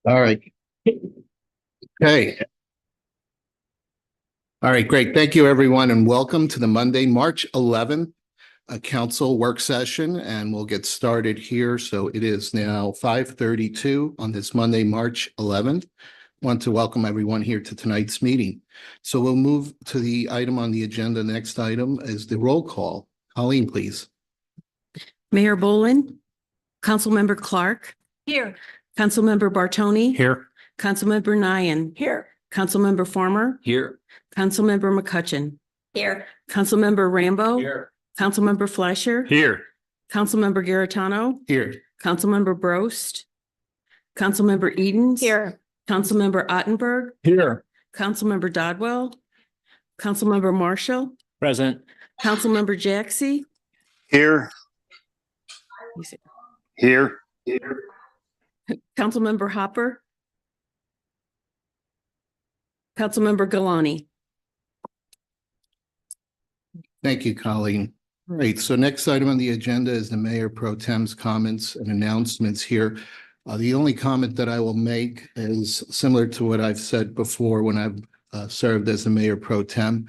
All right. Okay. All right, great. Thank you, everyone, and welcome to the Monday, March 11th, council work session, and we'll get started here. So it is now 5:32 on this Monday, March 11th. Want to welcome everyone here to tonight's meeting. So we'll move to the item on the agenda. Next item is the roll call. Colleen, please. Mayor Boland, Councilmember Clark. Here. Councilmember Bartoni. Here. Councilmember Nyan. Here. Councilmember Farmer. Here. Councilmember McCutcheon. Here. Councilmember Rambo. Here. Councilmember Fleischer. Here. Councilmember Garitano. Here. Councilmember Brost. Councilmember Edens. Here. Councilmember Ottenberg. Here. Councilmember Dodwell. Councilmember Marshall. Present. Councilmember Jaxi. Here. Here. Councilmember Hopper. Councilmember Galani. Thank you, Colleen. All right, so next item on the agenda is the Mayor Pro Tem's comments and announcements here. The only comment that I will make is similar to what I've said before when I've served as the Mayor Pro Tem.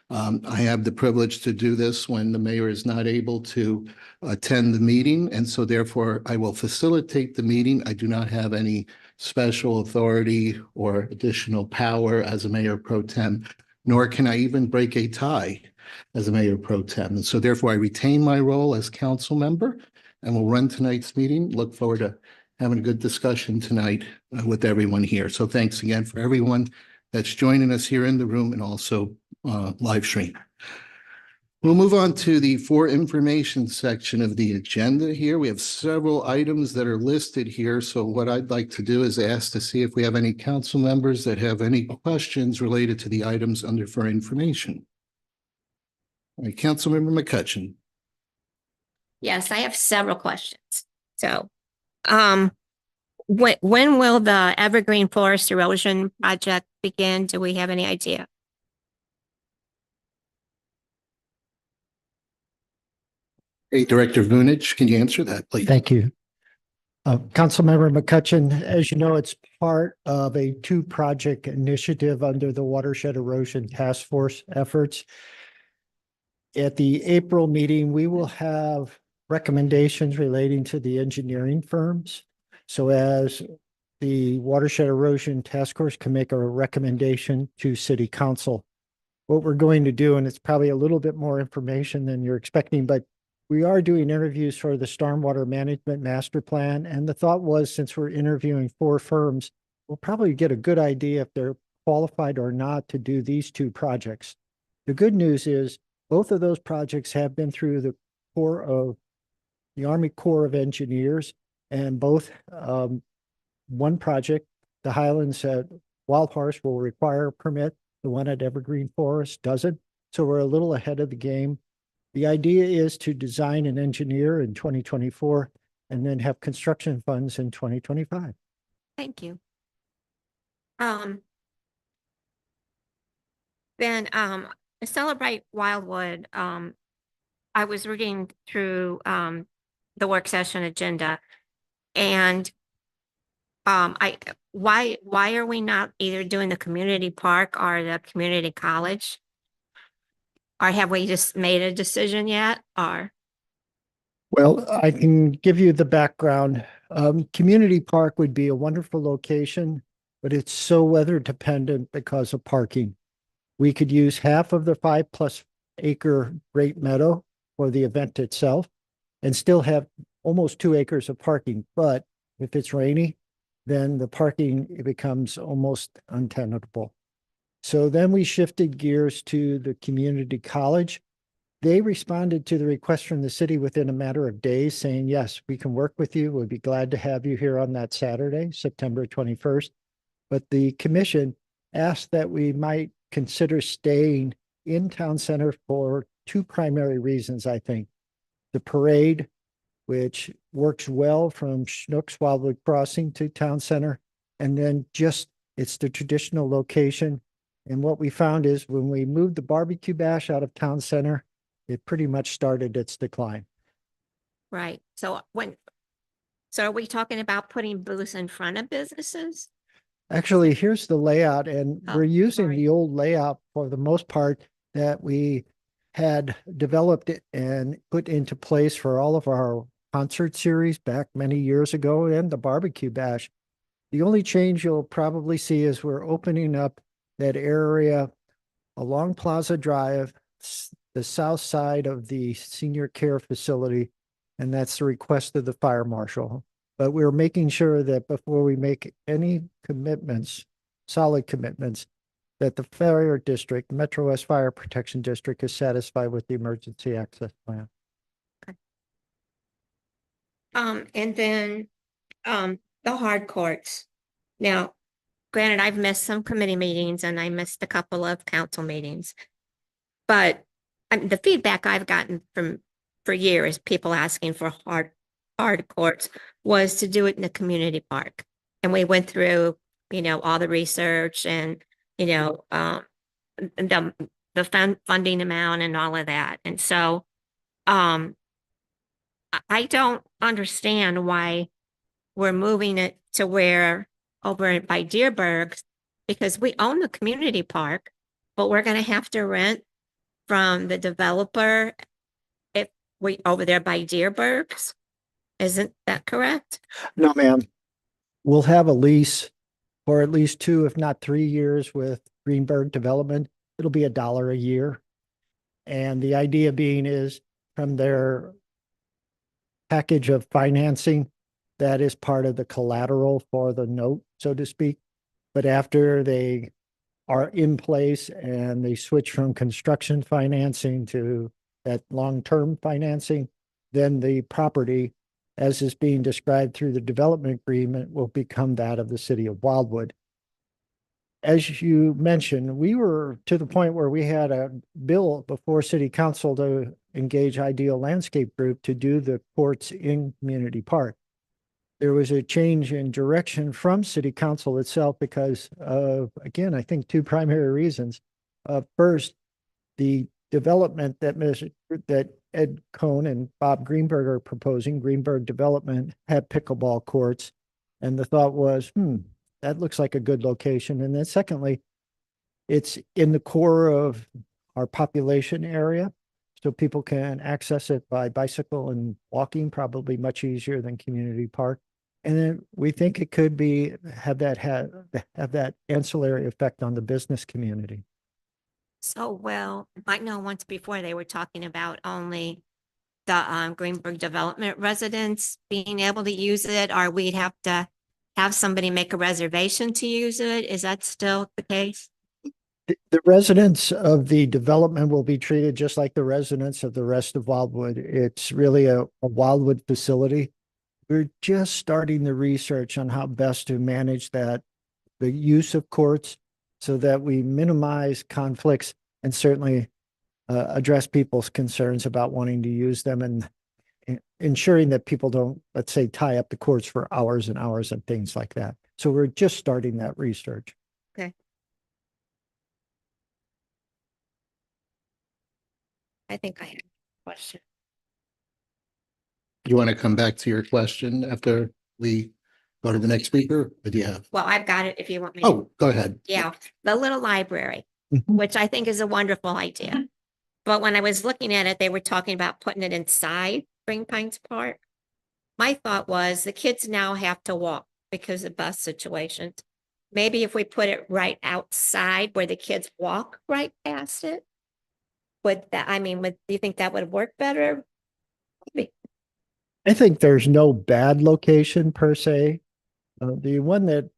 I have the privilege to do this when the mayor is not able to attend the meeting, and so therefore I will facilitate the meeting. I do not have any special authority or additional power as a Mayor Pro Tem, nor can I even break a tie as a Mayor Pro Tem. And so therefore I retain my role as council member and will run tonight's meeting. Look forward to having a good discussion tonight with everyone here. So thanks again for everyone that's joining us here in the room and also live stream. We'll move on to the for information section of the agenda here. We have several items that are listed here. So what I'd like to do is ask to see if we have any council members that have any questions related to the items under for information. All right, Councilmember McCutcheon. Yes, I have several questions. So, when will the Evergreen Forest Erosion Project begin? Do we have any idea? Hey, Director Vunich, can you answer that, please? Thank you. Councilmember McCutcheon, as you know, it's part of a two-project initiative under the Watershed Erosion Task Force efforts. At the April meeting, we will have recommendations relating to the engineering firms. So as the Watershed Erosion Task Force can make a recommendation to City Council, what we're going to do, and it's probably a little bit more information than you're expecting, but we are doing interviews for the Stormwater Management Master Plan. And the thought was, since we're interviewing 4 firms, we'll probably get a good idea if they're qualified or not to do these 2 projects. The good news is both of those projects have been through the Corps of the Army Corps of Engineers, and both one project, the Highlands at Wild Horse, will require a permit. The one at Evergreen Forest doesn't. So we're a little ahead of the game. The idea is to design and engineer in 2024 and then have construction funds in 2025. Thank you. Then, Celebrate Wildwood, I was reading through the work session agenda, and why are we not either doing the community park or the community college? Or have we just made a decision yet? Or well, I can give you the background. Community Park would be a wonderful location, but it's so weather dependent because of parking. We could use half of the 5+ acre Great Meadow for the event itself and still have almost 2 acres of parking. But if it's rainy, then the parking, it becomes almost untenable. So then we shifted gears to the community college. They responded to the request from the city within a matter of days saying, yes, we can work with you. We'd be glad to have you here on that Saturday, September 21st. But the commission asked that we might consider staying in town center for 2 primary reasons, I think. The parade, which works well from Schnucks Wildwood Crossing to town center, and then just it's the traditional location. And what we found is when we moved the barbecue bash out of town center, it pretty much started its decline. right. So So are we talking about putting booths in front of businesses? Actually, here's the layout, and Oh, we're using sorry. the old layout for the most part that we had developed it and put into place for all of our concert series back many years ago and the barbecue bash. The only change you'll probably see is we're opening up that area along Plaza Drive, the south side of the senior care facility, and that's the request of the fire marshal. But we're making sure that before we make any commitments, solid commitments, that the fire district, Metro West Fire Protection District, is satisfied with the emergency access plan. And then, the hard courts. Now, granted, I've missed some committee meetings and I missed a couple of council meetings. But the feedback I've gotten for years, people asking for hard courts was to do it in the community park. And we went through, all the research and, the funding amount and all of that. And so, I don't understand why we're moving it to where over by Deerberg, because we own the community park, but we're gonna have to rent from the developer if we over there by Deerbergs. Isn't that correct? No, ma'am. We'll have a lease for at least 2, if not 3 years with Greenberg Development. It'll be $1 a year. And the idea being is from their package of financing, that is part of the collateral for the note, so to speak. But after they are in place and they switch from construction financing to that long-term financing, then the property, as is being described through the development agreement, will become that of the city of Wildwood. As you mentioned, we were to the point where we had a bill before city council to engage Ideal Landscape Group to do the courts in Community Park. There was a change in direction from city council itself because of, again, I think 2 primary reasons. First, the development that Ed Cohn and Bob Greenberg are proposing, Greenberg Development, had pickleball courts. And the thought was, that looks like a good location. And then secondly, it's in the core of our population area. So people can access it by bicycle and walking, probably much easier than Community Park. And then we think it could have that ancillary effect on the business community. So, well, I know once before they were talking about only the Greenberg Development residents being able to use it, or we'd have to have somebody make a reservation to use it. Is that still the case? The residents of the development will be treated just like the residents of the rest of Wildwood. It's really a Wildwood facility. We're just starting the research on how best to manage the use of courts so that we minimize conflicts and certainly address people's concerns about wanting to use them and ensuring that people don't, let's say, tie up the courts for hours and hours and things like that. So we're just starting that research. Okay. I think I have a question. You want to come back to your question after we go to the next speaker? Or do you have? Well, I've got it if you want me. to. Oh, go ahead. Yeah, the little library, Mhm. which I think is a wonderful idea. But when I was looking at it, they were talking about putting it inside Green Pines Park. My thought was the kids now have to walk because of bus situations. Maybe if we put it right outside where the kids walk right past it, do you think that would work better? Maybe. I think there's no bad location per se. The one that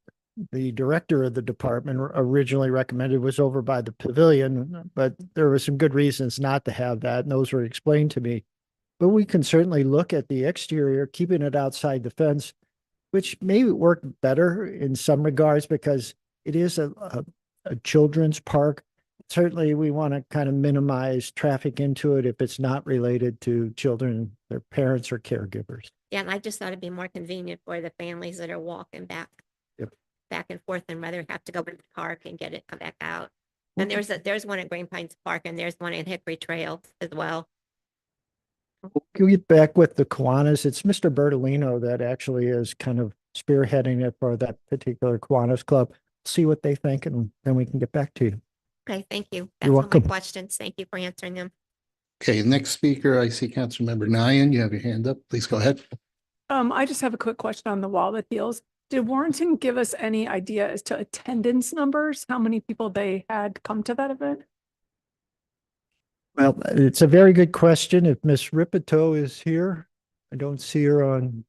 the director of the department originally recommended was over by the pavilion, but there were some good reasons not to have that, and those were explained to me. But we can certainly look at the exterior, keeping it outside the fence, which may work better in some regards because it is a children's park. Certainly, we want to kind of minimize traffic into it if it's not related to children, their parents or caregivers. Yeah, and I just thought it'd be more convenient for the families that are walking back. Yep. Back and forth and rather have to go to the park and get it, come back out. And there's one at Green Pines Park and there's one in Hickory Trail as well. We'll get back with the Kiwanis. It's Mr. Bertolino that actually is kind of spearheading it for that particular Kiwanis club. See what they think and then we can get back to you. Okay, thank you. You're That's all my welcome. questions. Thank you for answering them. Okay, next speaker, I see Councilmember Nyan. You have your hand up. Please go ahead. I just have a quick question on the wall that heals. Did Warrenton give us any idea as to attendance numbers? How many people they had come to that event? Well, it's a very good question. If Miss Ripito is here, I don't see her on.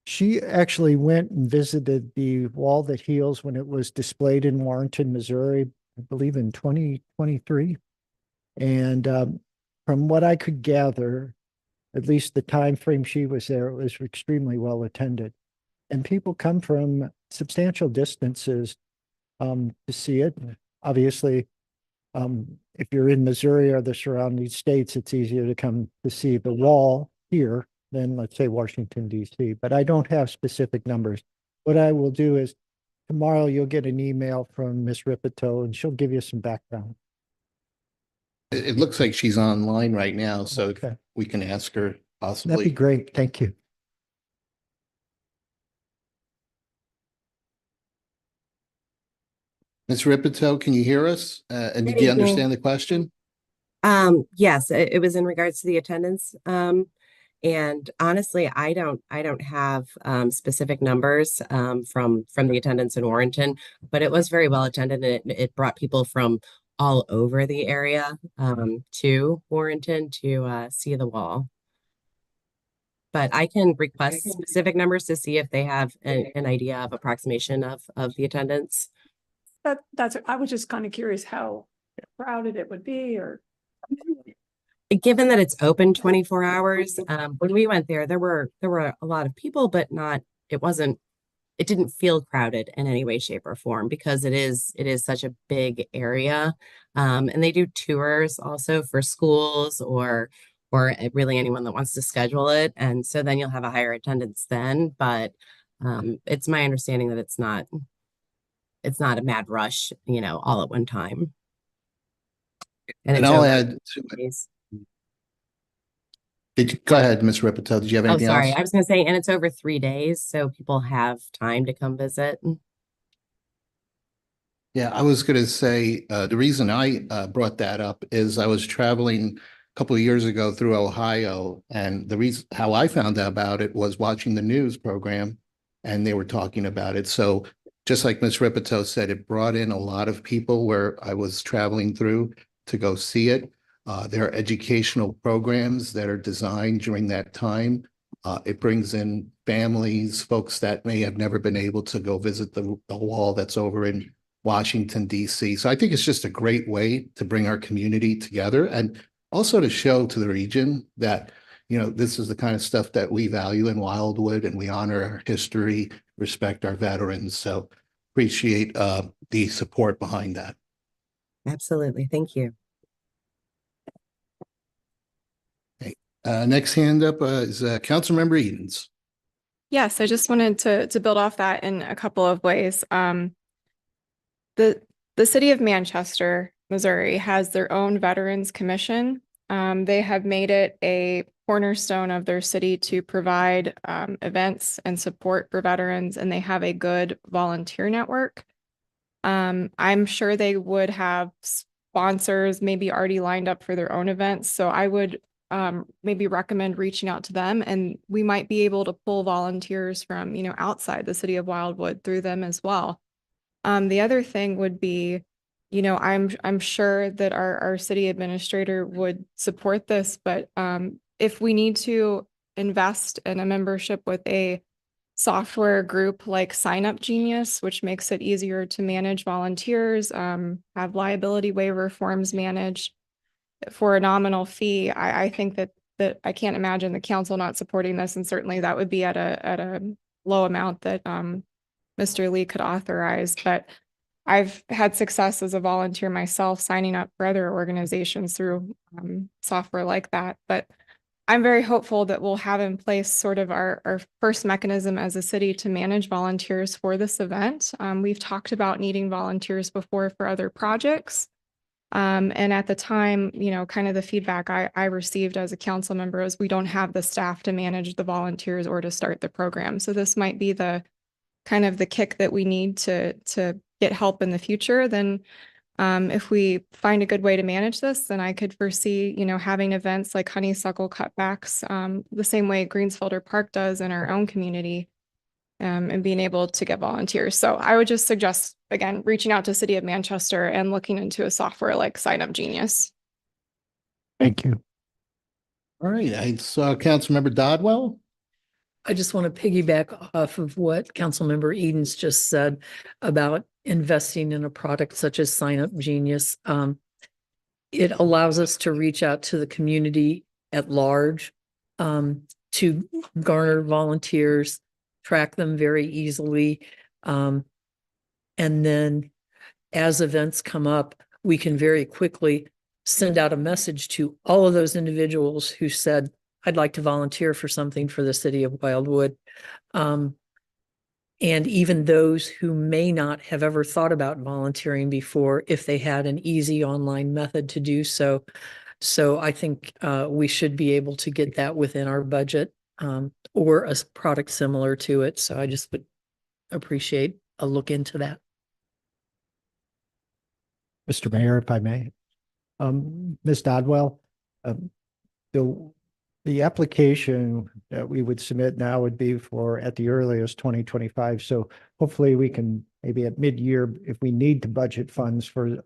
She actually went and visited the wall that heals when it was displayed in Warrenton, Missouri, I believe in 2023. And from what I could gather, at least the time frame she was there, it was extremely well attended. And people come from substantial distances to see it. Obviously, if you're in Missouri or the surrounding states, it's easier to come to see the wall here than, let's say, Washington, D.C. But I don't have specific numbers. What I will do is tomorrow you'll get an email from Miss Ripito and she'll give you some background. It looks like she's online right now, so Okay. we can ask her That'd be possibly. great. Thank you. Ms. Ripito, can you hear us? And did Good you evening. understand the question? Yes, it was in regards to the attendance. And honestly, I don't have specific numbers from the attendance in Warrenton, but it was very well attended and it brought people from all over the area to Warrenton to see the wall. But I can request specific numbers to see if they have an idea of approximation of the attendance. I was just kind of curious how crowded it would be or. Given that it's open 24 hours, when we went there, there were a lot of people, but it didn't feel crowded in any way, shape, or form because it is such a big area. And they do tours also for schools or really anyone that wants to schedule it. And so then you'll have a higher attendance then, but it's my understanding that it's not a mad rush, all at one time. And it's I'll over add to it. days. Go ahead, Ms. Ripito. Did you have Oh, anything sorry. else? I was going to say, and it's over 3 days, so people have time to come visit. Yeah, I was going to say, the reason I brought that up is I was traveling a couple of years ago through Ohio, and the reason how I found out about it was watching the news program, and they were talking about it. So just like Ms. Ripito said, it brought in a lot of people where I was traveling through to go see it. There are educational programs that are designed during that time. It brings in families, folks that may have never been able to go visit the wall that's over in Washington, D.C. So I think it's just a great way to bring our community together and also to show to the region that, this is the kind of stuff that we value in Wildwood and we honor our history, respect our veterans. So appreciate the support behind that. Absolutely. Thank you. Next hand up is Councilmember Edens. Yes, I just wanted to build off that in a couple of ways. The city of Manchester, Missouri has their own Veterans Commission. They have made it a cornerstone of their city to provide events and support for veterans, and they have a good volunteer network. I'm sure they would have sponsors maybe already lined up for their own events. So I would maybe recommend reaching out to them, and we might be able to pull volunteers from, outside the city of Wildwood through them as well. The other thing would be, I'm sure that our city administrator would support this, but if we need to invest in a membership with a software group like Sign Up Genius, which makes it easier to manage volunteers, have liability waiver forms managed for a nominal fee, I think that I can't imagine the council not supporting this, and certainly that would be at a low amount that Mr. Lee could authorize. But I've had success as a volunteer myself signing up for other organizations through software like that. But I'm very hopeful that we'll have in place sort of our first mechanism as a city to manage volunteers for this event. We've talked about needing volunteers before for other projects. And at the time, kind of the feedback I received as a council member is we don't have the staff to manage the volunteers or to start the program. So this might be the kind of the kick that we need to get help in the future. Then if we find a good way to manage this, then I could foresee, having events like honeysuckle cutbacks, the same way Greensfelder Park does in our own community, and being able to get volunteers. So I would just suggest, again, reaching out to City of Manchester and looking into a software like Sign Up Genius. Thank you. All right, I saw Councilmember Dodwell. I just want to piggyback off of what Councilmember Edens just said about investing in a product such as Sign Up Genius. It allows us to reach out to the community at large, to garner volunteers, track them very easily. And then as events come up, we can very quickly send out a message to all of those individuals who said, I'd like to volunteer for something for the city of Wildwood. And even those who may not have ever thought about volunteering before, if they had an easy online method to do so. So I think we should be able to get that within our budget, or a product similar to it. So I just would appreciate a look into that. Mr. Mayor, if I may. Ms. Dodwell, the application that we would submit now would be for at the earliest 2025. So hopefully we can maybe at mid-year, if we need to budget funds for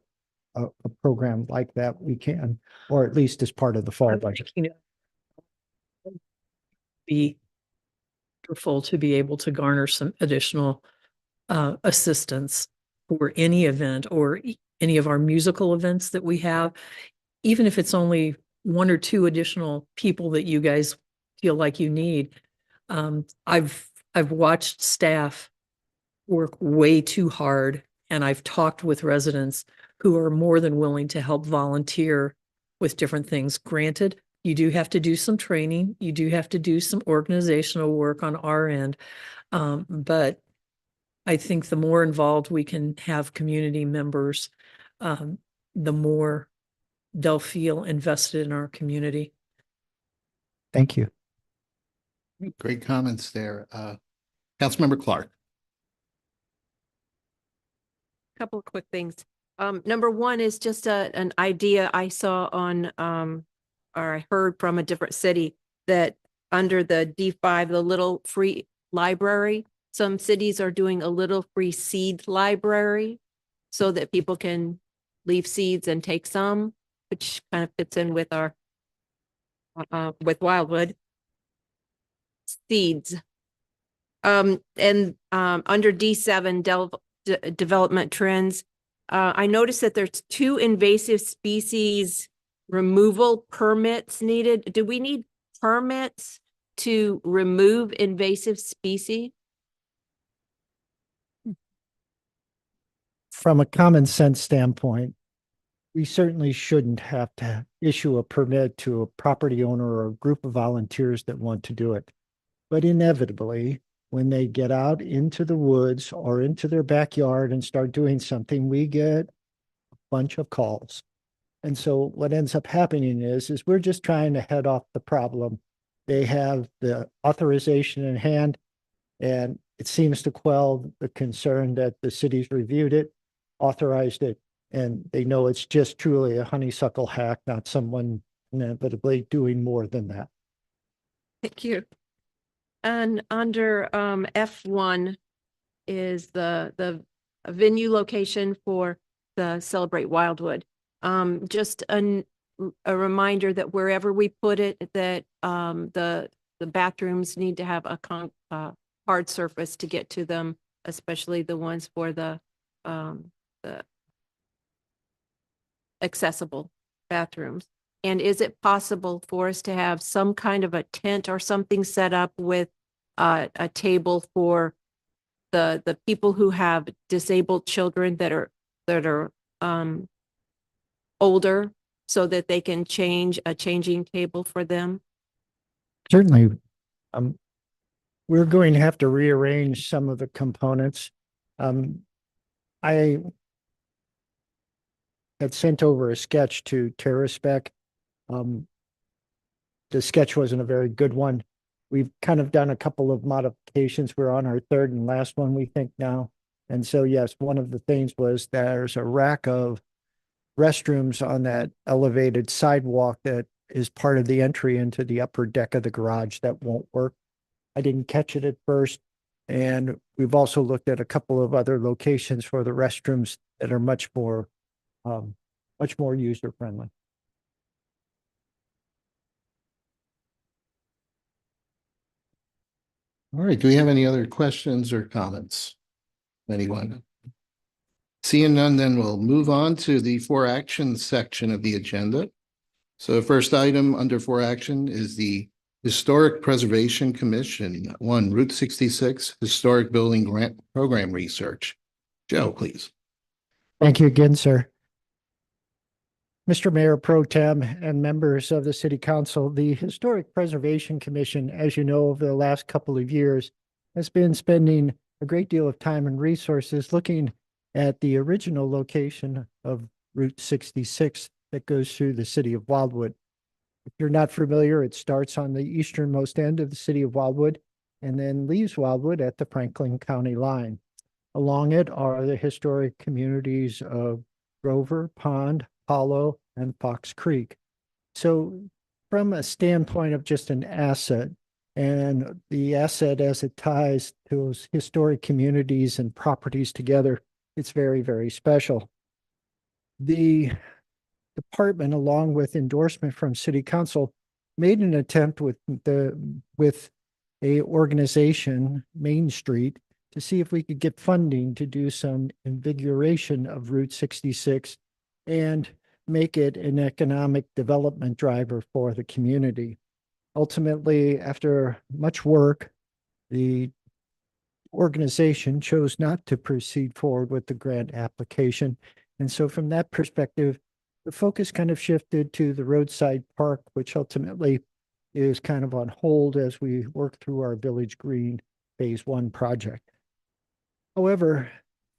a program like that, we can, or at least as part of the fall I'm budget. thinking be wonderful to be able to garner some additional assistance for any event or any of our musical events that we have, even if it's only 1 or 2 additional people that you guys feel like you need. I've watched staff work way too hard, and I've talked with residents who are more than willing to help volunteer with different things. Granted, you do have to do some training, you do have to do some organizational work on our end, but I think the more involved we can have community members, the more they'll feel invested in our community. Thank you. Great comments there. Councilmember Clark. Couple of quick things. Number one is just an idea I saw on, or I heard from a different city, that under the D5, the little free library, some cities are doing a little free seed library so that people can leave seeds and take some, which kind of fits in with our, with Wildwood. Seeds. And under D7, development trends, I noticed that there's 2 invasive species removal permits needed. Do we need permits to remove invasive species? From a common sense standpoint, we certainly shouldn't have to issue a permit to a property owner or a group of volunteers that want to do it. But inevitably, when they get out into the woods or into their backyard and start doing something, we get a bunch of calls. And so what ends up happening is we're just trying to head off the problem. They have the authorization in hand, and it seems to quell the concern that the city's reviewed it, authorized it, and they know it's just truly a honeysuckle hack, not someone inevitably doing more than that. Thank you. And under F1 is the venue location for the Celebrate Wildwood. Just a reminder that wherever we put it, that the bathrooms need to have a hard surface to get to them, especially the ones for the accessible bathrooms. And is it possible for us to have some kind of a tent or something set up with a table for the people who have disabled children that are older, so that they can change a changing table for them? Certainly, we're going to have to rearrange some of the components. I had sent over a sketch to TerraSpec. The sketch wasn't a very good one. We've kind of done a couple of modifications. We're on our third and last one, we think now. And so, yes, one of the things was there's a rack of restrooms on that elevated sidewalk that is part of the entry into the upper deck of the garage that won't work. I didn't catch it at first. And we've also looked at a couple of other locations for the restrooms that are much more user friendly. All right, do we have any other questions or comments? Anyone? Seeing none, then we'll move on to the for action section of the agenda. So the first item under for action is the Historic Preservation Commission, Route 66 Historic Building Grant Program Research. Joe, please. Thank you again, sir. Mr. Mayor Pro Tem and members of the City Council, the Historic Preservation Commission, as you know, over the last couple of years, has been spending a great deal of time and resources looking at the original location of Route 66 that goes through the city of Wildwood. If you're not familiar, it starts on the easternmost end of the city of Wildwood and then leaves Wildwood at the Franklin County line. Along it are the historic communities of Grover, Pond, Hollow, and Fox Creek. So from a standpoint of just an asset, and the asset as it ties those historic communities and properties together, it's very, very special. The department, along with endorsement from City Council, made an attempt with a organization, Main Street, to see if we could get funding to do some invigoration of Route 66 and make it an economic development driver for the community. Ultimately, after much work, the organization chose not to proceed forward with the grant application. And so from that perspective, the focus kind of shifted to the roadside park, which ultimately is kind of on hold as we work through our Village Green Phase 1 project. However,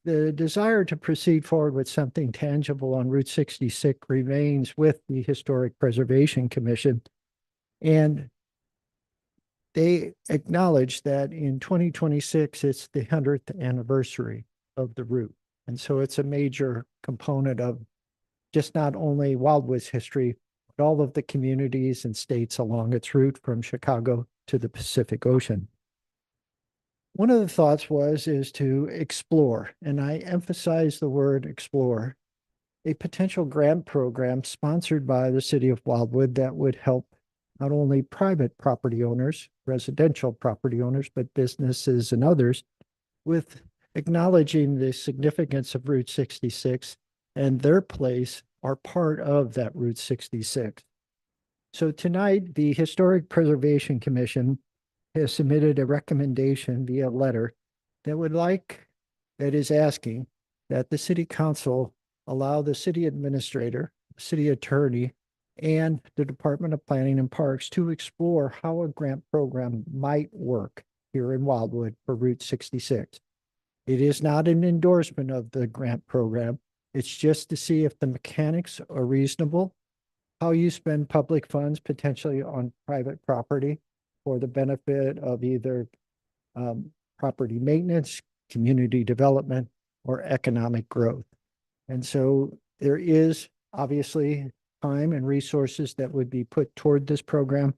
the desire to proceed forward with something tangible on Route 66 remains with the Historic Preservation Commission. And they acknowledge that in 2026, it's the 100th anniversary of the route. And so it's a major component of just not only Wildwood's history, but all of the communities and states along its route from Chicago to the Pacific Ocean. One of the thoughts is to explore, and I emphasize the word explore, a potential grant program sponsored by the city of Wildwood that would help not only private property owners, residential property owners, but businesses and others with acknowledging the significance of Route 66 and their place are part of that Route 66. So tonight, the Historic Preservation Commission has submitted a recommendation via letter that is asking that the City Council allow the city administrator, city attorney, and the Department of Planning and Parks to explore how a grant program might work here in Wildwood for Route 66. It is not an endorsement of the grant program. It's just to see if the mechanics are reasonable, how you spend public funds potentially on private property for the benefit of either property maintenance, community development, or economic growth. And so there is obviously time and resources that would be put toward this program,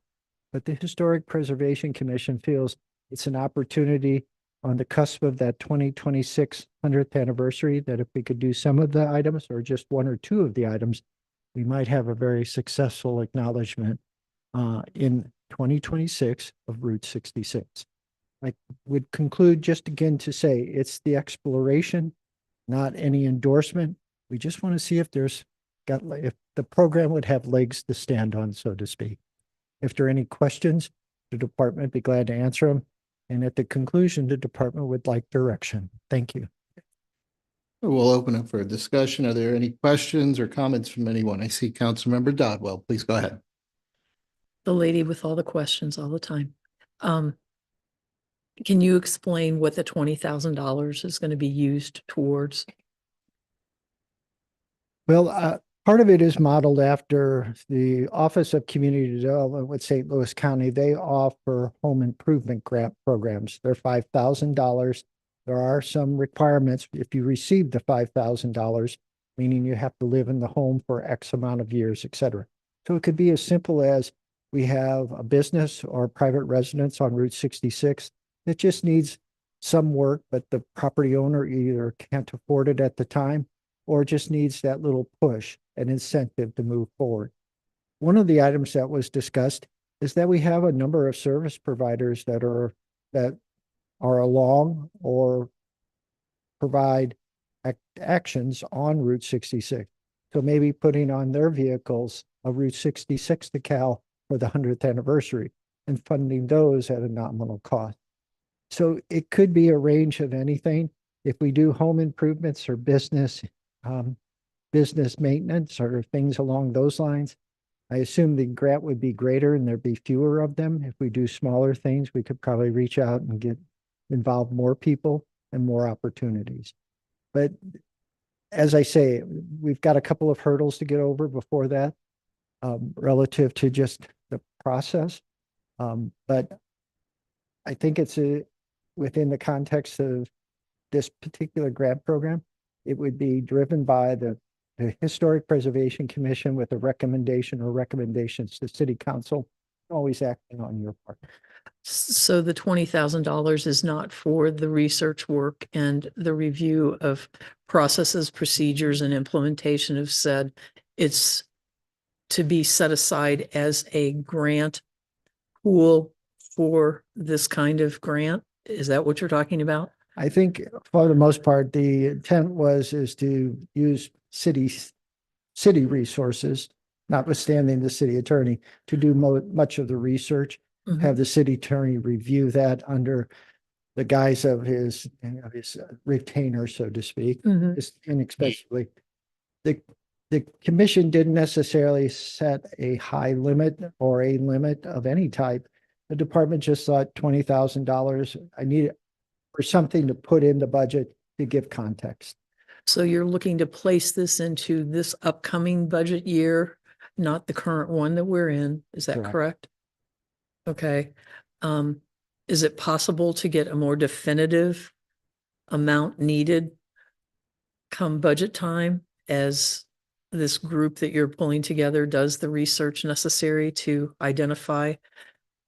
but the Historic Preservation Commission feels it's an opportunity on the cusp of that 2026 100th anniversary, that if we could do some of the items or just one or two of the items, we might have a very successful acknowledgement in 2026 of Route 66. I would conclude just again to say it's the exploration, not any endorsement. We just want to see if if the program would have legs to stand on, so to speak. If there are any questions, the department would be glad to answer them. And at the conclusion, the department would like direction. Thank you. We'll open up for a discussion. Are there any questions or comments from anyone? I see Councilmember Dodwell. Please go ahead. The lady with all the questions all the time. Can you explain what the $20,000 is going to be used towards? Well, part of it is modeled after the Office of Community Development with St. Louis County. They offer home improvement grant programs. They're $5,000. There are some requirements if you receive the $5,000, meaning you have to live in the home for X amount of years, et cetera. So it could be as simple as we have a business or a private residence on Route 66 that just needs some work, but the property owner either can't afford it at the time or just needs that little push, an incentive to move forward. One of the items that was discussed is that we have a number of service providers that are along or provide actions on Route 66. So maybe putting on their vehicles a Route 66 decal for the 100th anniversary and funding those at a nominal cost. So it could be a range of anything. If we do home improvements or business maintenance or things along those lines, I assume the grant would be greater and there'd be fewer of them. If we do smaller things, we could probably reach out and get involve more people and more opportunities. But as I say, we've got a couple of hurdles to get over before that, relative to just the process. But I think it's within the context of this particular grant program, it would be driven by the Historic Preservation Commission with a recommendation or recommendations to City Council, always acting on your part. So the $20,000 is not for the research work and the review of processes, procedures, and implementation of said. It's to be set aside as a grant pool for this kind of grant. Is that what you're talking about? I think for the most part, the intent is to use city resources, notwithstanding the city attorney, to do much of the research, have the city attorney review that under the guise of his retainer, so to speak, just inexpensively. The commission didn't necessarily set a high limit or a limit of any type. The department just thought $20,000. I need it for something to put in the budget to give context. So you're looking to place this into this upcoming budget year, not the current one that we're in. Is that correct? Okay. Is it possible to get a more definitive amount needed come budget time as this group that you're pulling together does the research necessary to identify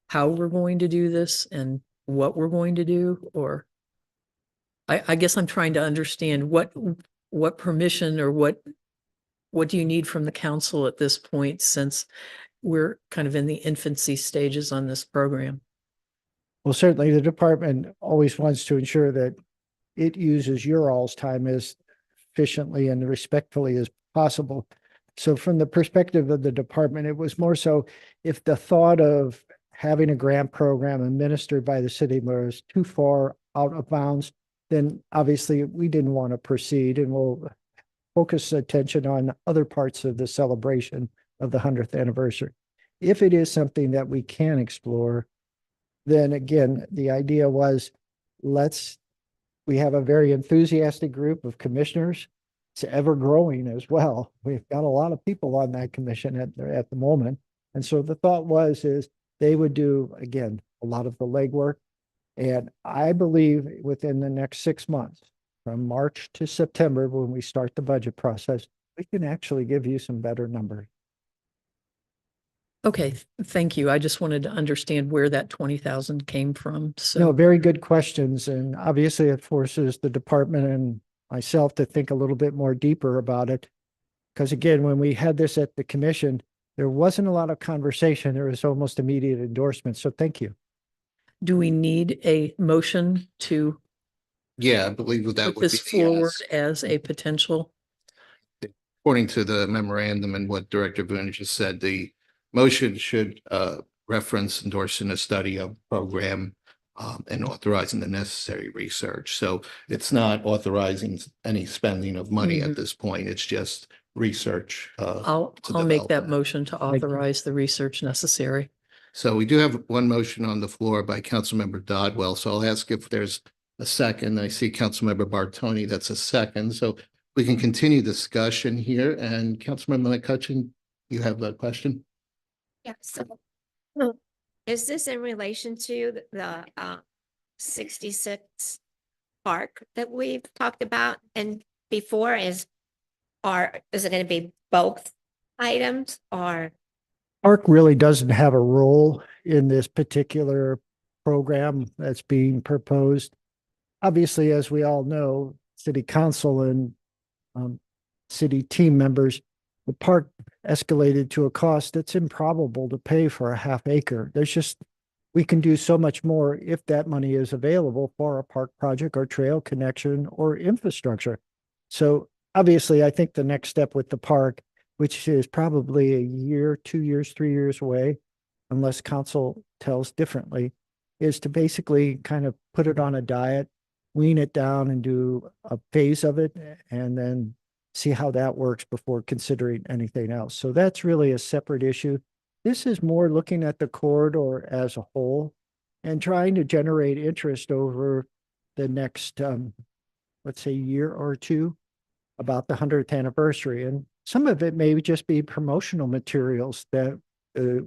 how we're going to do this and what we're going to do? Or I guess I'm trying to understand what permission or what do you need from the council at this point, since we're kind of in the infancy stages on this program? Well, certainly the department always wants to ensure that it uses your all's time as efficiently and respectfully as possible. So from the perspective of the department, it was more so if the thought of having a grant program administered by the city was too far out of bounds, then obviously we didn't want to proceed, and we'll focus attention on other parts of the celebration of the 100th anniversary. If it is something that we can explore, then again, the idea was we have a very enthusiastic group of commissioners. It's ever growing as well. We've got a lot of people on that commission at the moment. And so the thought is they would do, again, a lot of the legwork. And I believe within the next 6 months, from March to September, when we start the budget process, we can actually give you some better numbers. Okay, thank you. I just wanted to understand where that 20,000 came from. So No, very good questions. And obviously it forces the department and myself to think a little bit more deeper about it. Because again, when we had this at the commission, there wasn't a lot of conversation. There was almost immediate endorsement. So thank you. do we need a motion to Yeah, I believe that put would be this the forward yes. as a potential? According to the memorandum and what Director Boone just said, the motion should reference endorsing a study of program and authorizing the necessary research. So it's not authorizing any spending of money at this point. It's just research. I'll to make develop that that. motion to authorize the research necessary. So we do have one motion on the floor by Councilmember Dodwell. So I'll ask if there's a second. I see Councilmember Bartoni. That's a second. So we can continue discussion here, and Councilmember McCutcheon, you have a question? Yeah, so is this in relation to the 66 park that we've talked about and before is it going to be both items or? Park really doesn't have a role in this particular program that's being proposed. Obviously, as we all know, city council and city team members, the park escalated to a cost that's improbable to pay for a half acre. We can do so much more if that money is available for a park project or trail connection or infrastructure. So obviously, I think the next step with the park, which is probably a year, 2 years, 3 years away, unless council tells differently, is to basically kind of put it on a diet, wean it down and do a phase of it, and then see how that works before considering anything else. So that's really a separate issue. This is more looking at the corridor as a whole and trying to generate interest over the next, let's say, year or two about the 100th anniversary. And some of it may just be promotional materials that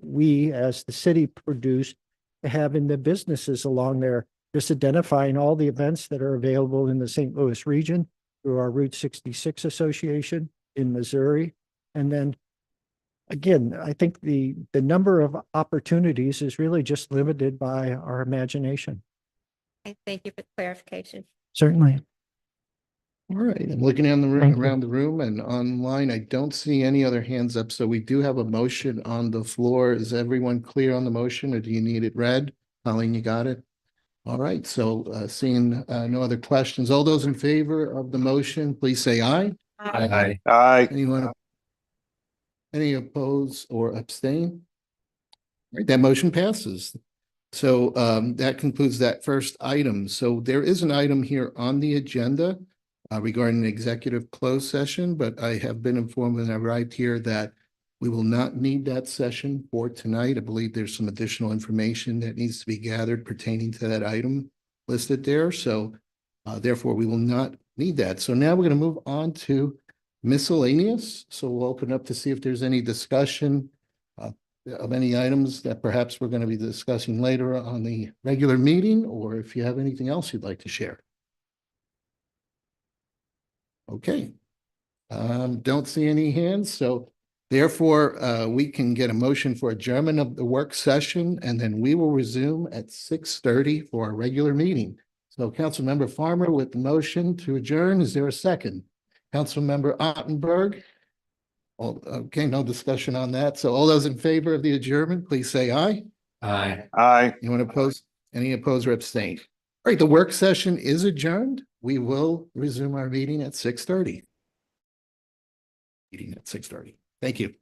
we as the city produce to have in the businesses along there, just identifying all the events that are available in the St. Louis region through our Route 66 Association in Missouri. And then again, I think the number of opportunities is really just limited by our imagination. Thank you for clarification. Certainly. All right, I'm looking in the room, Thank you. around the room and online. I don't see any other hands up, so we do have a motion on the floor. Is everyone clear on the motion, or do you need it read? Colleen, you got it? All right, so seeing no other questions, all those in favor of the motion, please say aye. Aye. Aye. Anyone? Any oppose or abstain? All right, that motion passes. So that concludes that first item. So there is an item here on the agenda regarding an executive closed session, but I have been informed when I arrived here that we will not need that session for tonight. I believe there's some additional information that needs to be gathered pertaining to that item listed there. So therefore, we will not need that. So now we're going to move on to miscellaneous. So we'll open up to see if there's any discussion of any items that perhaps we're going to be discussing later on the regular meeting, or if you have anything else you'd like to share. Okay. Don't see any hands, so therefore we can get a motion for adjournment of the work session, and then we will resume at 6:30 for our regular meeting. So Councilmember Farmer with the motion to adjourn. Is there a second? Councilmember Ottenberg. Okay, no discussion on that. So all those in favor of the adjournment, please say aye. Aye. Aye. Anyone opposed? Any opposed or abstained? All right, the work session is adjourned. We will resume our meeting at 6:30. Meeting at 6:30. Thank you.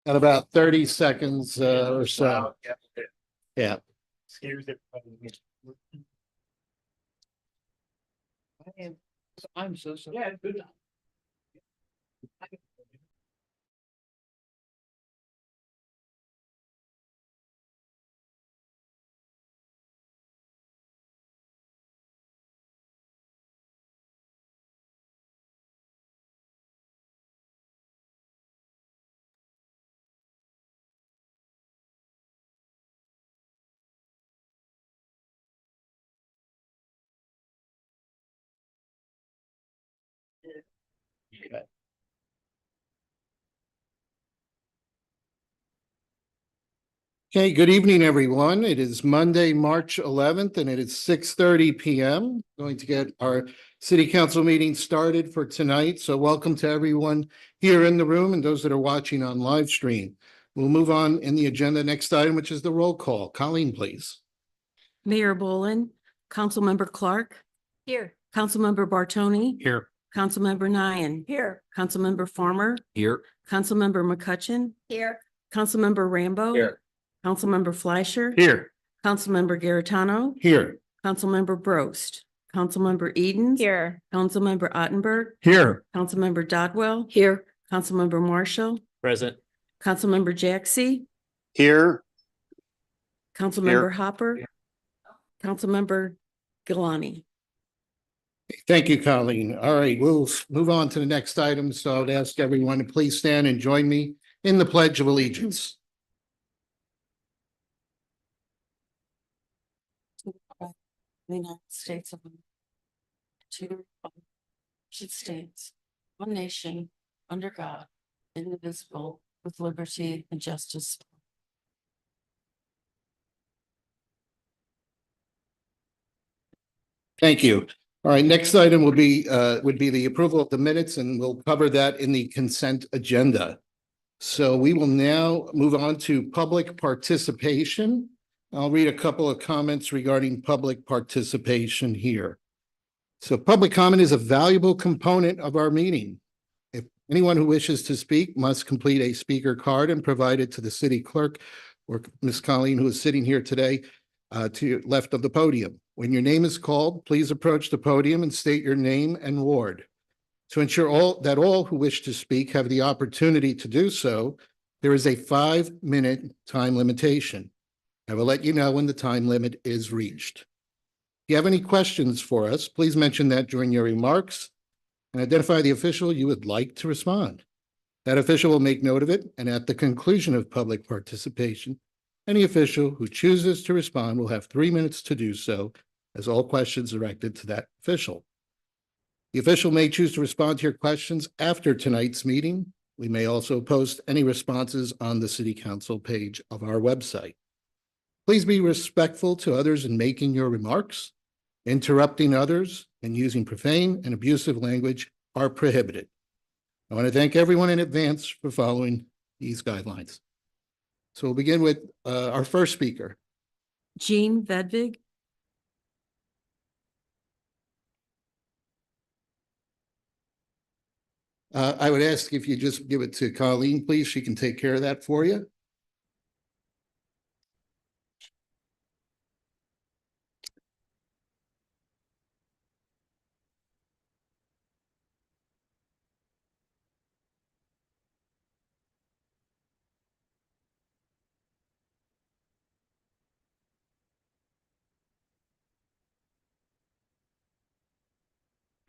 At about 30 seconds or so. Yeah. I'm so sorry. Yeah, good. Okay. Okay, good evening, everyone. It is Monday, March 11th, and it is 6:30 p.m. Going to get our city council meeting started for tonight. So welcome to everyone here in the room and those that are watching on live stream. We'll move on in the agenda. Next item, which is the roll call. Colleen, please. Mayor Boland, Councilmember Clark, Here. Councilmember Bartoni, Here. Councilmember Nian, Here. Councilmember Farmer, Here. Councilmember McCutcheon, Here. Councilmember Rambo. Here. Councilmember Fleischer. Here. Councilmember Garitano, Here. Councilmember Brost, Councilmember Edens. Here. Councilmember Ottenberg, Here. Councilmember Dodwell, Here. Councilmember Marshall, Present. Councilmember Jaxi, Here. Councilmember Hopper, Councilmember Galani. Thank you, Colleen. All right, we'll move on to the next item. So I would ask everyone to please stand and join me in the Pledge of Allegiance. The United States of America, to the republic which it stands, one nation, under God, indivisible, with liberty and justice. Thank you. All right, next item will be, would be the approval of the minutes, and we'll cover that in the consent agenda. So we will now move on to public participation. I'll read a couple of comments regarding public participation here. So public comment is a valuable component of our meeting. If anyone who wishes to speak must complete a speaker card and provide it to the city clerk or Ms. Colleen, who is sitting here today to your left of the podium. When your name is called, please approach the podium and state your name and ward. To ensure all who wish to speak have the opportunity to do so, there is a 5-minute time limitation. I will let you know when the time limit is reached. If you have any questions for us, please mention that during your remarks and identify the official you would like to respond. That official will make note of it, and at the conclusion of public participation, any official who chooses to respond will have 3 minutes to do so, as all questions directed to that official. The official may choose to respond to your questions after tonight's meeting. We may also post any responses on the City Council page of our website. Please be respectful to others in making your remarks. Interrupting others and using profane and abusive language are prohibited. I want to thank everyone in advance for following these guidelines. So we'll begin with our first speaker. Jean Vedvig. I would ask if you just give it to Colleen, please. She can take care of that for you.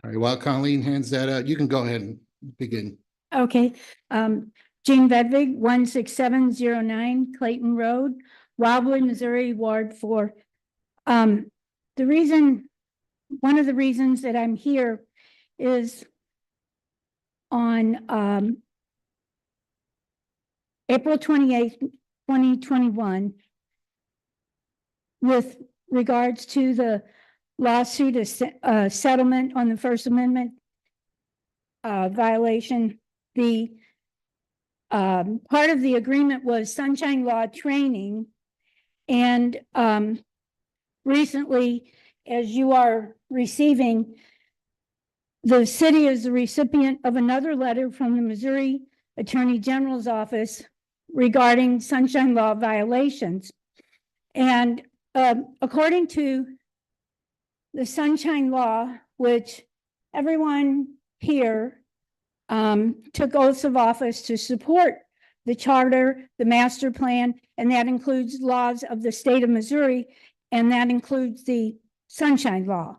All right, while Colleen hands that out, you can go ahead and begin. Okay, Jean Vedvig, 16709 Clayton Road, Wobbly, Missouri, Ward 4. One of the reasons that I'm here is on April 28th, 2021, with regards to the lawsuit, a settlement on the First Amendment violation. The part of the agreement was sunshine law training. And recently, as you are receiving, the city is the recipient of another letter from the Missouri Attorney General's office regarding sunshine law violations. And according to the sunshine law, which everyone here took oaths of office to support the charter, the master plan, and that includes laws of the state of Missouri, and that includes the sunshine law.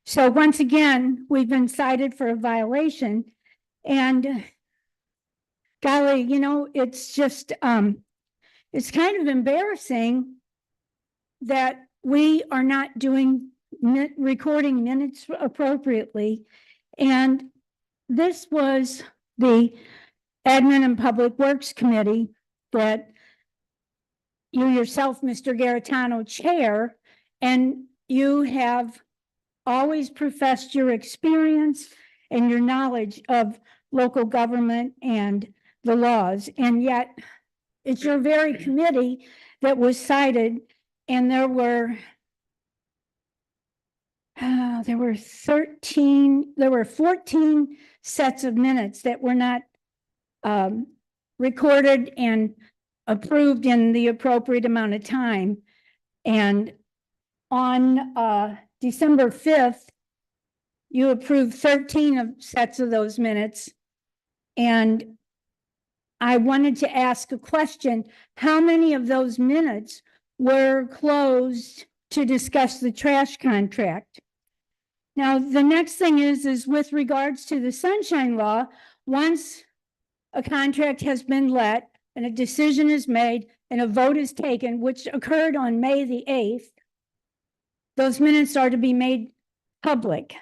So once again, we've been cited for a violation, and golly, you know, it's just, it's kind of embarrassing that we are not doing recording minutes appropriately. And this was the Admin and Public Works Committee that you yourself, Mr. Garitano, chair, and you have always professed your experience and your knowledge of local government and the laws. And yet it's your very committee that was cited, and there were 14 sets of minutes that were not recorded and approved in the appropriate amount of time. And on December 5th, you approved 13 sets of those minutes. And I wanted to ask a question. How many of those minutes were closed to discuss the trash contract? Now, the next thing is with regards to the sunshine law, once a contract has been let and a decision is made and a vote is taken, which occurred on May the 8th, those minutes are to be made public.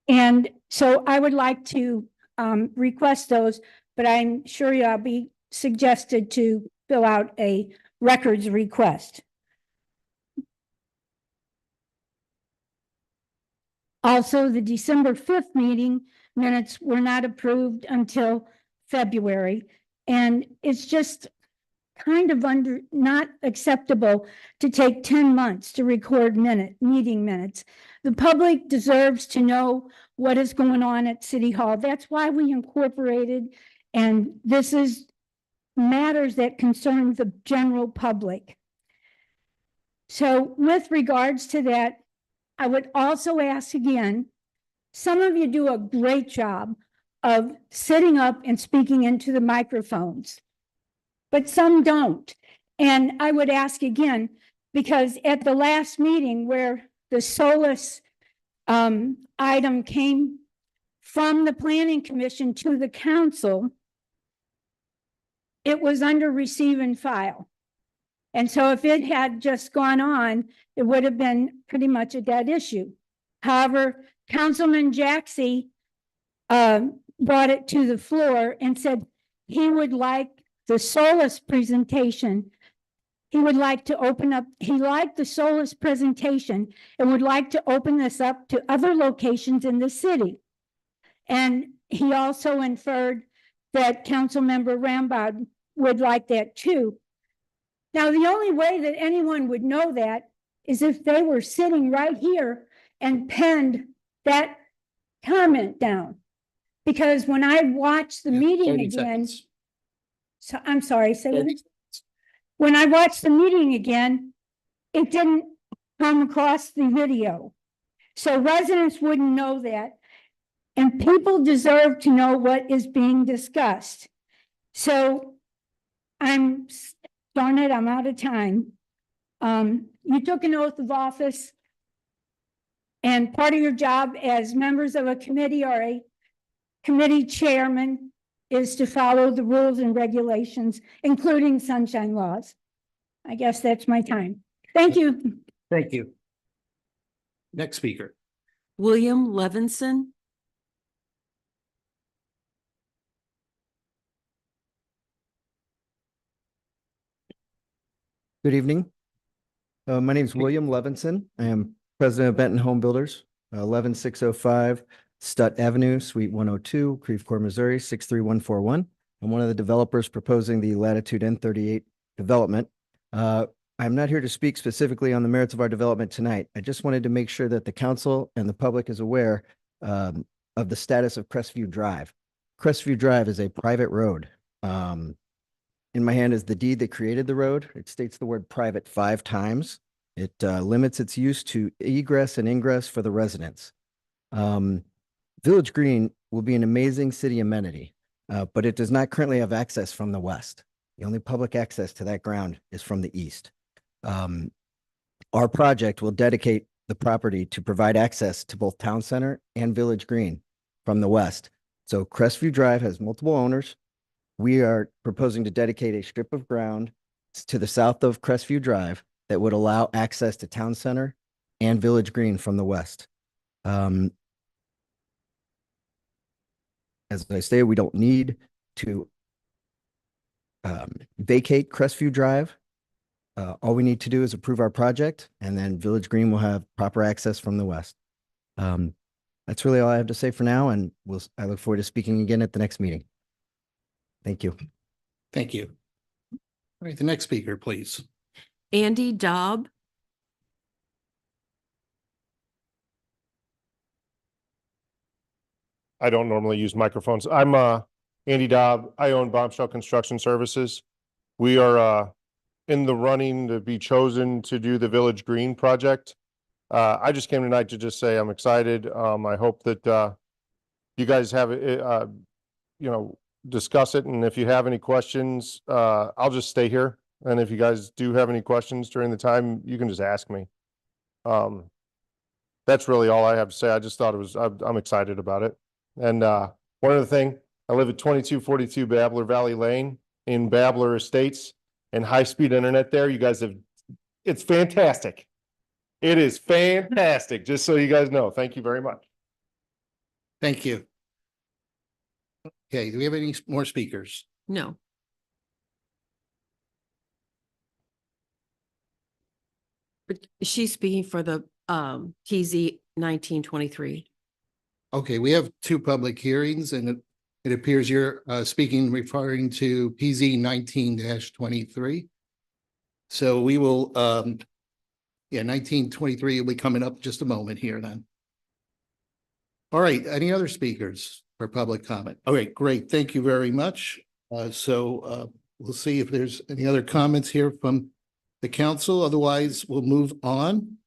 And so I would like to request those, but I'm sure I'll be suggested to fill out a records request. Also, the December 5th meeting minutes were not approved until February. And it's just kind of not acceptable to take 10 months to record meeting minutes. The public deserves to know what is going on at City Hall. That's why we incorporated, and this is matters that concern the general public. So with regards to that, I would also ask again, some of you do a great job of sitting up and speaking into the microphones, but some don't. And I would ask again, because at the last meeting where the SOLAS item came from the Planning Commission to the council, it was under receive and file. And so if it had just gone on, it would have been pretty much a dead issue. However, Councilman Jaxie brought it to the floor and said he would like the SOLAS presentation. He would like to open up, he liked the SOLAS presentation and would like to open this up to other locations in the city. And he also inferred that Councilmember Rambaud would like that too. Now, the only way that anyone would know that is if they were sitting right here and penned that comment down. Because when I watched the meeting again, so I'm sorry, say what? When I watched the meeting again, it didn't come across the video. So residents wouldn't know that. And people deserve to know what is being discussed. So darn it, I'm out of time. You took an oath of office, and part of your job as members of a committee or a committee chairman is to follow the rules and regulations, including sunshine laws. I guess that's my time. Thank you. Thank you. Next speaker. William Levinson. Good evening. My name is William Levinson. I am president of Benton Home Builders, 11605 Stutt Avenue, Suite 102, Creve Coeur, Missouri, 63141. I'm one of the developers proposing the Latitude N38 development. I'm not here to speak specifically on the merits of our development tonight. I just wanted to make sure that the council and the public is aware of the status of Crestview Drive. Crestview Drive is a private road. In my hand is the deed that created the road. It states the word private 5 times. It limits its use to egress and ingress for the residents. Village Green will be an amazing city amenity, but it does not currently have access from the west. The only public access to that ground is from the east. Our project will dedicate the property to provide access to both Town Center and Village Green from the west. So Crestview Drive has multiple owners. We are proposing to dedicate a strip of ground to the south of Crestview Drive that would allow access to Town Center and Village Green from the west. As I say, we don't need to vacate Crestview Drive. All we need to do is approve our project, and then Village Green will have proper access from the west. That's really all I have to say for now, and I look forward to speaking again at the next meeting. Thank you. Thank you. All right, the next speaker, please. Andy Dobb. I don't normally use microphones. I'm Andy Dobb. I own Bombshell Construction Services. We are in the running to be chosen to do the Village Green project. I just came tonight to just say I'm excited. I hope that you guys have it, discuss it. And if you have any questions, I'll just stay here. And if you guys do have any questions during the time, you can just ask me. That's really all I have to say. I just thought I'm excited about it. And one other thing, I live at 2242 Babbler Valley Lane in Babbler Estates, and high-speed internet there. You guys it's fantastic. It is fantastic, just so you guys know. Thank you very much. Thank you. Okay, do we have any more speakers? No. But she's speaking for the TZ 1923. Okay, we have 2 public hearings, and it appears you're referring to PZ 19-23. So we will, 1923 will be coming up just a moment here then. All right, any other speakers for public comment? All right, great. Thank you very much. We'll see if there's any other comments here from the council. Otherwise, we'll move on.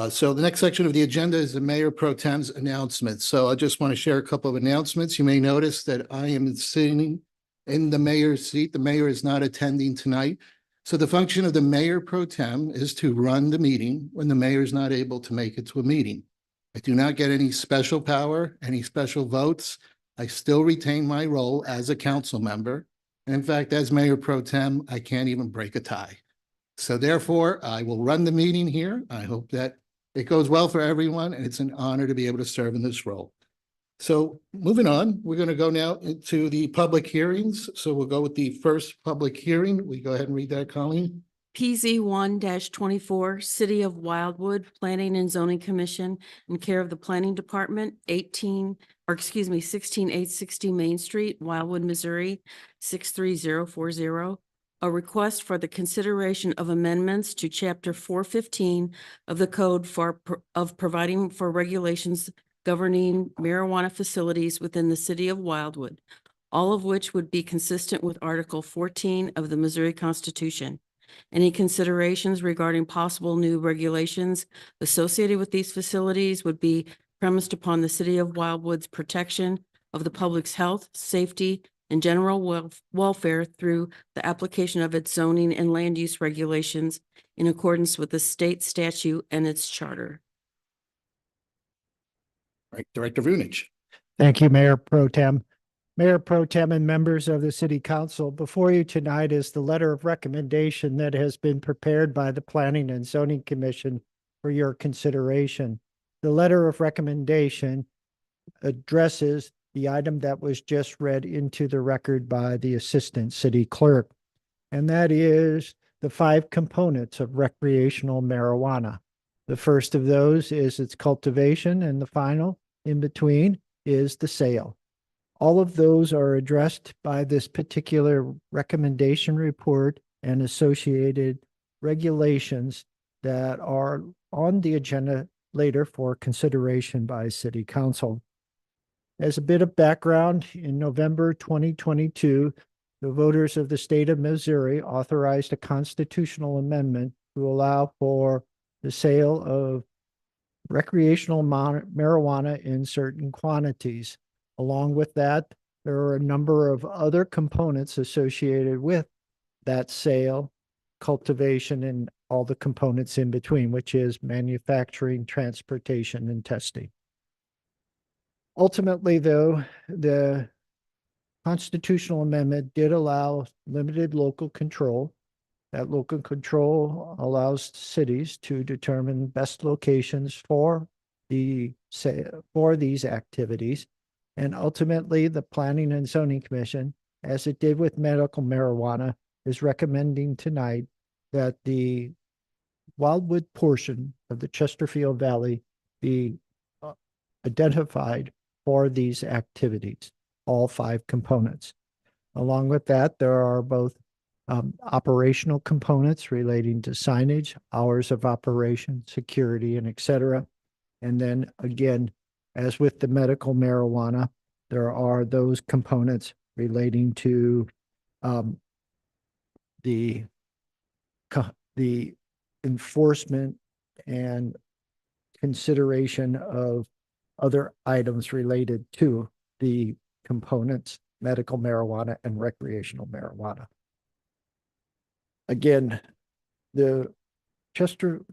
So the next section of the agenda is the Mayor Pro Tem's announcements. So I just want to share a couple of announcements. You may notice that I am sitting in the mayor's seat. The mayor is not attending tonight. So the function of the Mayor Pro Tem is to run the meeting when the mayor is not able to make it to a meeting. I do not get any special power, any special votes. I still retain my role as a council member. And in fact, as Mayor Pro Tem, I can't even break a tie. So therefore, I will run the meeting here. I hope that it goes well for everyone, and it's an honor to be able to serve in this role. So moving on, we're going to go now into the public hearings. So we'll go with the first public hearing. We go ahead and read that, Colleen. PZ 1-24, City of Wildwood Planning and Zoning Commission in care of the Planning Department, 16860 Main Street, Wildwood, Missouri, 63040. A request for the consideration of amendments to Chapter 415 of the Code of providing for regulations governing marijuana facilities within the City of Wildwood, all of which would be consistent with Article 14 of the Missouri Constitution. Any considerations regarding possible new regulations associated with these facilities would be premised upon the City of Wildwood's protection of the public's health, safety, and general welfare through the application of its zoning and land use regulations in accordance with the state statute and its charter. All right, Director Vunich. Thank you, Mayor Pro Tem. Mayor Pro Tem and members of the City Council, before you tonight is the letter of recommendation that has been prepared by the Planning and Zoning Commission for your consideration. The letter of recommendation addresses the item that was just read into the record by the Assistant City Clerk, and that is the 5 components of recreational marijuana. The first of those is its cultivation, and the final in between is the sale. All of those are addressed by this particular recommendation report and associated regulations that are on the agenda later for consideration by City Council. As a bit of background, in November 2022, the voters of the state of Missouri authorized a constitutional amendment to allow for the sale of recreational marijuana in certain quantities. Along with that, there are a number of other components associated with that sale, cultivation, and all the components in between, which is manufacturing, transportation, and testing. Ultimately, though, the constitutional amendment did allow limited local control. That local control allows cities to determine best locations for these activities. And ultimately, the Planning and Zoning Commission, as it did with medical marijuana, is recommending tonight that the Wildwood portion of the Chesterfield Valley be identified for these activities, all 5 components. Along with that, there are both operational components relating to signage, hours of operation, security, and et cetera. And then again, as with the medical marijuana, there are those components relating to the enforcement and consideration of other items related to the components, medical marijuana and recreational marijuana. Again, the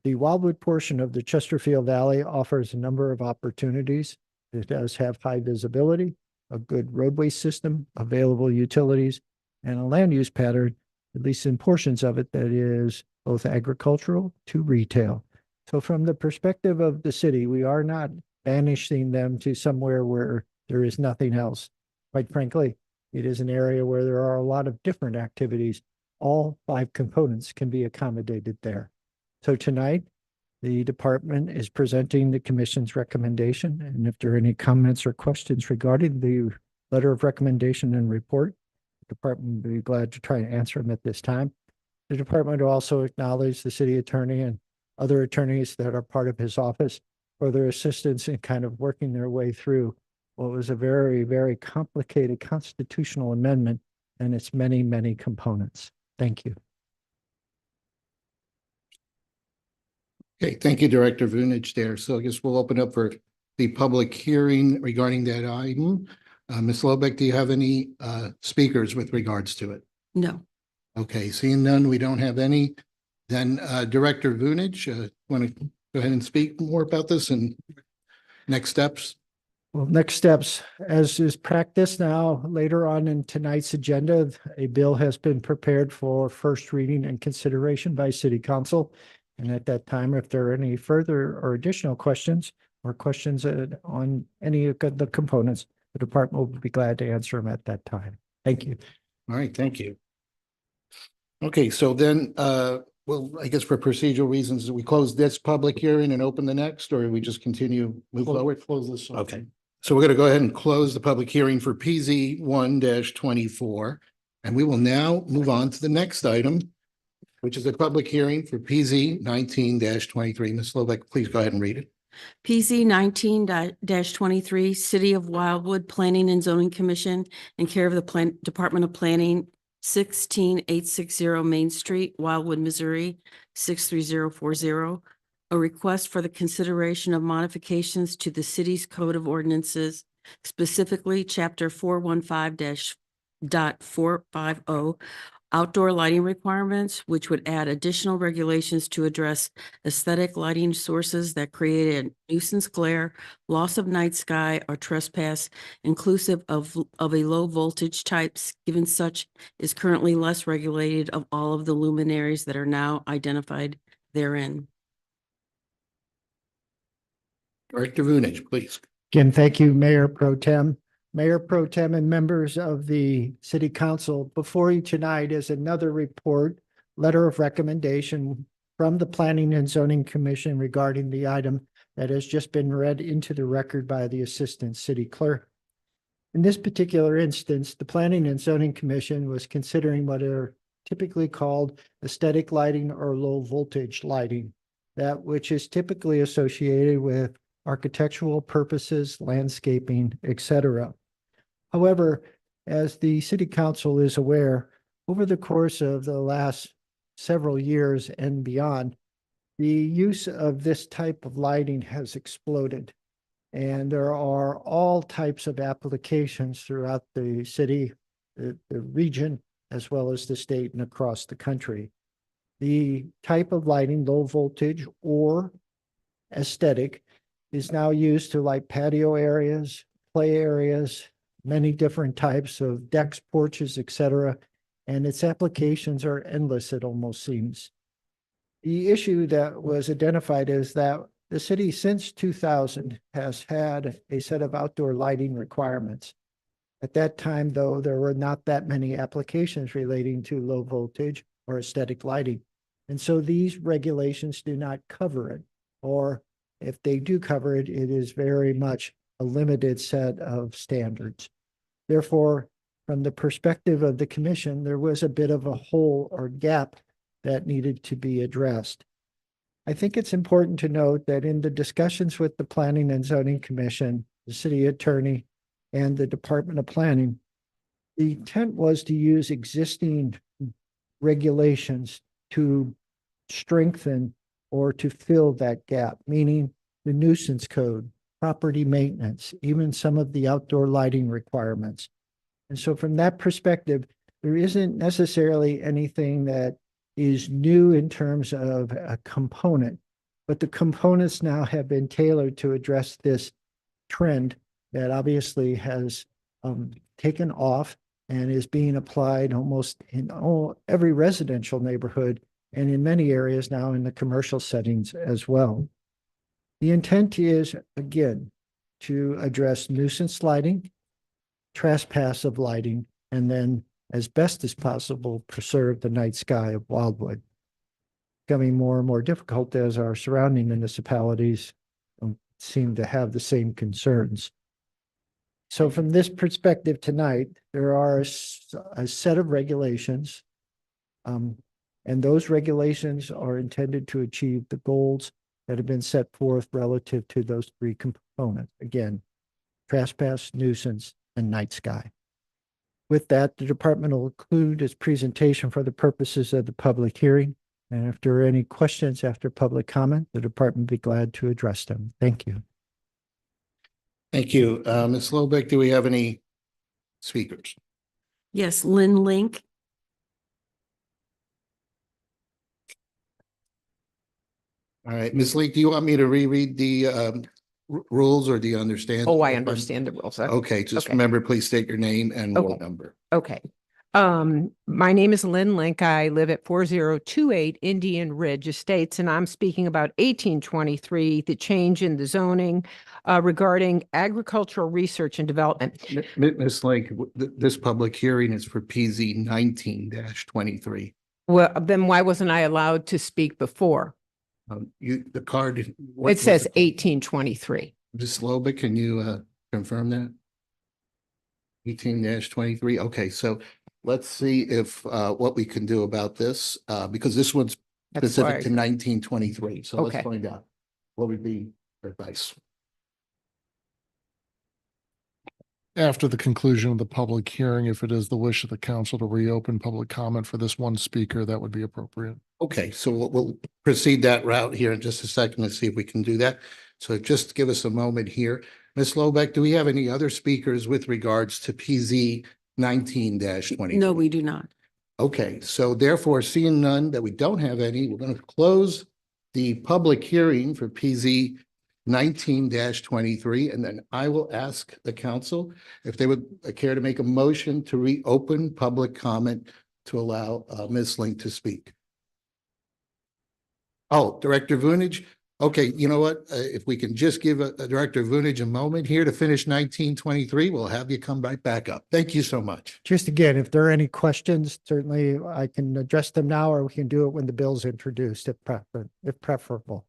Wildwood portion of the Chesterfield Valley offers a number of opportunities. It does have high visibility, a good roadway system, available utilities, and a land use pattern, at least in portions of it, that is both agricultural to retail. So from the perspective of the city, we are not banishing them to somewhere where there is nothing else. Quite frankly, it is an area where there are a lot of different activities. All 5 components can be accommodated there. So tonight, the department is presenting the commission's recommendation. And if there are any comments or questions regarding the letter of recommendation and report, the department would be glad to try and answer them at this time. The department will also acknowledge the city attorney and other attorneys that are part of his office for their assistance in kind of working their way through what was a very, very complicated constitutional amendment and its many, many components. Thank you. Okay, thank you, Director Vunich there. So I guess we'll open up for the public hearing regarding that item. Ms. Lobeck, do you have any speakers with regards to it? No. Okay, seeing none, we don't have any. Then Director Vunich, want to go ahead and speak more about this and next steps? Well, next steps, as is practice now, later on in tonight's agenda, a bill has been prepared for first reading and consideration by City Council. And at that time, if there are any further or additional questions or questions on any of the components, the department will be glad to answer them at that time. Thank you. All right, thank you. Okay, so then, well, I guess for procedural reasons, we close this public hearing and open the next, or we just continue, move forward? Close this. Okay, so we're going to go ahead and close the public hearing for PZ 1-24. And we will now move on to the next item, which is a public hearing for PZ 19-23. Ms. Lobeck, please go ahead and read it. PZ 19-23, City of Wildwood Planning and Zoning Commission, in care of the Department of Planning, 16860 Main Street, Wildwood, Missouri, 63040. A request for the consideration of modifications to the city's code of ordinances, specifically Chapter 415-.450, outdoor lighting requirements, which would add additional regulations to address aesthetic lighting sources that create a nuisance glare, loss of night sky, or trespass, inclusive of a low voltage types, given such is currently less regulated of all of the luminaries that are now identified therein. Director Vunich, please. Again, thank you, Mayor Pro Tem. Mayor Pro Tem and members of the City Council, before you tonight is another report, letter of recommendation from the Planning and Zoning Commission regarding the item that has just been read into the record by the Assistant City Clerk. In this particular instance, the Planning and Zoning Commission was considering what are typically called aesthetic lighting or low voltage lighting, that which is typically associated with architectural purposes, landscaping, etc. However, as the city council is aware, over the course of the last several years and beyond, the use of this type of lighting has exploded. And there are all types of applications throughout the city, the region, as well as the state and across the country. The type of lighting, low voltage or aesthetic, is now used to light patio areas, play areas, many different types of decks, porches, etc. And its applications are endless, it almost seems. The issue that was identified is that the city since 2000 has had a set of outdoor lighting requirements. At that time, though, there were not that many applications relating to low voltage or aesthetic lighting. And so these regulations do not cover it, or if they do cover it, it is very much a limited set of standards. Therefore, from the perspective of the commission, there was a bit of a hole or gap that needed to be addressed. I think it's important to note that in the discussions with the Planning and Zoning Commission, the city attorney, and the Department of Planning, the intent was to use existing regulations to strengthen or to fill that gap, meaning the nuisance code, property maintenance, even some of the outdoor lighting requirements. And so from that perspective, there isn't necessarily anything that is new in terms of a component, but the components now have been tailored to address this trend that obviously has taken off and is being applied almost in every residential neighborhood and in many areas now in the commercial settings as well. The intent is, again, to address nuisance lighting, trespass of lighting, and then as best as possible, preserve the night sky of Wildwood. Becoming more and more difficult as our surrounding municipalities seem to have the same concerns. So from this perspective tonight, there are a set of regulations, and those regulations are intended to achieve the goals that have been set forth relative to those three components. Again, trespass, nuisance, and night sky. With that, the department will include its presentation for the purposes of the public hearing. And if there are any questions after public comment, the department will be glad to address them. Thank you. Thank you. Ms. Lobeck, do we have any speakers? Yes, Lynn Link. All right, Ms. Leak, do you want me to reread the rules, or do you understand? Oh, I understand the rules. Okay, just Okay. remember, please state your name and ward Okay. number. Okay. My name is Lynn Link. I live at 4028 Indian Ridge Estates, and I'm speaking about 1823, the change in the zoning regarding agricultural research and development. Ms. Lake, this public hearing is for PZ 19-23. Well, then why wasn't I allowed to speak before? The card. It says 1823. Ms. Lobeck, can you confirm that? 18-23. Okay, so let's see if what we can do about this, because this one's That's specific why- to 1923. So let's Okay. find out. What would be your advice? After the conclusion of the public hearing, if it is the wish of the council to reopen public comment for this one speaker, that would be appropriate. Okay, so we'll proceed that route here in just a second to see if we can do that. So just give us a moment here. Ms. Lobeck, do we have any other speakers with regards to PZ 19-20? No, we do not. Okay, so therefore, seeing none, that we don't have any, we're going to close the public hearing for PZ 19-23, and then I will ask the council if they would care to make a motion to reopen public comment to allow Ms. Link to speak. Oh, Director Vunich. Okay, you know what? If we can just give Director Vunich a moment here to finish 1923, we'll have you come right back up. Thank you so much. Just again, if there are any questions, certainly I can address them now, or we can do it when the bill's introduced if preferable.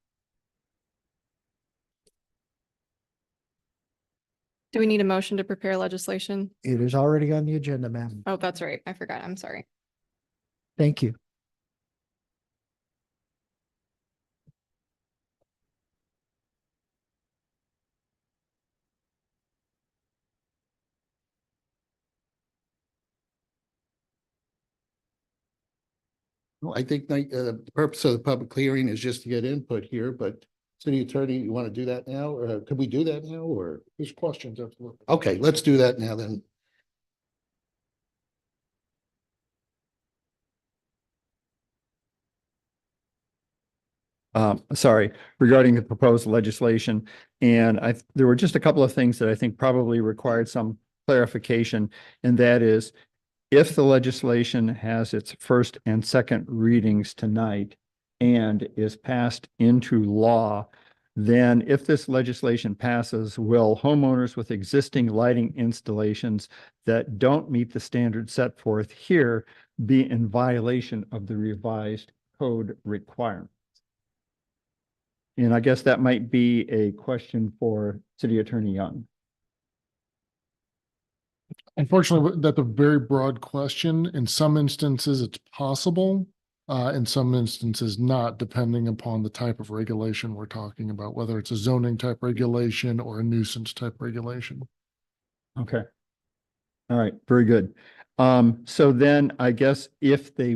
Do we need a motion to prepare legislation? It is already on the agenda, ma'am. Oh, that's right. I forgot. I'm sorry. Thank you. Well, I think the purpose of the public hearing is just to get input here, but city attorney, you want to do that now? Or could we do that now or? There's questions. Absolutely. Okay, let's do that now then. Sorry, regarding the proposed legislation. And there were just a couple of things that I think probably required some clarification. And that is, if the legislation has its first and second readings tonight and is passed into law, then if this legislation passes, will homeowners with existing lighting installations that don't meet the standards set forth here be in violation of the revised code requirements? And I guess that might be a question for City Attorney Young. Unfortunately, that's a very broad question. In some instances, it's possible. In some instances, not, depending upon the type of regulation we're talking about, whether it's a zoning type regulation or a nuisance type regulation. Okay. All right, very good. So then I guess if a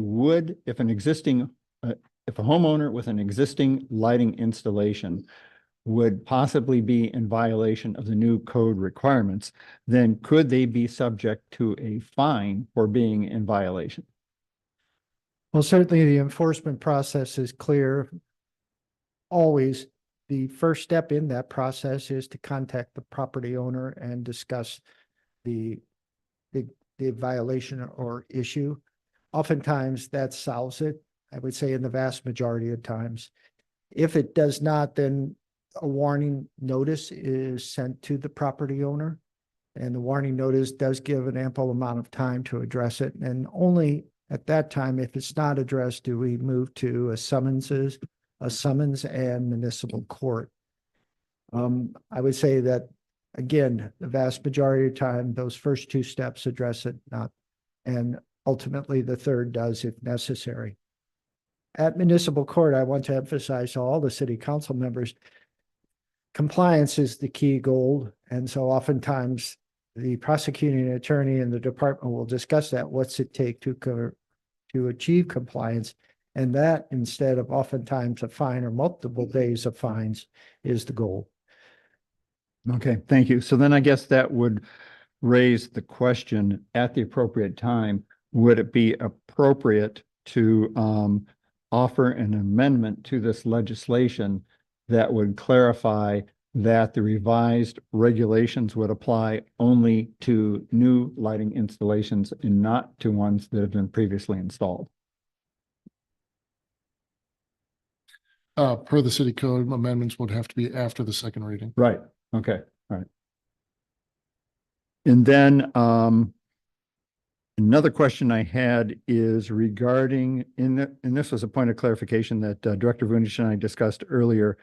homeowner with an existing lighting installation would possibly be in violation of the new code requirements, then could they be subject to a fine for being in violation? Well, certainly the enforcement process is clear. Always, the first step in that process is to contact the property owner and discuss the violation or issue. Oftentimes that solves it. I would say in the vast majority of times. If it does not, then a warning notice is sent to the property owner. And the warning notice does give an ample amount of time to address it. And only at that time, if it's not addressed, do we move to a summons and municipal court. I would say that, again, the vast majority of time, those first two steps address it, and ultimately the third does if necessary. At municipal court, I want to emphasize to all the city council members, compliance is the key goal. And so oftentimes the prosecuting attorney and the department will discuss that. What's it take to achieve compliance? And that, instead of oftentimes a fine or multiple days of fines, is the goal. Okay, thank you. So then I guess that would raise the question, at the appropriate time, would it be appropriate to offer an amendment to this legislation that would clarify that the revised regulations would apply only to new lighting installations and not to ones that have been previously installed? Per the city code, amendments would have to be after the second reading. Right. Okay. All right. And then another question I had is regarding, and this was a point of clarification that Director Vunish and I discussed earlier.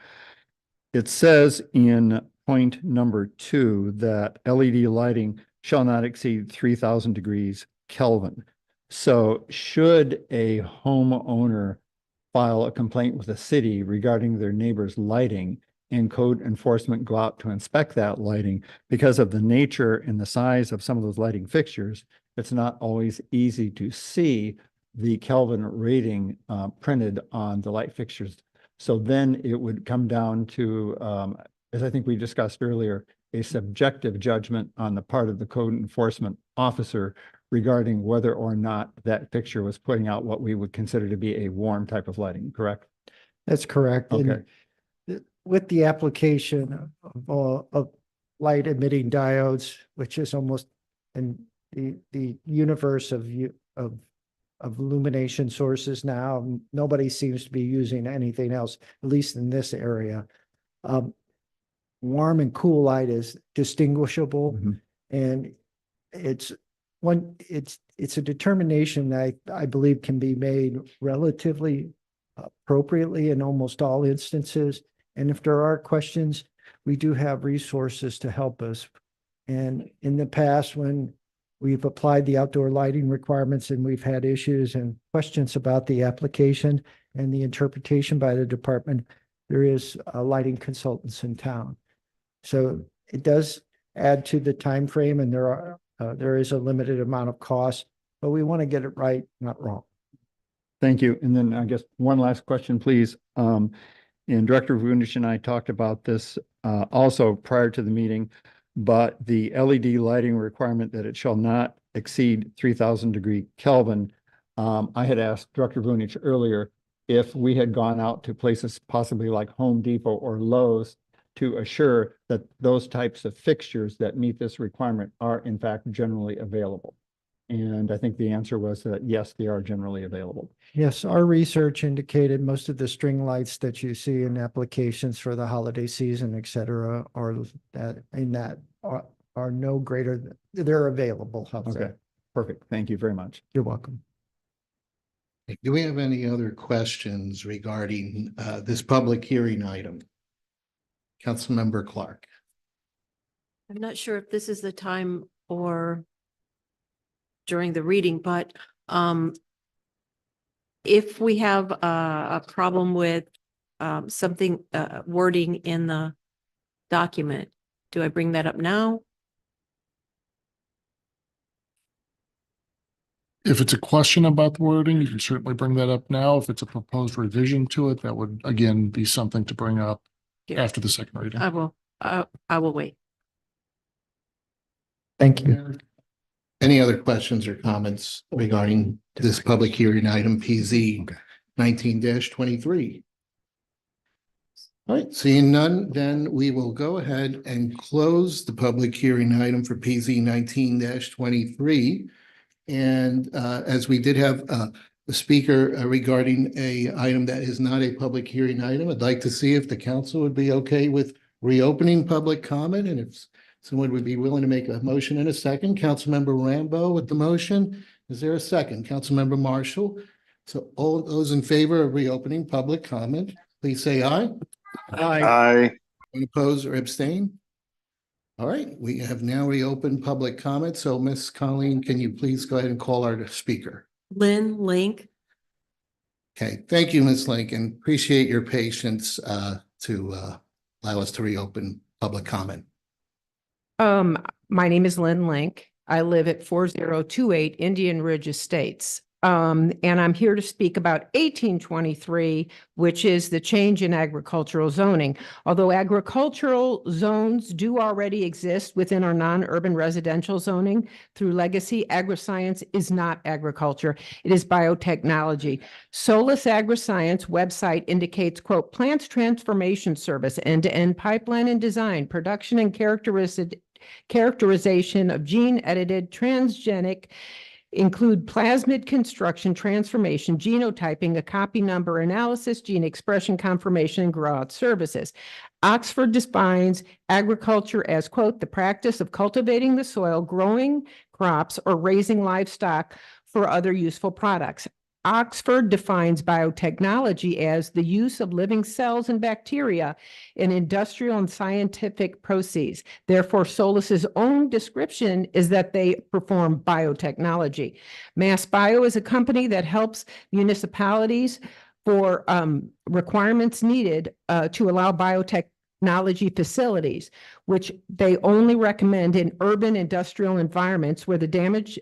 It says in point number 2 that LED lighting shall not exceed 3,000 degrees Kelvin. So should a homeowner file a complaint with the city regarding their neighbor's lighting and code enforcement go out to inspect that lighting, because of the nature and the size of some of those lighting fixtures, it's not always easy to see the Kelvin rating printed on the light fixtures. So then it would come down to, as I think we discussed earlier, a subjective judgment on the part of the code enforcement officer regarding whether or not that fixture was putting out what we would consider to be a warm type of lighting, correct? That's correct. Okay. And with the application of light emitting diodes, which is almost in the universe of illumination sources now, nobody seems to be using anything else, at least in this area. Warm and cool light is distinguishable, and it's a determination that I believe can be made relatively appropriately in almost all instances. And if there are questions, we do have resources to help us. And in the past, when we've applied the outdoor lighting requirements and we've had issues and questions about the application and the interpretation by the department, there is lighting consultants in town. So it does add to the time frame, and there is a limited amount of cost, but we want to get it right, not wrong. Thank you. And then I guess one last question, please. And Director Vunish and I talked about this also prior to the meeting, but the LED lighting requirement that it shall not exceed 3,000 degree Kelvin. I had asked Director Vunish earlier if we had gone out to places possibly like Home Depot or Lowe's to assure that those types of fixtures that meet this requirement are in fact generally available. And I think the answer was that yes, they are generally available. Yes, our research indicated most of the string lights that you see in applications for the holiday season, et cetera, are no greater than, they're available. How's Okay, that? perfect. Thank you very much. You're welcome. Do we have any other questions regarding this public hearing item? Councilmember Clark. I'm not sure if this is the time or during the reading, but if we have a problem with something wording in the document, do I bring that up now? If it's a question about the wording, you can certainly bring that up now. If it's a proposed revision to it, that would again be something to bring up Yeah. after the second reading. I will wait. Thank you. Any other questions or comments regarding this public hearing item PZ 19-23? All right, seeing none, then we will go ahead and close the public hearing item for PZ 19-23. And as we did have a speaker regarding a item that is not a public hearing item, I'd like to see if the council would be okay with reopening public comment, and if someone would be willing to make a motion in a second. Councilmember Rambo with the motion. Is there a second? Councilmember Marshall. So all those in favor of reopening public comment, please say aye. Aye. Any oppose or abstain? All right, we have now reopened public comment. So Miss Colleen, can you please go ahead and call our speaker? Lynn Link. Okay, thank you, Ms. Lincoln. Appreciate your patience to allow us to reopen public comment. My name is Lynn Link. I live at 4028 Indian Ridge Estates. And I'm here to speak about 1823, which is the change in agricultural zoning. Although agricultural zones do already exist within our non-urban residential zoning through legacy, agriscience is not agriculture. It is biotechnology. Solus Agriscience website indicates, quote, plants transformation service, end-to-end pipeline and design, production and characterization of gene-edited transgenic include plasmid construction, transformation, genotyping, a copy number analysis, gene expression confirmation, and grow-out services. Oxford defines agriculture as, quote, the practice of cultivating the soil, growing crops, or raising livestock for other useful products. Oxford defines biotechnology as the use of living cells and bacteria in industrial and scientific processes. Therefore, Solus's own description is that they perform biotechnology. MassBio is a company that helps municipalities for requirements needed to allow biotechnology facilities, which they only recommend in urban industrial environments where the damage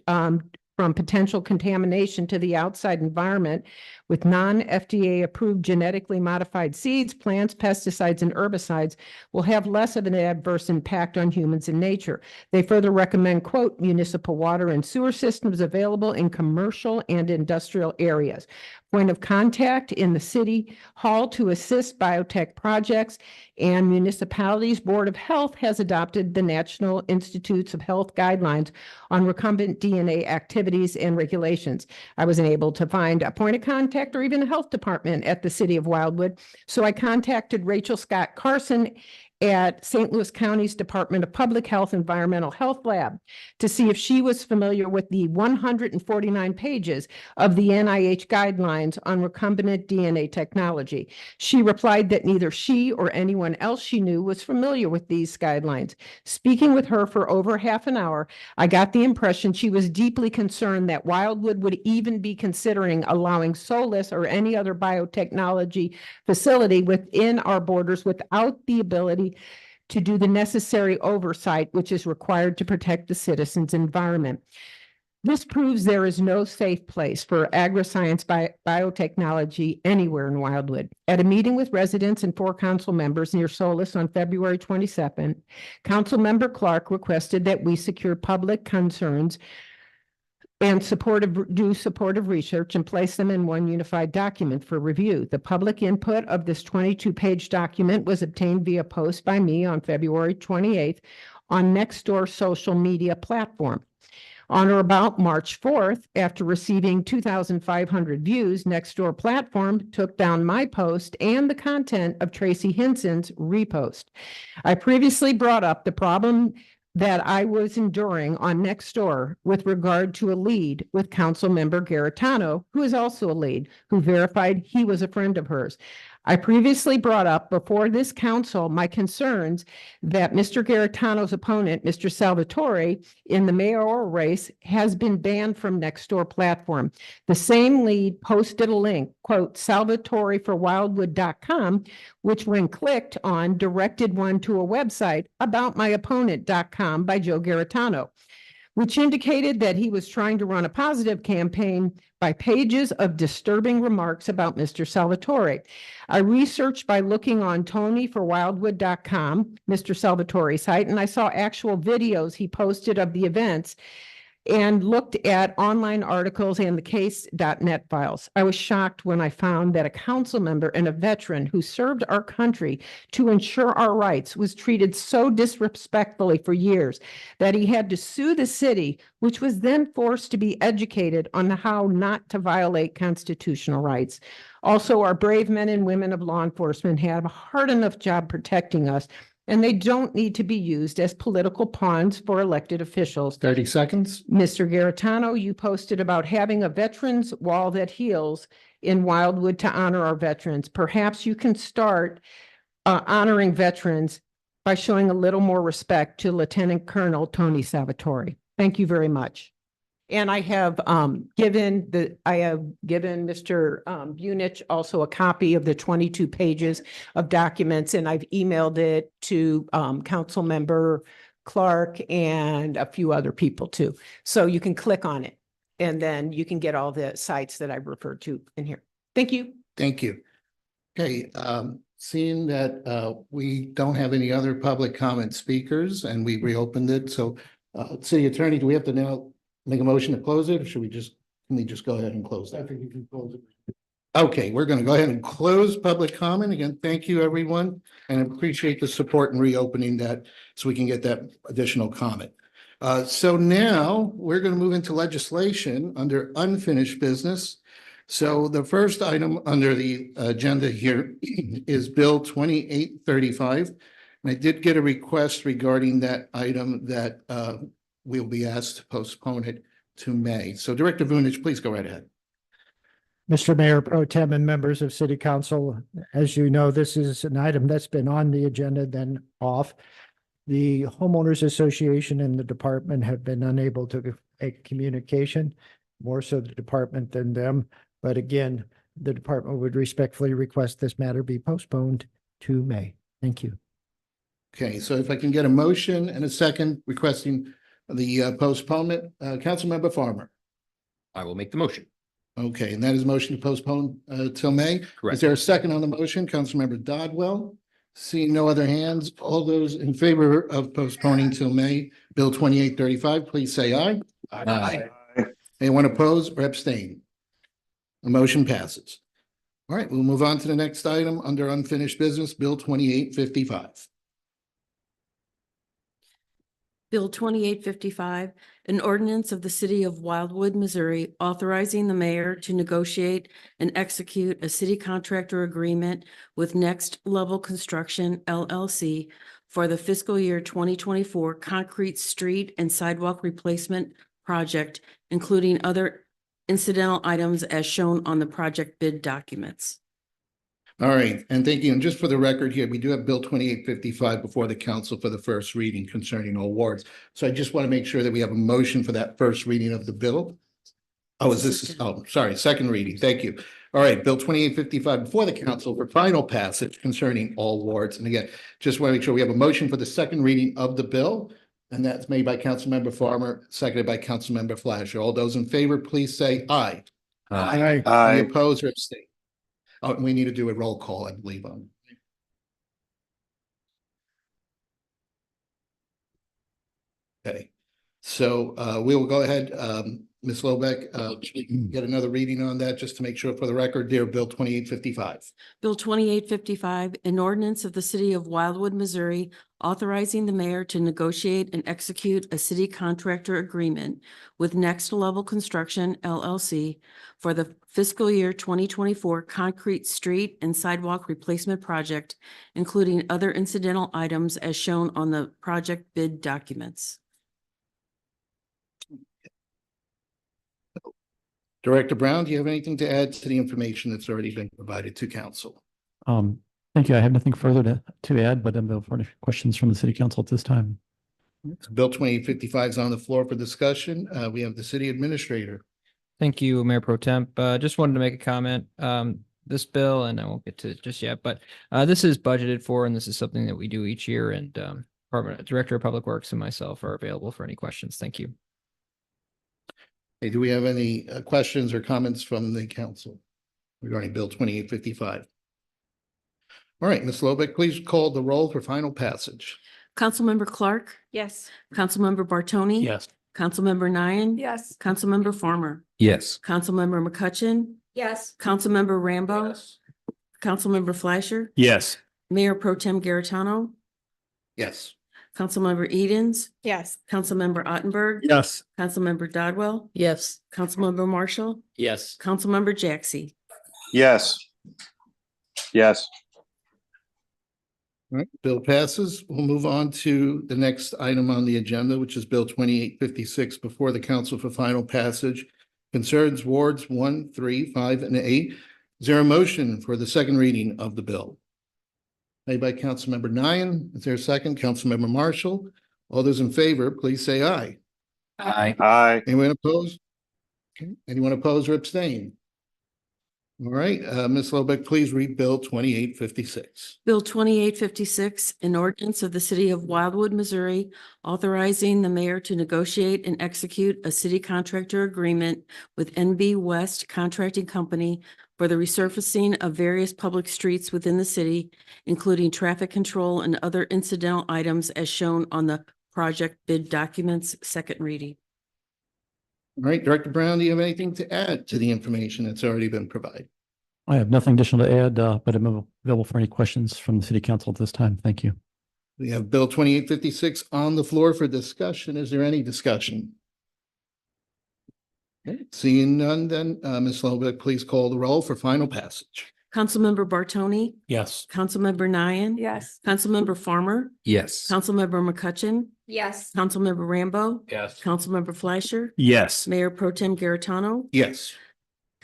from potential contamination to the outside environment with non-FDA approved genetically modified seeds, plants, pesticides, and herbicides will have less of an adverse impact on humans and nature. They further recommend, quote, municipal water and sewer systems available in commercial and industrial areas. Point of contact in the city hall to assist biotech projects, and municipalities' Board of Health has adopted the National Institutes of Health guidelines on recombinant DNA activities and regulations. I wasn't able to find a point of contact or even a health department at the city of Wildwood, so I contacted Rachel Scott Carson at St. Louis County's Department of Public Health Environmental Health Lab to see if she was familiar with the 149 pages of the NIH guidelines on recombinant DNA technology. She replied that neither she or anyone else she knew was familiar with these guidelines. Speaking with her for over half an hour, I got the impression she was deeply concerned that Wildwood would even be considering allowing Solus or any other biotechnology facility within our borders without the ability to do the necessary oversight which is required to protect the citizens' environment. This proves there is no safe place for agriscience biotechnology anywhere in Wildwood. At a meeting with residents and 4 council members near Solis on February 27th, Councilmember Clark requested that we secure public concerns and do supportive research and place them in one unified document for review. The public input of this 22-page document was obtained via post by me on February 28th on Nextdoor social media platform. On or about March 4th, after receiving 2,500 views, Nextdoor platform took down my post and the content of Tracy Hinson's repost. I previously brought up the problem that I was enduring on Nextdoor with regard to a lead with Councilmember Garitano, who is also a lead, who verified he was a friend of hers. I previously brought up before this council my concerns that Mr. Garitano's opponent, Mr. Salvatore, in the mayoral race has been banned from Nextdoor platform. The same lead posted a link, quote, salvatoreforwildwood.com, which when clicked on directed one to a website aboutmyopponent.com by Joe Garitano, which indicated that he was trying to run a positive campaign by pages of disturbing remarks about Mr. Salvatore. I researched by looking on tonyforwildwood.com, Mr. Salvatore's site, and I saw actual videos he posted of the events and looked at online articles and the case.net files. I was shocked when I found that a council member and a veteran who served our country to ensure our rights was treated so disrespectfully for years that he had to sue the city, which was then forced to be educated on how not to violate constitutional rights. Also, our brave men and women of law enforcement have a hard enough job protecting us, and they don't need to be used as political pawns for elected officials. 30 seconds. Mr. Garitano, you posted about having a veterans wall that heals in Wildwood to honor our veterans. Perhaps you can start honoring veterans by showing a little more respect to Lieutenant Colonel Tony Salvatore. Thank you very much. And I have given Mr. Bunich also a copy of the 22 pages of documents, and I've emailed it to Councilmember Clark and a few other people too. So you can click on it and then you can get all the sites that I've referred to in here. Thank you. Thank you. Okay, seeing that we don't have any other public comment speakers and we reopened it, so City Attorney, do we have to now make a motion to close it, or can we just go ahead and close that? I think you can close it. Okay, we're going to go ahead and close public comment. Again, thank you, everyone, and I appreciate the support in reopening that so we can get that additional comment. So now we're going to move into legislation under unfinished business. So the first item under the agenda here is Bill 2835. And I did get a request regarding that item that we'll be asked to postpone it to May. So Director Vunich, please go right ahead. Mr. Mayor Pro Tem and members of City Council, as you know, this is an item that's been on the agenda, then off. The Homeowners Association and the department have been unable to make communication, more so the department than them. But again, the department would respectfully request this matter be postponed to May. Thank you. Okay, so if I can get a motion and a second requesting the postponement, Councilmember Farmer. I will make the motion. Okay, and that is motion to postpone till May. Correct. Is there a second on the motion? Councilmember Dodwell. Seeing no other hands, all those in favor of postponing till May, Bill 2835, please say aye. Aye. Anyone oppose or abstain? The motion passes. All right, we'll move on to the next item under unfinished business, Bill 2855. Bill 2855, an ordinance of the city of Wildwood, Missouri, authorizing the mayor to negotiate and execute a city contractor agreement with Next Level Construction LLC for the fiscal year 2024 concrete street and sidewalk replacement project, including other incidental items as shown on the project bid documents. All right, and thank you. And just for the record here, we do have Bill 2855 before the council for the first reading concerning all wards. So I just want to make sure that we have a motion for that first reading of the bill. Oh, sorry, second reading. Thank you. All right, Bill 2855 before the council for final passage concerning all wards. And again, just want to make sure we have a motion for the second reading of the bill. And that's made by Councilmember Farmer, seconded by Councilmember Flasher. All those in favor, please say aye. Any opposed or abstain? Oh, we need to do a roll call, I believe, on. Okay, so we will go ahead, Ms. Lobeck, get another reading on that just to make sure for the record, dear Bill 2855. Bill 2855, an ordinance of the city of Wildwood, Missouri, authorizing the mayor to negotiate and execute a city contractor agreement with Next Level Construction LLC for the fiscal year 2024 concrete street and sidewalk replacement project, including other incidental items as shown on the project bid documents. Director Brown, do you have anything to add to the information that's already been provided to council? Thank you. I have nothing further to add, but I'm available for any questions from the city council at this time. Bill 2855 is on the floor for discussion. We have the city administrator. Thank you, Mayor Pro Temp. Just wanted to make a comment. This bill, and I won't get to it just yet, but this is budgeted for, and this is something that we do each year. And Director of Public Works and myself are available for any questions. Thank you. Hey, do we have any questions or comments from the council regarding Bill 2855? All right, Ms. Lobeck, please call the roll for final passage. Councilmember Clark, Yes. Councilmember Bartoni. Yes. Councilmember Nyan. Yes. Councilmember Farmer, Yes. Councilmember McCutcheon, Yes. Councilmember Rambo, Councilmember Fleischer, Yes. Mayor Pro Tem Garitano, Yes. Councilmember Edens, Yes. Councilmember Ottenberg, Yes. Councilmember Dodwell, Yes. Councilmember Marshall, Yes. Councilmember Jaxi. Yes. Yes. All right, bill passes. We'll move on to the next item on the agenda, which is Bill 2856 before the council for final passage. Concerns wards 1, 3, 5, and 8. Is there a motion for the second reading of the bill? Made by Councilmember Nyan. Is there a second? Councilmember Marshall. All those in favor, please say aye. Aye. Aye. Anyone opposed? Okay. Anyone opposed or abstain? All right, Ms. Lobeck, please read Bill 2856. Bill 2856, an ordinance of the city of Wildwood, Missouri, authorizing the mayor to negotiate and execute a city contractor agreement with NB West Contracting Company for the resurfacing of various public streets within the city, including traffic control and other incidental items as shown on the project bid documents, second reading. All right, Director Brown, do you have anything to add to the information that's already been provided? I have nothing additional to add, but I'm available for any questions from the city council at this time. Thank you. We have Bill 2856 on the floor for discussion. Is there any discussion? Okay, seeing none, then Ms. Lobeck, please call the roll for final passage. Councilmember Bartoni, Yes. Councilmember Nyan. Yes. Councilmember Farmer, Yes. Councilmember McCutcheon, Yes. Councilmember Rambo, Yes. Councilmember Fleischer, Yes. Mayor Pro Tem Garitano, Yes.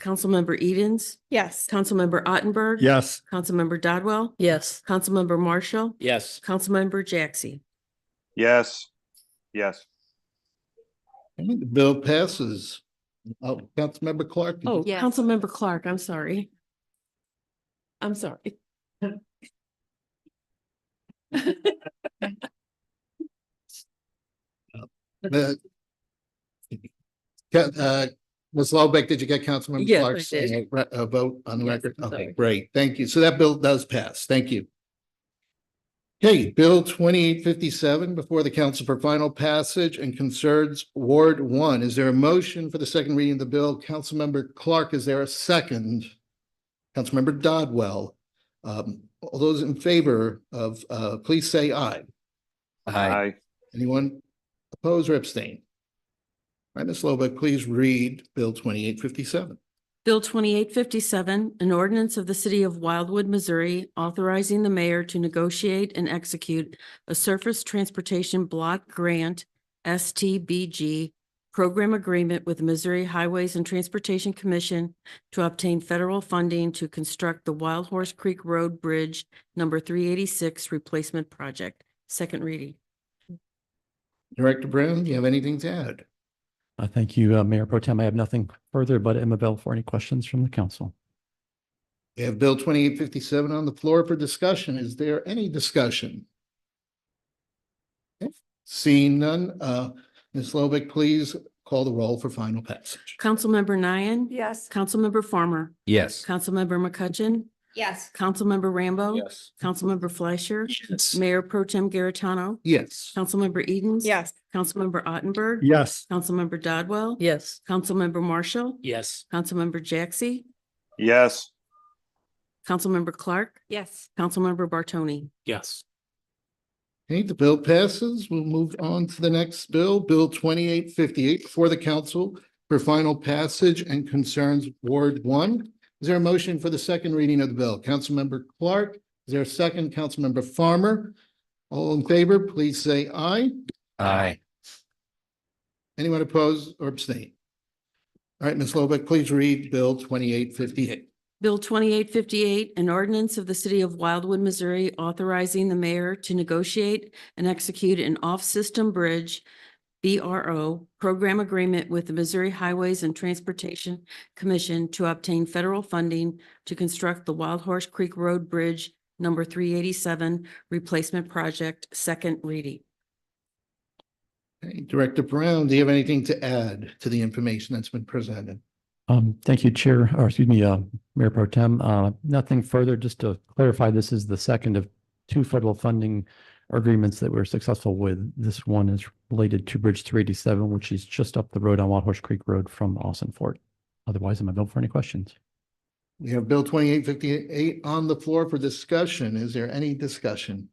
Councilmember Edens, Yes. Councilmember Ottenberg. Yes. Councilmember Dodwell, Yes. Councilmember Marshall, Yes. Councilmember Jaxi. Yes. Yes. Okay, the bill passes. Oh, Councilmember Clark. Oh, Yes. Councilmember Clark, I'm sorry. I'm sorry. Ms. Lobeck, did you get Councilmember Yes, I Clark's did. vote on the Yes, record? I'm Okay, sorry. great. Thank you. So that bill does pass. Thank you. Okay, Bill 2857 before the council for final passage and concerns Ward 1. Is there a motion for the second reading of the bill? Councilmember Clark, is there a second? Councilmember Dodwell. All those in favor of, please say aye. Aye. Anyone oppose or abstain? All right, Ms. Lobeck, please read Bill 2857. Bill 2857, an ordinance of the city of Wildwood, Missouri, authorizing the mayor to negotiate and execute a surface transportation block grant, STBG, program agreement with the Missouri Highways and Transportation Commission to obtain federal funding to construct the Wild Horse Creek Road Bridge number 386 replacement project. Second reading. Director Brown, do you have anything to add? Thank you, Mayor Pro Tem. I have nothing further, but am available for any questions from the council. We have Bill 2857 on the floor for discussion. Is there any discussion? Okay. Seeing none, Ms. Lovick, please call the roll for final passage. Councilmember Nian. Yes. Councilmember Farmer. Yes. Councilmember McCutcheon. Yes. Councilmember Rambo. Yes. Councilmember Fleischer. Yes. Mayor Pro Tem Garitano. Yes. Councilmember Edens. Yes. Councilmember Ottenberg. Yes. Councilmember Dodwell. Yes. Councilmember Marshall. Yes. Councilmember Jaxi. Yes. Councilmember Clark. Yes. Councilmember Bartoni. Yes. Okay, the bill passes. We'll move on to the next bill, Bill 2858, before the council for final passage and concerns Ward 1. Is there a motion for the second reading of the bill? Councilmember Clark, is there a second? Councilmember Farmer? All in favor, please say aye. Aye. Anyone opposed or abstain? All right, Ms. Lovick, please read Bill 2858. Bill 2858, an ordinance of the city of Wildwood, Missouri, authorizing the mayor to negotiate and execute an off-system bridge BRO program agreement with the Missouri Highways and Transportation Commission to obtain federal funding to construct the Wild Horse Creek Road Bridge number 387 replacement project, second reading. Okay, Director Brown, do you have anything to add to the information that's been presented? Thank you, Chair, or excuse me, Mayor Pro Tem. Nothing further, just to clarify, this is the second of two federal funding agreements that we're successful with. This one is related to Bridge 387, which is just up the road on Wild Horse Creek Road from Austin Fort. Otherwise, I'm available for any questions. We have Bill 2858 on the floor for discussion. Is there any discussion?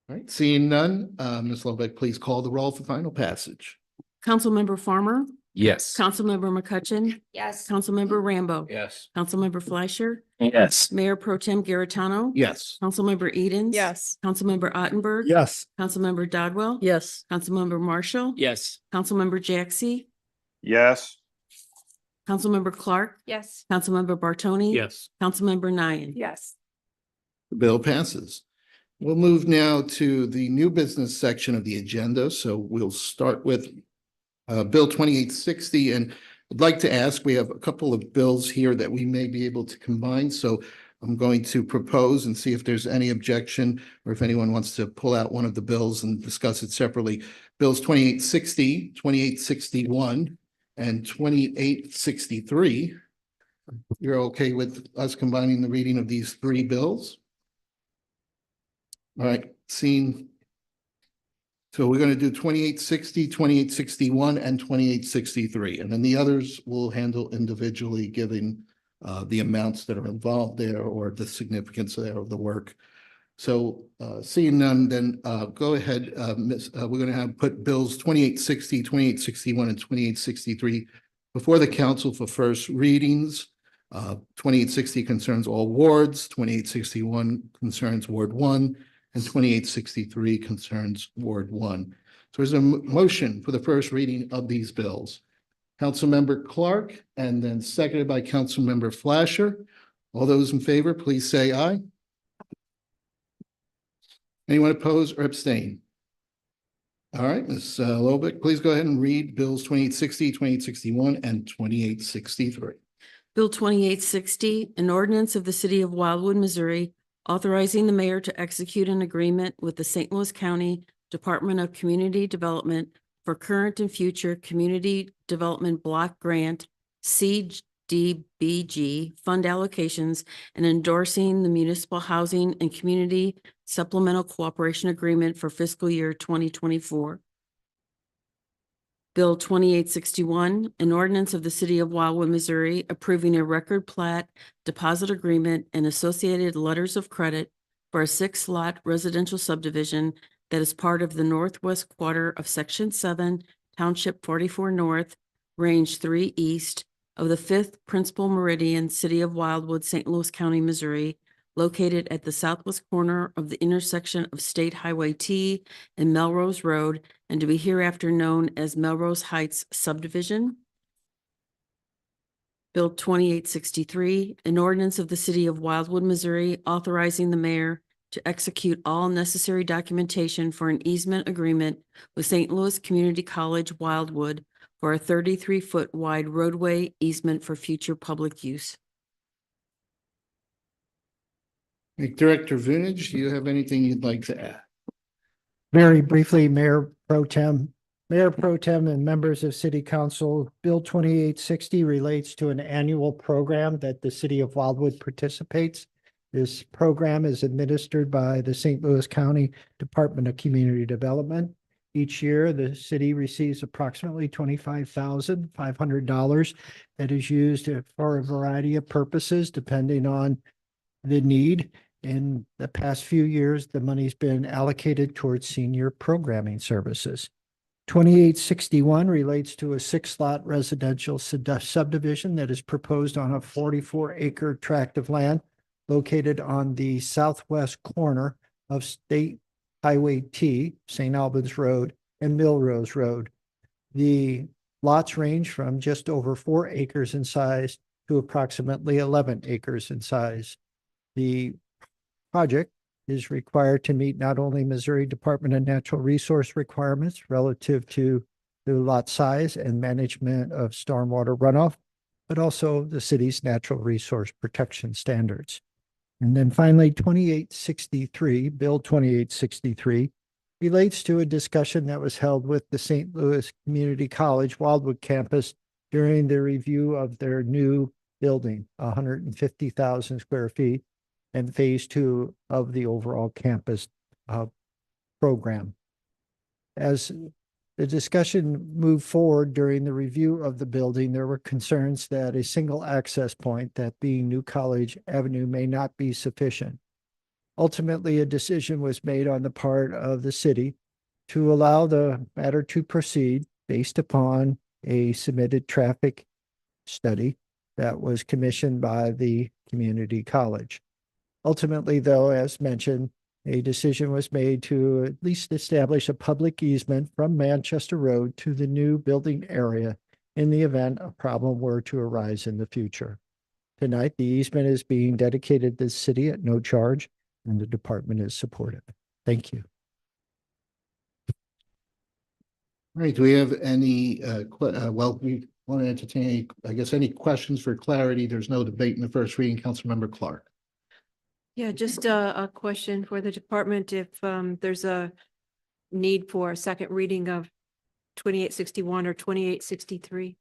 All right, seeing none, Ms. Lovick, please call the roll for final passage. Councilmember Farmer. Yes. Councilmember McCutcheon. Yes. Councilmember Rambo. Yes. Councilmember Fleischer. Yes. Mayor Pro Tem Garitano. Yes. Councilmember Edens. Yes. Councilmember Ottenberg. Yes. Councilmember Dodwell. Yes. Councilmember Marshall. Yes. Councilmember Jaxi. Yes. Councilmember Clark. Yes. Councilmember Bartoni. Yes. Councilmember Nian. Yes. The bill passes. We'll move now to the new business section of the agenda. So we'll start with Bill 2860. And I'd like to ask, we have a couple of bills here that we may be able to combine. So I'm going to propose and see if there's any objection or if anyone wants to pull out one of the bills and discuss it separately. Bills 2860, 2861, and 2863. You're okay with us combining the reading of these three bills? All right, seeing. So we're going to do 2860, 2861, and 2863. And then the others we'll handle individually, given the amounts that are involved there or the significance there of the work. So seeing none, then go ahead, we're going to put bills 2860, 2861, and 2863 before the council for first readings. 2860 concerns all wards, 2861 concerns Ward 1, and 2863 concerns Ward 1. So there's a motion for the first reading of these bills. Councilmember Clark, and then seconded by Councilmember Fleischer. All those in favor, please say aye. Anyone opposed or abstain? All right, Ms. Lovick, please go ahead and read bills 2860, 2861, and 2863. Bill 2860, an ordinance of the city of Wildwood, Missouri, authorizing the mayor to execute an agreement with the St. Louis County Department of Community Development for current and future community development block grant CDBG fund allocations and endorsing the municipal housing and community supplemental cooperation agreement for fiscal year 2024. Bill 2861, an ordinance of the city of Wildwood, Missouri, approving a record plat, deposit agreement, and associated letters of credit for a 6-lot residential subdivision that is part of the northwest quarter of Section 7, Township 44 North, Range 3 East of the 5th Principal Meridian, City of Wildwood, St. Louis County, Missouri, located at the southwest corner of the intersection of State Highway T and Melrose Road, and to be hereafter known as Melrose Heights Subdivision. Bill 2863, an ordinance of the city of Wildwood, Missouri, authorizing the mayor to execute all necessary documentation for an easement agreement with St. Louis Community College Wildwood for a 33-foot wide roadway easement for future public use. Director Vunich, do you have anything you'd like to add? Very briefly, Mayor Pro Tem. Mayor Pro Tem and members of City Council, Bill 2860 relates to an annual program that the City of Wildwood participates. This program is administered by the St. Louis County Department of Community Development. Each year, the city receives approximately $25,500 that is used for a variety of purposes, depending on the need. In the past few years, the money's been allocated towards senior programming services. 2861 relates to a 6-lot residential subdivision that is proposed on a 44-acre tract of land located on the southwest corner of State Highway T, St. Albans Road, and Millrose Road. The lots range from just over 4 acres in size to approximately 11 acres in size. The project is required to meet not only Missouri Department of Natural Resource requirements relative to the lot size and management of stormwater runoff, but also the city's natural resource protection standards. And then finally, 2863, Bill 2863, relates to a discussion that was held with the St. Louis Community College Wildwood campus during the review of their new building, 150,000 square feet, and phase 2 of the overall campus program. As the discussion moved forward during the review of the building, there were concerns that a single access point, that being New College Avenue, may not be sufficient. Ultimately, a decision was made on the part of the city to allow the matter to proceed based upon a submitted traffic study that was commissioned by the community college. Ultimately, though, as mentioned, a decision was made to at least establish a public easement from Manchester Road to the new building area in the event a problem were to arise in the future. Tonight, the easement is being dedicated to the city at no charge, and the department is supportive. Thank you. All right, do we have any, well, we want to entertain, I guess, any questions for clarity? There's no debate in the first reading. Councilmember Clark. Yeah, just a question for the department. If there's a need for a second reading of 2861 or 2863.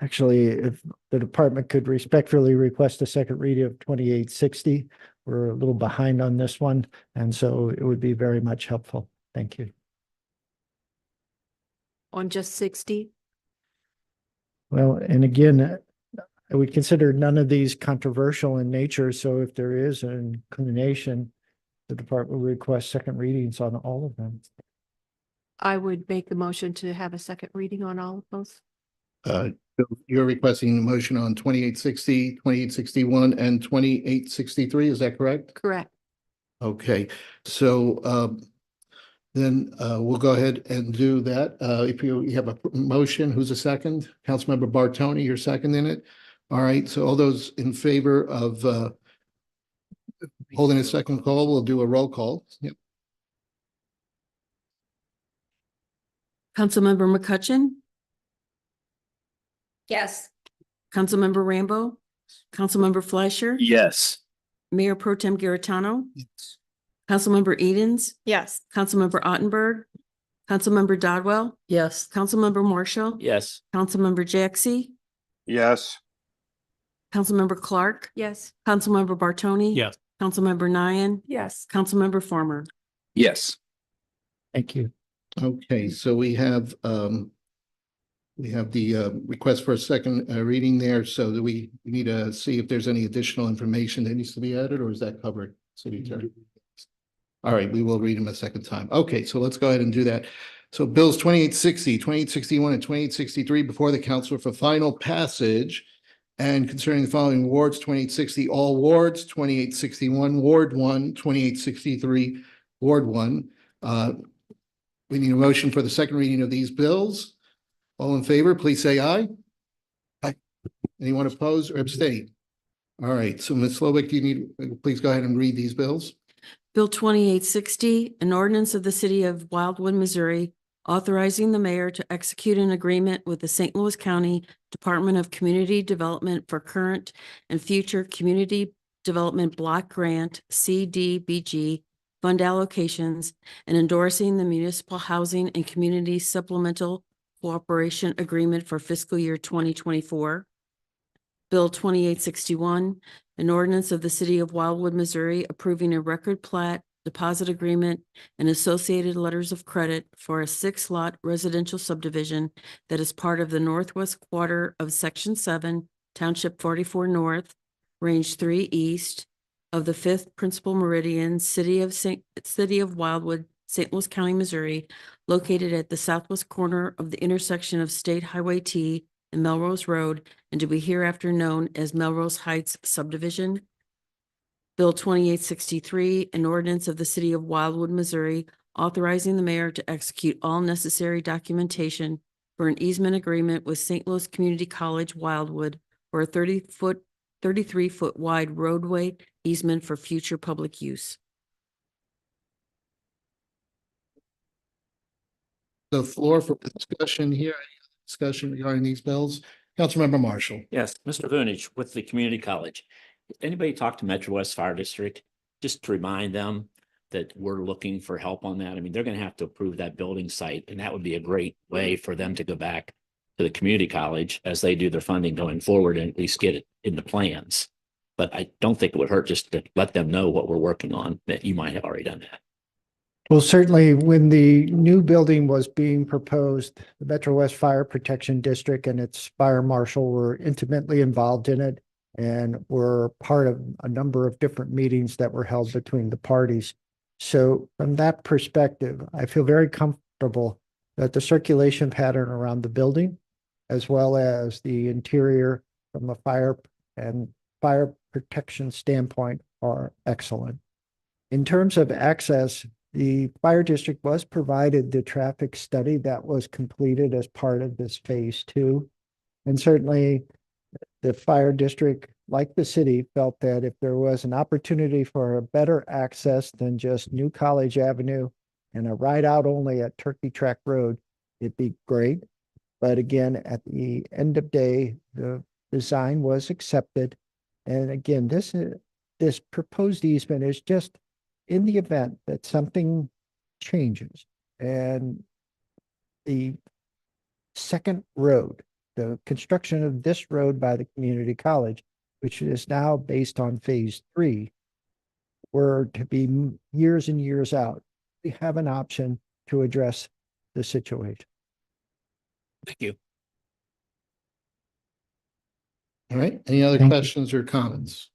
Actually, if the department could respectfully request a second reading of 2860, we're a little behind on this one, and so it would be very much helpful. Thank you. On just 60? Well, and again, I would consider none of these controversial in nature, so if there is an inclination, the department will request second readings on all of them. I would make the motion to have a second reading on all of those. You're requesting a motion on 2860, 2861, and 2863, is that correct? Correct. Okay, so then we'll go ahead and do that. If you have a motion, who's a second? Councilmember Bartoni, you're seconding it? All right, so all those in favor of holding a second call, we'll do a roll call. Yep. Councilmember McCutcheon, Yes. Councilmember Rambo, Councilmember Fleischer. Yes. Mayor Pro Tem Garitano. Councilmember Edens, Yes. Councilmember Ottenberg, Councilmember Dodwell, Yes. Councilmember Marshall, Yes. Councilmember Jaxi, Yes. Councilmember Clark, Yes. Councilmember Bartoni. Yes. Councilmember Nyan, Yes. Councilmember Farmer. Yes. Thank you. Okay, so we have the request for a second reading there, so that we need to see if there's any additional information that needs to be added, or is that covered, City Attorney? All right, we will read them a second time. Okay, so let's go ahead and do that. So bills 2860, 2861, and 2863 before the council for final passage. And concerning the following wards, 2860, all wards, 2861, Ward 1, 2863, Ward 1. We need a motion for the second reading of these bills. All in favor, please say aye. Aye. Anyone opposed or abstain? All right, so Ms. Slovic, do you need, please go ahead and read these bills. Bill 2860, an ordinance of the city of Wildwood, Missouri, authorizing the mayor to execute an agreement with the St. Louis County Department of Community Development for current and future community development block grant CDBG fund allocations, and endorsing the Municipal Housing and Community Supplemental Cooperation Agreement for fiscal year 2024. Bill 2861, an ordinance of the City of Wildwood, Missouri, approving a record plat, deposit agreement, and associated letters of credit for a 6-lot residential subdivision that is part of the northwest quarter of Section 7, Township 44 North, Range 3 East of the 5th Principal Meridian, City of Wildwood, St. Louis County, Missouri, located at the southwest corner of the intersection of State Highway T and Melrose Road, and to be hereafter known as Melrose Heights Subdivision. Bill 2863, an ordinance of the City of Wildwood, Missouri, authorizing the mayor to execute all necessary documentation for an easement agreement with St. Louis Community College Wildwood for a 33-foot wide roadway easement for future public use. The floor for discussion here, discussion regarding these bills. Councilmember Marshall. Yes, Mr. Vunich with the community college. Anybody talk to Metro West Fire District? Just to remind them that we're looking for help on that. I mean, they're going to have to approve that building site, and that would be a great way for them to go back to the community college as they do their funding going forward and at least get it in the plans. But I don't think it would hurt just to let them know what we're working on, that you might have already done that. Well, certainly when the new building was being proposed, the Metro West Fire Protection District and its fire marshal were intimately involved in it and were part of a number of different meetings that were held between the parties. So from that perspective, I feel very comfortable that the circulation pattern around the building, as well as the interior from a fire and fire protection standpoint, are excellent. In terms of access, the fire district was provided the traffic study that was completed as part of this phase 2. And certainly the fire district, like the city, felt that if there was an opportunity for a better access than just New College Avenue and a ride out only at Turkey Track Road, it'd be great. But again, at the end of day, the design was accepted. And again, this proposed easement is just in the event that something changes and the second road, the construction of this road by the community college, which is now based on phase 3, were to be years and years out, we have an option to address the situation. Thank you. All right, any other Thank you. questions or comments?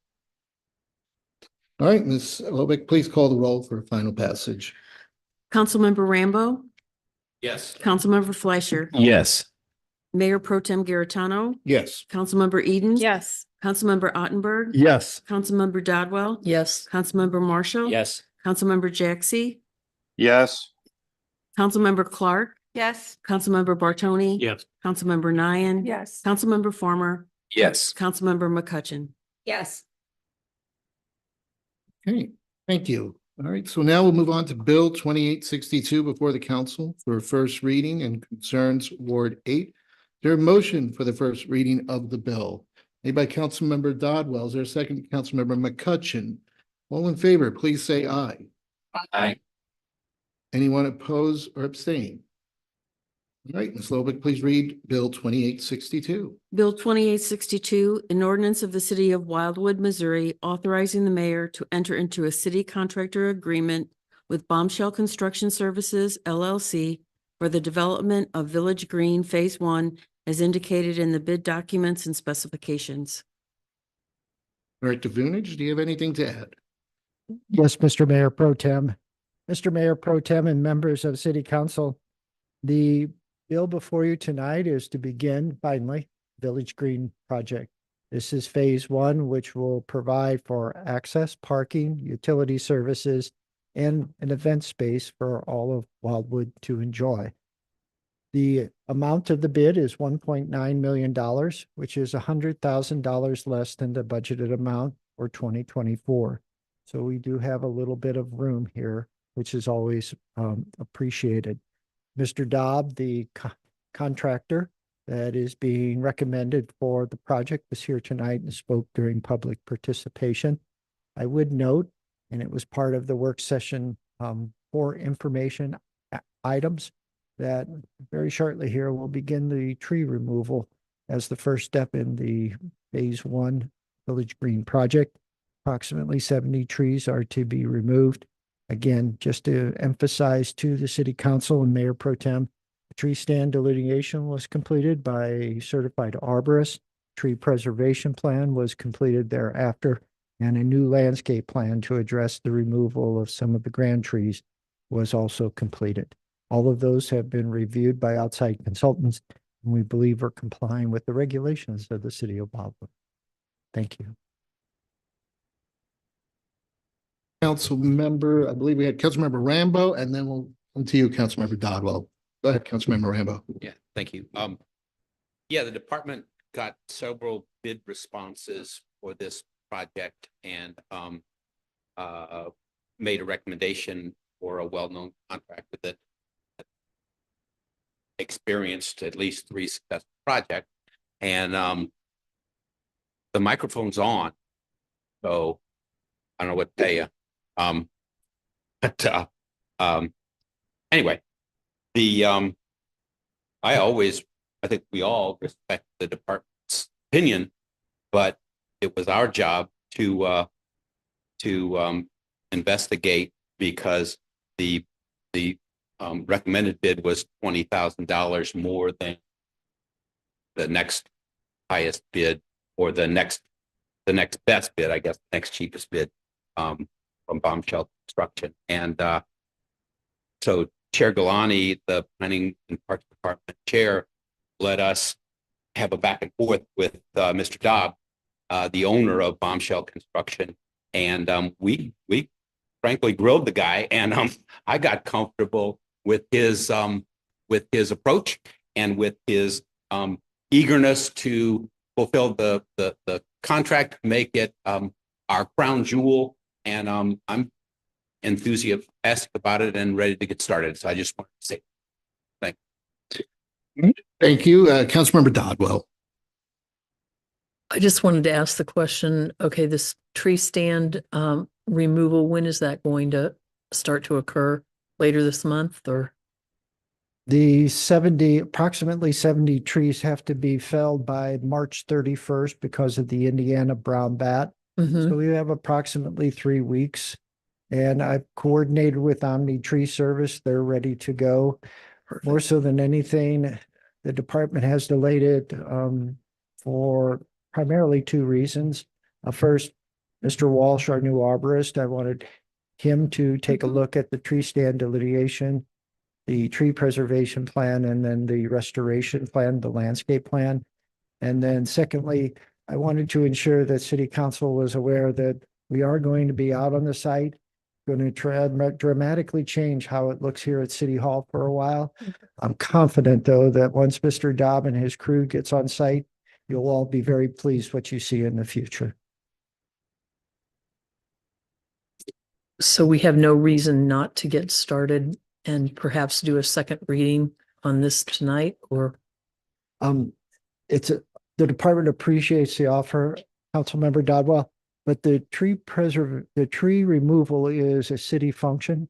All right, Ms. Lobick, please call the roll for final passage. Councilmember Rambo, Yes. Councilmember Fleischer, Yes. Mayor Pro Tem Garitano, Yes. Councilmember Eden. Yes. Councilmember Ottenberg. Yes. Councilmember Dodwell. Yes. Councilmember Marshall. Yes. Councilmember Jaxi. Yes. Councilmember Clark. Yes. Councilmember Bartoni. Yes. Councilmember Nyan. Yes. Councilmember Farmer. Yes. Councilmember McCutcheon. Yes. Okay, thank you. All right, so now we'll move on to Bill 2862 before the council for first reading and concerns Ward 8. Is there a motion for the first reading of the bill? Made by Councilmember Dodwell. Is there a second? Councilmember McCutcheon. All in favor, please say aye. Aye. Anyone oppose or abstain? All right, Ms. Lobick, please read Bill 2862. Bill 2862, an ordinance of the City of Wildwood, Missouri, authorizing the mayor to enter into a city contractor agreement with Bombshell Construction Services, LLC, for the development of Village Green Phase 1 as indicated in the bid documents and specifications. Director Vunich, do you have anything to add? Yes, Mr. Mayor Pro Tem. Mr. Mayor Pro Tem and members of City Council, the bill before you tonight is to begin finally Village Green project. This is phase 1, which will provide for access, parking, utility services, and an event space for all of Wildwood to enjoy. The amount of the bid is $1.9 million, which is $100,000 less than the budgeted amount for 2024. So we do have a little bit of room here, which is always appreciated. Mr. Dobb, the contractor that is being recommended for the project, is here tonight and spoke during public participation. I would note, and it was part of the work session for information items that very shortly here will begin the tree removal as the first step in the phase 1 Village Green project. Approximately 70 trees are to be removed. Again, just to emphasize to the city council and Mayor Pro Tem, the tree stand delineation was completed by a certified arborist. Tree preservation plan was completed thereafter, and a new landscape plan to address the removal of some of the grand trees was also completed. All of those have been reviewed by outside consultants, and we believe are complying with the regulations of the city of Baldwin. Thank you. Council member, I believe we had Council Member Rambo, and then we'll come to you, Council Member Dodwell. Go ahead, Council Member Rambo. Yeah, thank you. Yeah, the department got several bid responses for this project and made a recommendation for a well-known contractor that experienced at least 3 successful projects. And the microphone's on, so I don't know what to tell you. Anyway, I think we all respect the department's opinion, but it was our job to investigate, because the recommended bid was $20,000 more than the next highest bid, or the next best bid, I guess, next cheapest bid from Bombshell Construction. And so Chair Galani, the Planning and Parks Department Chair, let us have a back and forth with Mr. Dobb, the owner of Bombshell Construction. And we frankly grilled the guy, and I got comfortable with his approach and with his eagerness to fulfill the contract, make it our crown jewel. And I'm enthusiastic about it and ready to get started. So I just wanted to say thank you. Thank you, Councilmember Dodwell. I just wanted to ask the question, okay, this tree stand removal, when is that going to start to occur? Later this month, or? The approximately 70 trees have to be felled by March 31st because of the Indiana brown bat. So we have approximately 3 weeks, and I've coordinated with Omni Tree Service. They're ready to go. Perfect. More so than anything, the department has delayed it for primarily 2 reasons. First, Mr. Walsh, our new arborist, I wanted him to take a look at the tree stand delineation, the tree preservation plan, and then the restoration plan, the landscape plan. And then secondly, I wanted to ensure that City Council was aware that we are going to be out on the site, going to dramatically change how it looks here at City Hall for a while. I'm confident, though, that once Mr. Dobb and his crew gets on site, you'll all be very pleased what you see in the future. So we have no reason not to get started and perhaps do a second reading on this tonight, or? The department appreciates the offer, Councilmember Dodwell, but the tree removal is a city function.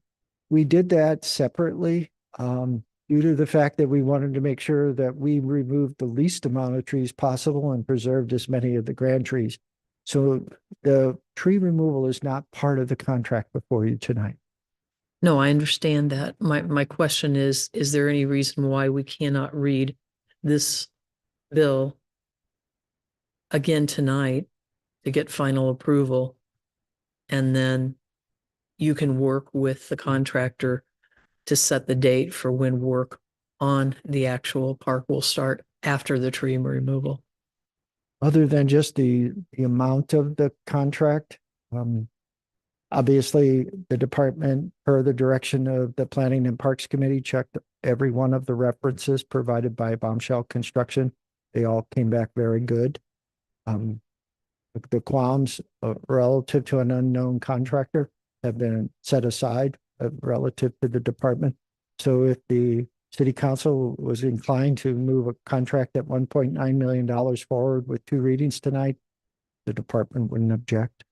We did that separately due to the fact that we wanted to make sure that we removed the least amount of trees possible and preserved as many of the grand trees. So the tree removal is not part of the contract before you tonight. No, I understand that. My question is there any reason why we cannot read this bill again tonight to get final approval? And then you can work with the contractor to set the date for when work on the actual park will start after the tree removal. Other than just the amount of the contract, obviously the department, per the direction of the Planning and Parks Committee, checked every one of the references provided by Bombshell Construction. They all came back very good. The qualms relative to an unknown contractor have been set aside relative to the department. So if the City Council was inclined to move a contract at $1.9 million forward with 2 readings tonight, the department wouldn't object.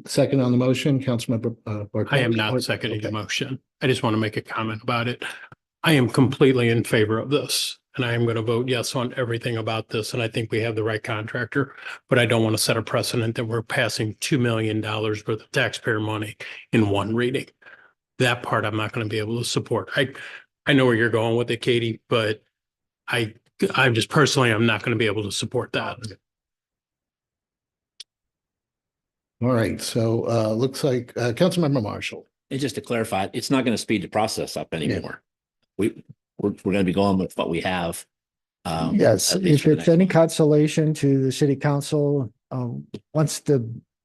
Second on the motion, Councilmember I am Barthelemy. not seconding the Okay. motion. I just want to make a comment about it. I am completely in favor of this, and I am going to vote yes on everything about this, and I think we have the right contractor. But I don't want to set a precedent that we're passing $2 million worth of taxpayer money in one reading. That part I'm not going to be able to support. I know where you're going with it, Katie, but I'm just personally, I'm not going to be able to support that. All right, so looks like Councilmember Marshall. And just to clarify, it's not going to speed the process up anymore. We're going to be going with what we have. Yes, at least if for the it's next any one. consolation to the city council,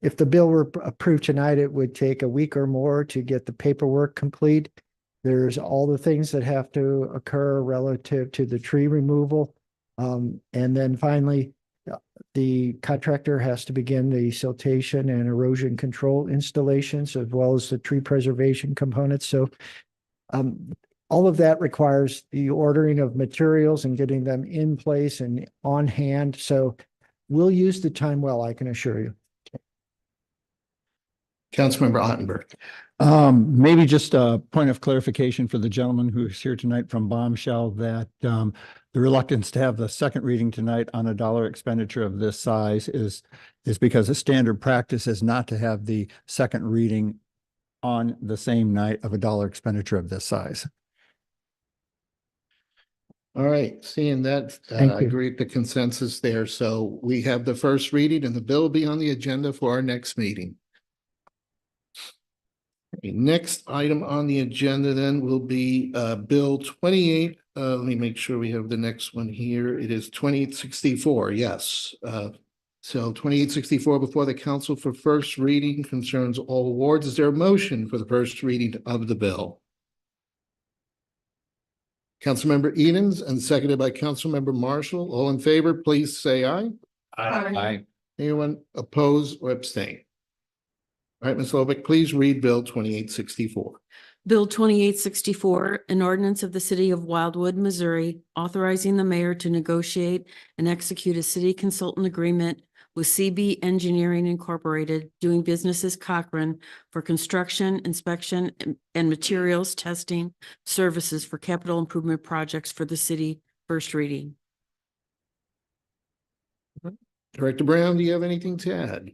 if the bill were approved tonight, it would take a week or more to get the paperwork complete. There's all the things that have to occur relative to the tree removal. And then finally, the contractor has to begin the siltation and erosion control installations as well as the tree preservation components. So all of that requires the ordering of materials and getting them in place and on hand. So we'll use the time well, I can assure you. Councilmember Ottenberg. Maybe just a point of clarification for the gentleman who is here tonight from Bombshell that the reluctance to have the second reading tonight on a dollar expenditure of this size is because the standard practice is not to have the second reading on the same night of a dollar expenditure of this size. All right, seeing that, Thank I you. agree with the consensus there. So we have the first reading and the bill will be on the agenda for our next meeting. Okay, next item on the agenda then will be Bill 28. Let me make sure we have the next one here. It is 2864, yes. So 2864 before the council for first reading concerns all awards. Is there a motion for the first reading of the bill? Councilmember Edens and seconded by Councilmember Marshall. All in favor, please say aye. Aye. Anyone oppose or abstain? All right, Ms. Lovick, please read Bill 2864. Bill 2864, an ordinance of the city of Wildwood, Missouri, authorizing the mayor to negotiate and execute a city consultant agreement with CB Engineering Incorporated, doing business as Cochran, for construction, inspection, and materials testing services for capital improvement projects for the city. First reading. Director Brown, do you have anything to add?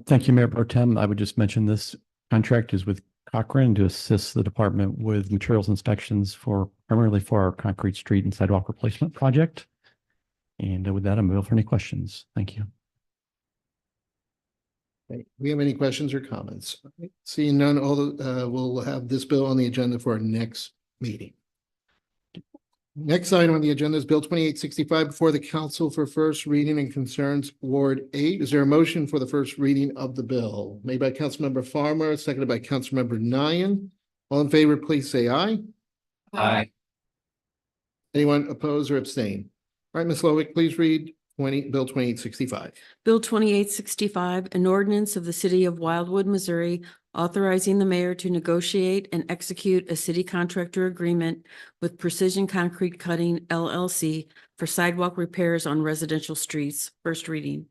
Thank you, Mayor Pro Tem. I would just mention this contract is with Cochran to assist the department with materials inspections primarily for our concrete street and sidewalk replacement project. And with that, I'm available for any questions. Thank you. Okay, we have any questions or comments? Seeing none, we'll have this bill on the agenda for our next meeting. Next item on the agenda is Bill 2865 before the council for first reading and concerns Ward 8. Is there a motion for the first reading of the bill? Made by Councilmember Farmer, seconded by Councilmember Nyan. All in favor, please say aye. Aye. Anyone oppose or abstain? All right, Ms. Lovick, please read Bill 2865. Bill 2865, an ordinance of the city of Wildwood, Missouri, authorizing the mayor to negotiate and execute a city contractor agreement with Precision Concrete Cutting LLC for sidewalk repairs on residential streets. First reading.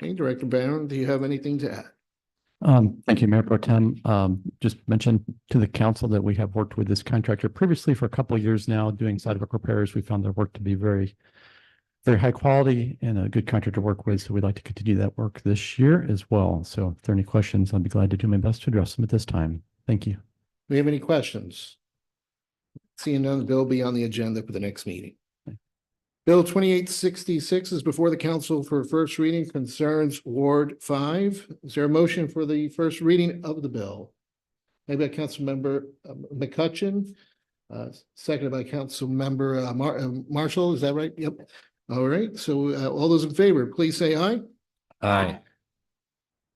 Okay, Director Brown, do you have anything to add? Thank you, Mayor Pro Tem. Just mention to the council that we have worked with this contractor previously for a couple of years now doing sidewalk repairs. We found their work to be very, very high quality and a good contractor to work with. So we'd like to continue that work this year as well. So if there are any questions, I'll be glad to do my best to address them at this time. Thank you. Do we have any questions? Seeing none, the bill will be on the agenda for the next meeting. Bill 2866 is before the council for first reading, concerns Ward 5. Is there a motion for the first reading of the bill? Made by Councilmember McCutcheon, seconded by Councilmember Marshall. Is that right? Yep. All right. So all those in favor, please say aye. Aye.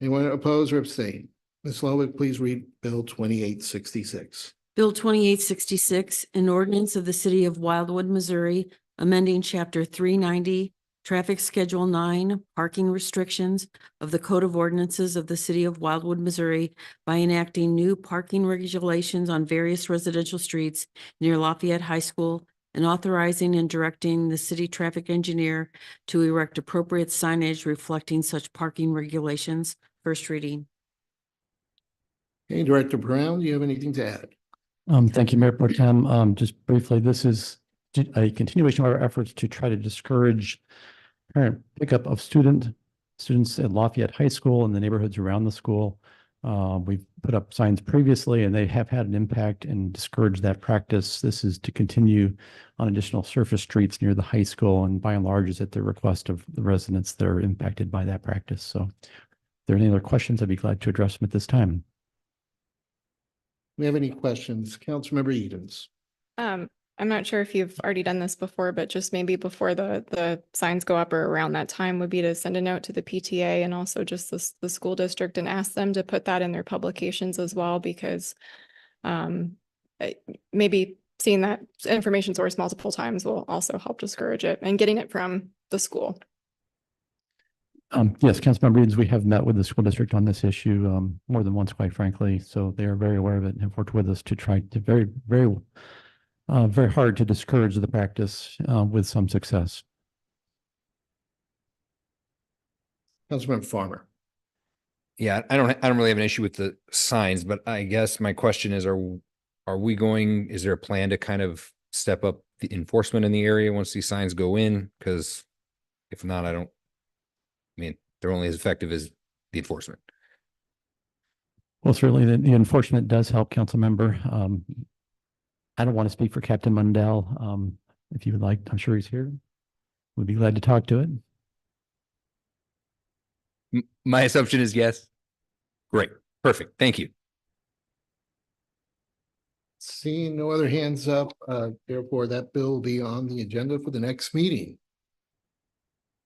Anyone oppose or abstain? Ms. Lovick, please read Bill 2866. Bill 2866, an ordinance of the city of Wildwood, Missouri, amending Chapter 390, Traffic Schedule 9, Parking Restrictions of the Code of Ordinances of the City of Wildwood, Missouri by enacting new parking regulations on various residential streets near Lafayette High School and authorizing and directing the city traffic engineer to erect appropriate signage reflecting such parking regulations. First reading. Okay, Director Brown, do you have anything to add? Thank you, Mayor Pro Tem. Just briefly, this is a continuation of our efforts to try to discourage parent pickup of students at Lafayette High School and the neighborhoods around the school. We've put up signs previously and they have had an impact and discouraged that practice. This is to continue on additional surface streets near the high school, and by and large is at the request of the residents that are impacted by that practice. So if there are any other questions, I'd be glad to address them at this time. We have any questions? Councilmember Edens. I'm not sure if you've already done this before, but just maybe before the signs go up or around that time would be to send a note to the PTA and also just the school district and ask them to put that in their publications as well, because maybe seeing that information source multiple times will also help discourage it, and getting it from the school. Yes, Councilmember Edens, we have met with the school district on this issue more than once, quite frankly. So they are very aware of it and have worked with us to try to very hard to discourage the practice with some success. Councilmember Farmer. Yeah, I don't really have an issue with the signs, but I guess my question is, is there a plan to kind of step up the enforcement in the area once these signs go in? Because if not, they're only as effective as the enforcement. Well, certainly the enforcement does help, council member. I don't want to speak for Captain Mundell. If you would like, I'm sure he's here. We'd be glad to talk to it. My assumption is yes. Great. Perfect. Thank you. Seeing no other hands up, therefore that bill will be on the agenda for the next meeting.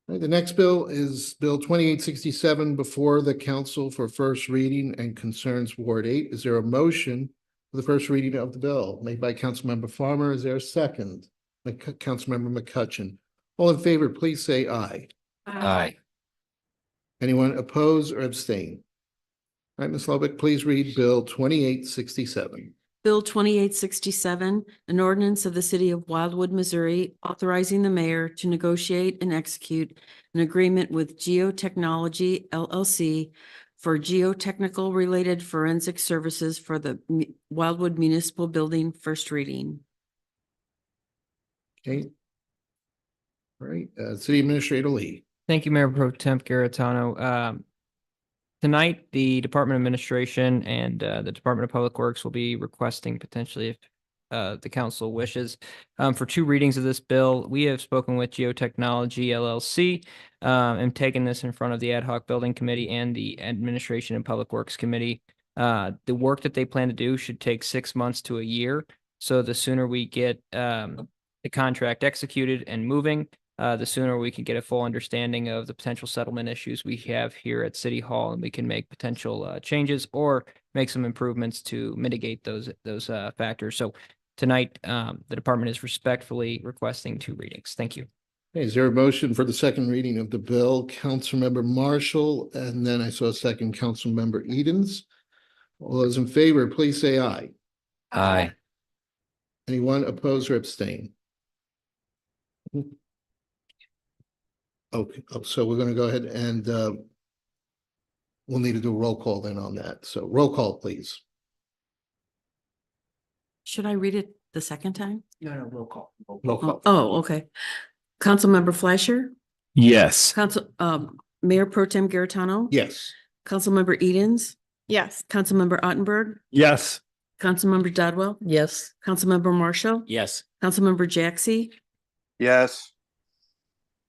All right, the next bill is Bill 2867 before the council for first reading and concerns Ward 8. Is there a motion for the first reading of the bill? Made by Councilmember Farmer. Is there a second? Councilmember McCutcheon. All in favor, please say aye. Aye. Anyone oppose or abstain? All right, Ms. Lovick, please read Bill 2867. Bill 2867, an ordinance of the city of Wildwood, Missouri, authorizing the mayor to negotiate and execute an agreement with Geotechnology LLC for geotechnical related forensic services for the Wildwood Municipal Building. First reading. Okay. All right, City Administrator Lee. Thank you, Mayor Pro Tem Garitano. Tonight, the Department of Administration and the Department of Public Works will be requesting potentially, if the council wishes, for two readings of this bill. We have spoken with Geotechnology LLC and taken this in front of the Ad Hoc Building Committee and the Administration and Public Works Committee. The work that they plan to do should take 6 months to a year. So the sooner we get the contract executed and moving, the sooner we can get a full understanding of the potential settlement issues we have here at City Hall, and we can make potential changes or make some improvements to mitigate those factors. So tonight, the department is respectfully requesting two readings. Thank you. Okay, is there a motion for the second reading of the bill? Councilmember Marshall, and then I saw a second, Councilmember Edens. All those in favor, please say aye. Aye. Anyone oppose or abstain? Okay, so we're going to go ahead and we'll need to do a roll call then on that. So roll call, please. Should I read it the second time? No, roll call. Roll call. Oh, okay. Councilmember Fleischer? Yes. Mayor Pro Tem Garitano? Yes. Councilmember Edens? Yes. Councilmember Ottenberg? Yes. Councilmember Dodwell? Yes. Councilmember Marshall? Yes. Councilmember Jaxi? Yes.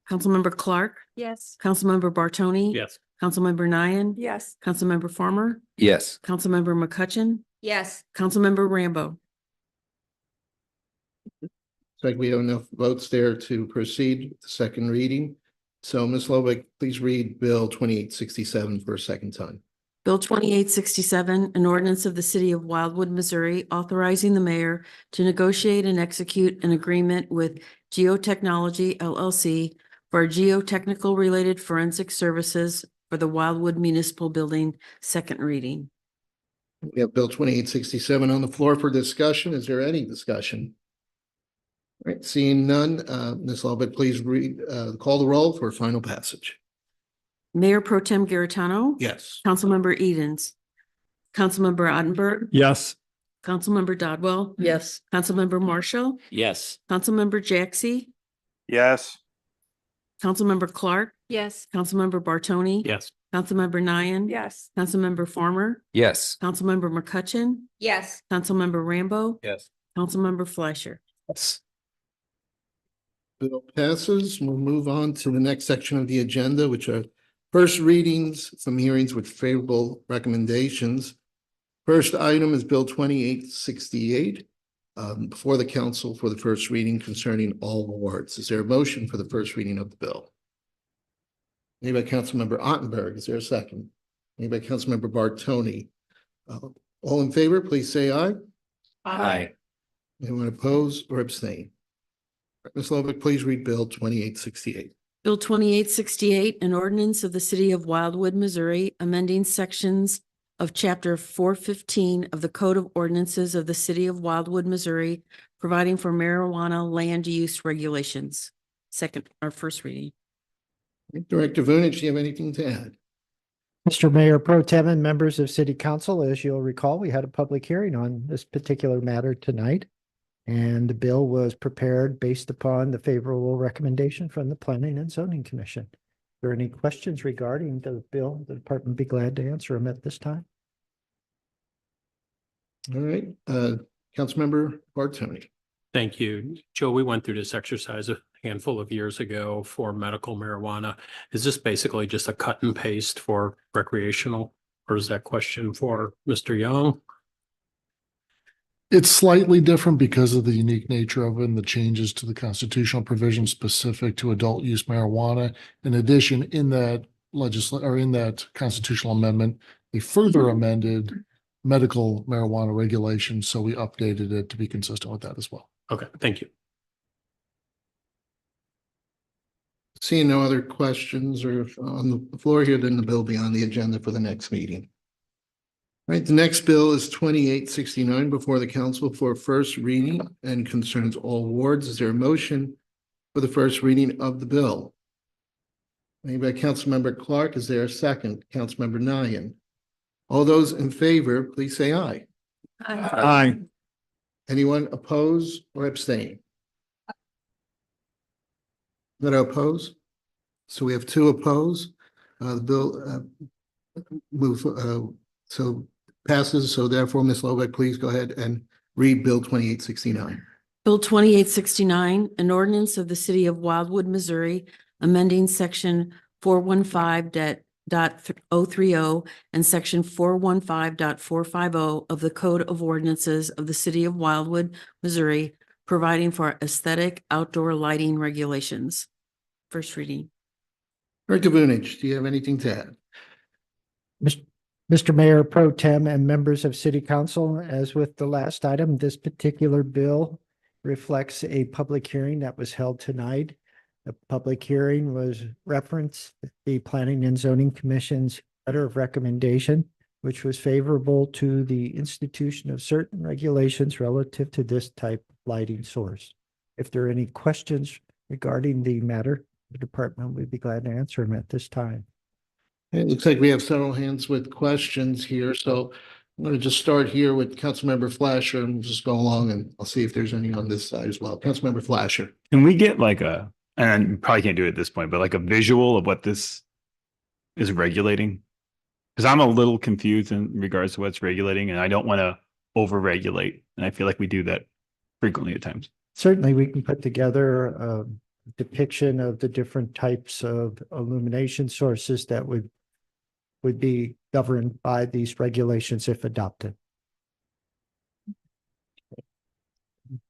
Councilmember Clark? Yes. Councilmember Bartoni? Yes. Councilmember Nyan? Yes. Councilmember Farmer? Yes. Councilmember McCutcheon? Yes. Councilmember Rambo? It's like we have enough votes there to proceed with the second reading. So Ms. Lovick, please read Bill 2867 for a second time. Bill 2867, an ordinance of the city of Wildwood, Missouri, authorizing the mayor to negotiate and execute an agreement with Geotechnology LLC for geotechnical related forensic services for the Wildwood Municipal Building. Second reading. We have Bill 2867 on the floor for discussion. Is there any discussion? Right, seeing none, Ms. Albert, please call the roll for final passage. Mayor Pro Tem Garitano. Yes. Councilmember Edens. Councilmember Ottenberg. Yes. Councilmember Dodwell. Yes. Councilmember Marshall. Yes. Councilmember Jaxi. Yes. Councilmember Clark. Yes. Councilmember Bartoni. Yes. Councilmember Nian. Yes. Councilmember Farmer. Yes. Councilmember McCutcheon. Yes. Councilmember Rambo. Yes. Councilmember Fleischer. Yes. Bill passes. We'll move on to the next section of the agenda, which are first readings from hearings with favorable recommendations. First item is Bill 2868 before the council for the first reading concerning all awards. Is there a motion for the first reading of the bill? Made by Councilmember Ottenberg. Is there a second? Made by Councilmember Bartoni. All in favor, please say aye. Aye. Anyone oppose or abstain? Ms. Lovick, please read Bill 2868. Bill 2868, an ordinance of the city of Wildwood, Missouri, amending sections of chapter 415 of the Code of Ordinances of the city of Wildwood, Missouri, providing for marijuana land use regulations. First reading. Director Vunich, do you have anything to add? Mr. Mayor Pro Tem and members of City Council, as you'll recall, we had a public hearing on this particular matter tonight. And the bill was prepared based upon the favorable recommendation from the Planning and Zoning Commission. If there are any questions regarding the bill, the department would be glad to answer them at this time. All right, Councilmember Bartoni. Thank you. Joe, we went through this exercise a handful of years ago for medical marijuana. Is this basically just a cut and paste for recreational? Or is that question for Mr. Young? It's slightly different because of the unique nature of it and the changes to the constitutional provision specific to adult use marijuana. In addition, in that in that constitutional amendment, they further amended medical marijuana regulations. So we updated it to be consistent with that as well. Okay, thank you. Seeing no other questions or on the floor here, then the bill will be on the agenda for the next meeting. All right, the next bill is 2869 before the council for first reading and concerns all wards. Is there a motion for the first reading of the bill? Made by Councilmember Clark. Is there a second? Councilmember Nian. All those in favor, please say aye. Aye. Anyone oppose or abstain? That oppose? So we have two oppose. The bill so passes. So therefore, Ms. Lovick, please go ahead and read Bill 2869. Bill 2869, an ordinance of the city of Wildwood, Missouri, amending section 415.030 and section 415.450 of the Code of Ordinances of the city of Wildwood, Missouri, providing for aesthetic outdoor lighting regulations. First reading. Director Vunich, do you have anything to add? Mr. Mayor Pro Tem and members of City Council, as with the last item, this particular bill reflects a public hearing that was held tonight. The public hearing was referenced the Planning and Zoning Commission's letter of recommendation, which was favorable to the institution of certain regulations relative to this type of lighting source. If there are any questions regarding the matter, the department would be glad to answer them at this time. It looks like we have several hands with questions here, so I'm going to just start here with Councilmember Fleischer and just go along and I'll see if there's any on this side as well. Councilmember Fleischer. Can we get like and you probably can't do it at this point, but like a visual of what this is regulating? Because I'm a little confused in regards to what's regulating and I don't want to over-regulate. And I feel like we do that frequently at times. Certainly, we can put together a depiction of the different types of illumination sources that would be governed by these regulations if adopted.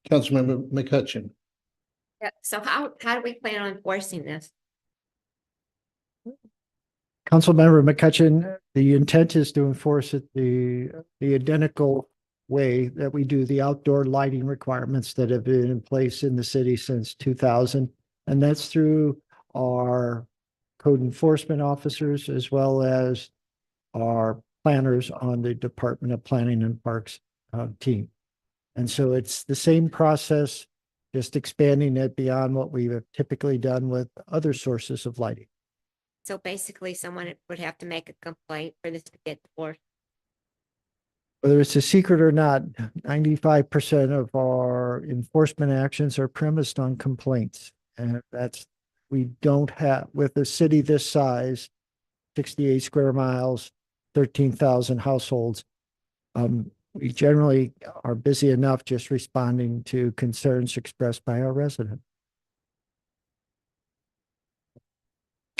Councilmember McCutcheon. Yeah, so how do we plan on enforcing this? Councilmember McCutcheon, the intent is to enforce it the identical way that we do the outdoor lighting requirements that have been in place in the city since 2000. And that's through our code enforcement officers as well as our planners on the Department of Planning and Parks team. And so it's the same process just expanding it beyond what we have typically done with other sources of lighting. So basically, someone would have to make a complaint for this to get forced. Whether it's a secret or not, 95% of our enforcement actions are premised on complaints. And we don't have, with a city this size, 68 square miles, 13,000 households, we generally are busy enough just responding to concerns expressed by our residents.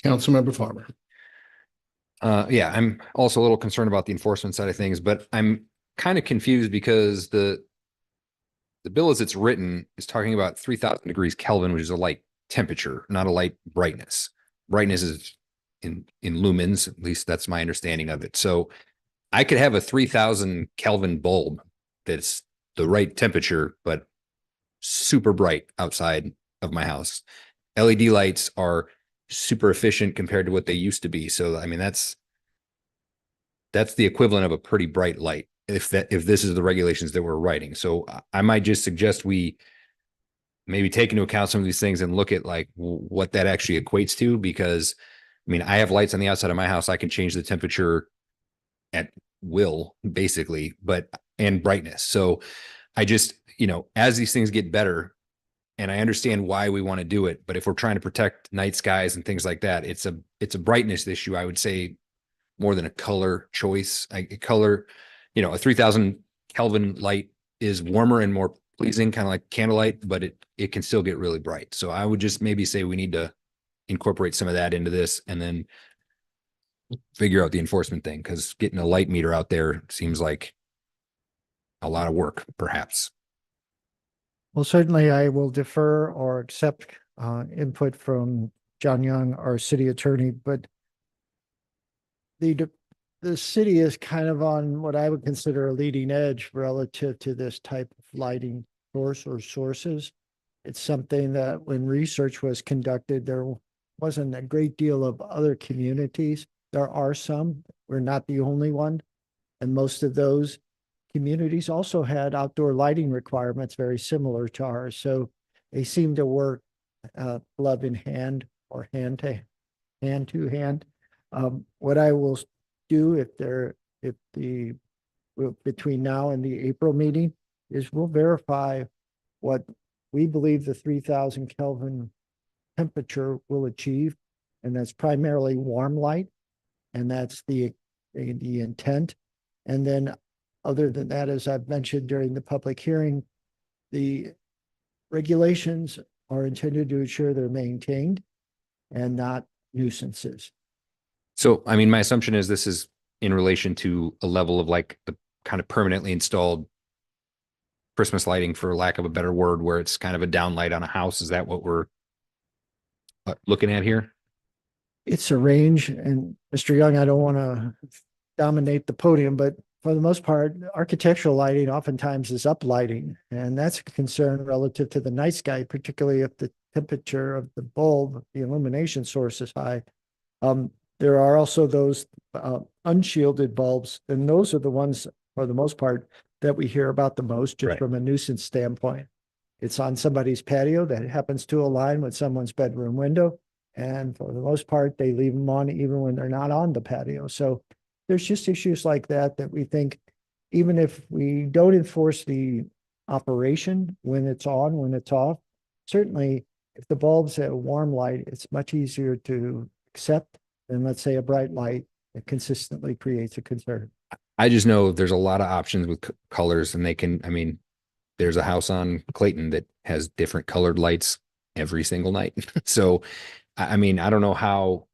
Councilmember Farmer. Yeah, I'm also a little concerned about the enforcement side of things, but I'm kind of confused because the bill as it's written is talking about 3,000 degrees Kelvin, which is a light temperature, not a light brightness. Brightness is in lumens, at least that's my understanding of it. So I could have a 3,000 Kelvin bulb that's the right temperature, but super bright outside of my house. LED lights are super efficient compared to what they used to be. So, I mean, that's the equivalent of a pretty bright light if this is the regulations that we're writing. So I might just suggest we maybe take into account some of these things and look at like what that actually equates to, because I mean, I have lights on the outside of my house. I can change the temperature at will, basically, and brightness. So I just, as these things get better, and I understand why we want to do it, but if we're trying to protect night skies and things like that, it's a brightness issue, I would say, more than a color choice. A 3,000 Kelvin light is warmer and more pleasing, kind of like candlelight, but it can still get really bright. So I would just maybe say we need to incorporate some of that into this and then figure out the enforcement thing, because getting a light meter out there seems like a lot of work, perhaps. Well, certainly I will defer or accept input from John Young, our city attorney, but the city is kind of on what I would consider a leading edge relative to this type of lighting source or sources. It's something that when research was conducted, there wasn't a great deal of other communities. There are some, we're not the only one. And most of those communities also had outdoor lighting requirements very similar to ours. So they seem to work glove in hand or hand to hand. What I will do between now and the April meeting is we'll verify what we believe the 3,000 Kelvin temperature will achieve. And that's primarily warm light. And that's the intent. And then other than that, as I've mentioned during the public hearing, the regulations are intended to ensure they're maintained and not nuisances. So, I mean, my assumption is this is in relation to a level of like the kind of permanently installed Christmas lighting, for lack of a better word, where it's kind of a downlight on a house. Is that what we're looking at here? It's a range, and Mr. Young, I don't want to dominate the podium, but for the most part, architectural lighting oftentimes is up lighting, and that's a concern relative to the night sky, particularly if the temperature of the bulb, the illumination source is high. There are also those unshielded bulbs, and those are the ones, for the most part, that we hear about the most, just from a nuisance standpoint. It's on somebody's patio that happens to align with someone's bedroom window, and for the most part, they leave them on even when they're not on the patio. So there's just issues like that we think, even if we don't enforce the operation when it's on, when it's off, certainly if the bulb's a warm light, it's much easier to accept than, let's say, a bright light that consistently creates a concern. I just know there's a lot of options with colors, and there's a house on Clayton that has different colored lights every single night. So, I mean, I don't know how,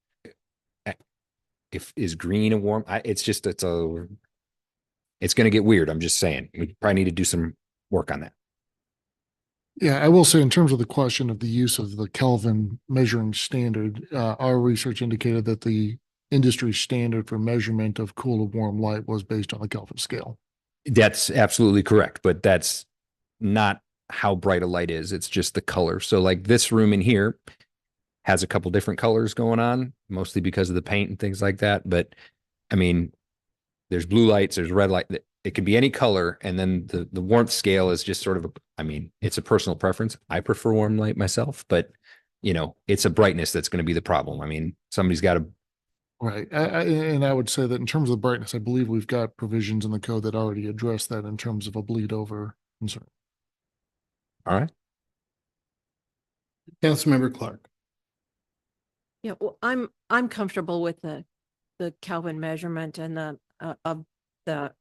if is green a warm, it's going to get weird. I'm just saying, we probably need to do some work on that. Yeah, I will say, in terms of the question of the use of the Kelvin measuring standard, our research indicated that the industry standard for measurement of cool or warm light was based on the Kelvin scale. That's absolutely correct, but that's not how bright a light is. It's just the color. So like this room in here has a couple different colors going on, mostly because of the paint and things like that. But I mean, there's blue lights, there's red light. it could be any color. And then the warmth scale is just sort of, I mean, it's a personal preference. I prefer warm light myself, but you know, it's a brightness that's going to be the problem. I mean, somebody's got to. Right. And I would say that in terms of the brightness, I believe we've got provisions in the code that already address that in terms of a bleed over concern. All right. Councilmember Clark. Yeah, well, I'm comfortable with the Kelvin measurement and the of the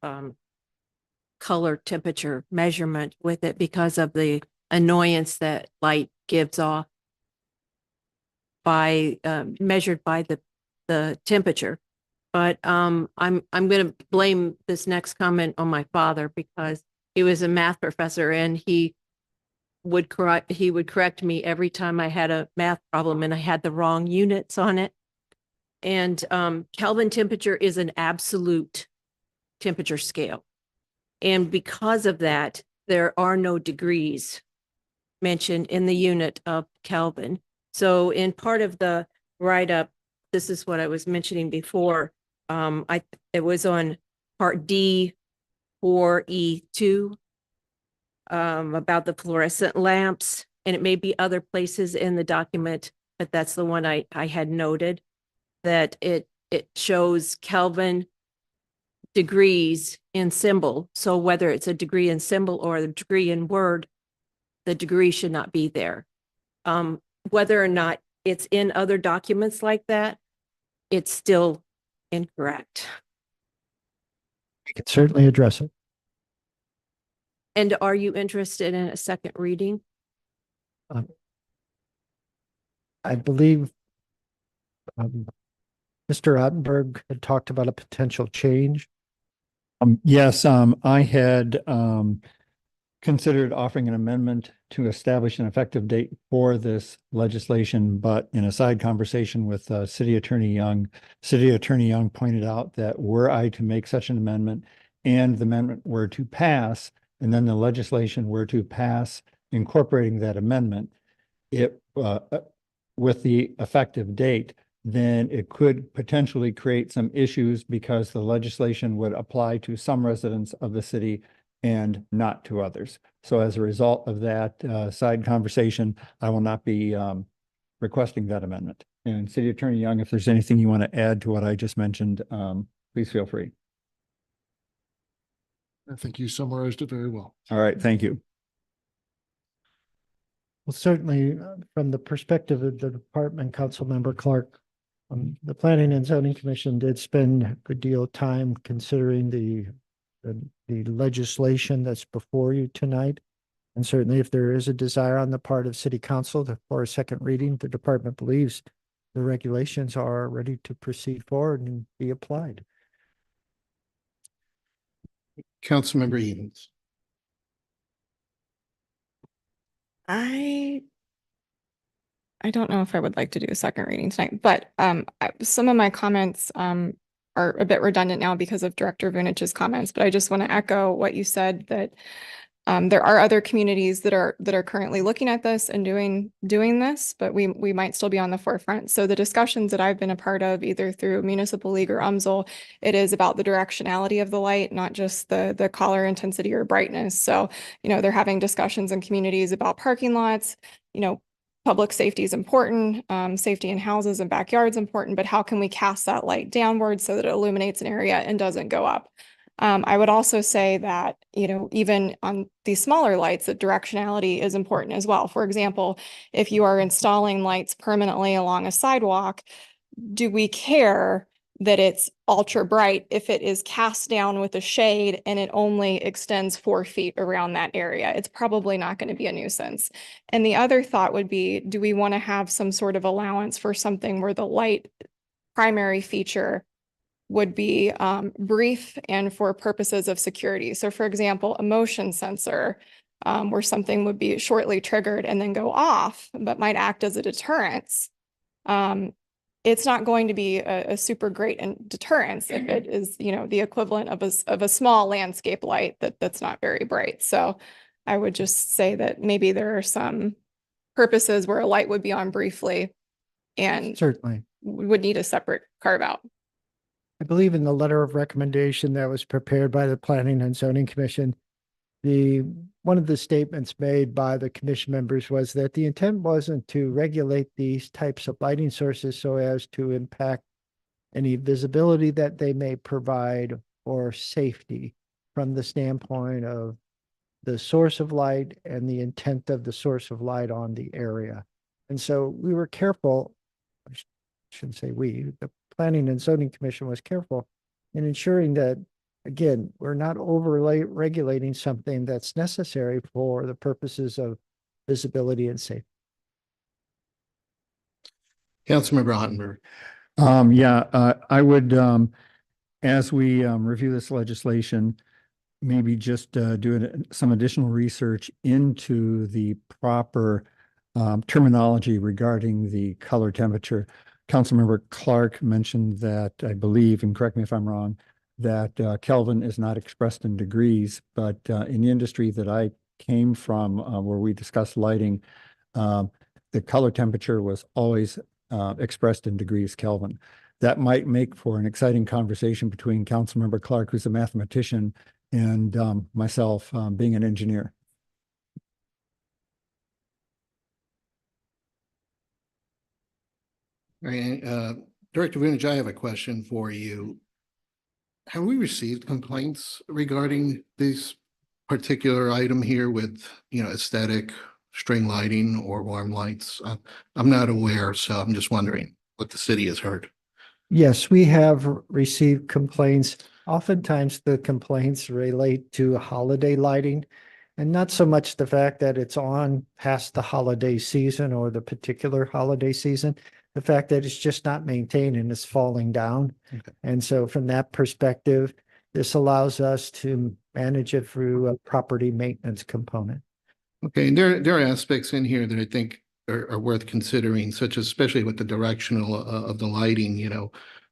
color temperature measurement with it because of the annoyance that light gives off by measured by the temperature. But I'm going to blame this next comment on my father because he was a math professor and he would correct me every time I had a math problem and I had the wrong units on it. And Kelvin temperature is an absolute temperature scale. And because of that, there are no degrees mentioned in the unit of Kelvin. So in part of the write-up, this is what I was mentioning before. It was on part D 4E2 about the fluorescent lamps, and it may be other places in the document, but that's the one I had noted, that it shows Kelvin degrees in symbol. So whether it's a degree in symbol or a degree in word, the degree should not be there. Whether or not it's in other documents like that, it's still incorrect. We can certainly address it. And are you interested in a second reading? I believe Mr. Ottenberg had talked about a potential change. Yes, I had considered offering an amendment to establish an effective date for this legislation, but in a side conversation with City Attorney Young pointed out that were I to make such an amendment and the amendment were to pass, and then the legislation were to pass incorporating that amendment, it with the effective date, then it could potentially create some issues because the legislation would apply to some residents of the city and not to others. So as a result of that side conversation, I will not be requesting that amendment. And City Attorney Young, if there's anything you want to add to what I just mentioned, please feel free. I think you summarized it very well. All right, thank you. Well, certainly from the perspective of the department, Councilmember Clark, the Planning and Zoning Commission did spend a good deal of time considering the legislation that's before you tonight. And certainly if there is a desire on the part of City Council for a second reading, the department believes the regulations are ready to proceed forward and be applied. Councilmember Edens. I don't know if I would like to do a second reading tonight, but some of my comments are a bit redundant now because of Director Vunich's comments, but I just want to echo what you said, that there are other communities that are currently looking at this and doing this, but we might still be on the forefront. So the discussions that I've been a part of, either through Municipal League or UMSL, it is about the directionality of the light, not just the color intensity or brightness. So, you know, they're having discussions in communities about parking lots, you know, public safety is important, safety in houses and backyards important, but how can we cast that light downward so that it illuminates an area and doesn't go up? I would also say that, you know, even on these smaller lights, that directionality is important as well. For example, if you are installing lights permanently along a sidewalk, do we care that it's ultra bright if it is cast down with a shade and it only extends 4 feet around that area? It's probably not going to be a nuisance. And the other thought would be, do we want to have some sort of allowance for something where the light primary feature would be brief and for purposes of security? So for example, a motion sensor where something would be shortly triggered and then go off, but might act as a deterrence. It's not going to be a super great deterrence if it is, you know, the equivalent of a small landscape light that's not very bright. So I would just say that maybe there are some purposes where a light would be on briefly and certainly would need a separate carve out. I believe in the letter of recommendation that was prepared by the Planning and Zoning Commission, one of the statements made by the commission members was that the intent wasn't to regulate these types of lighting sources so as to impact any visibility that they may provide or safety from the standpoint of the source of light and the intent of the source of light on the area. And so we were careful, shouldn't say we, the Planning and Zoning Commission was careful in ensuring that, again, we're not overlay regulating something that's necessary for the purposes of visibility and safety. Councilmember Ottenberg. I would, as we review this legislation, maybe just do some additional research into the proper terminology regarding the color temperature. Councilmember Clark mentioned that, I believe, and correct me if I'm wrong, that Kelvin is not expressed in degrees, but in the industry that I came from, where we discussed lighting, the color temperature was always expressed in degrees Kelvin. That might make for an exciting conversation between Councilmember Clark, who's a mathematician, and myself, being an engineer. All right, Director Vunich, I have a question for you. Have we received complaints regarding this particular item here with, aesthetic string lighting or warm lights? I'm not aware, so I'm just wondering what the city has heard. Yes, we have received complaints. Oftentimes the complaints relate to holiday lighting and not so much the fact that it's on past the holiday season or the particular holiday season, the fact that it's just not maintained and it's falling down. Okay. And so from that perspective, this allows us to manage it through a property maintenance component. Okay, and there are aspects in here that I think are worth considering, such as especially with the directional of the lighting,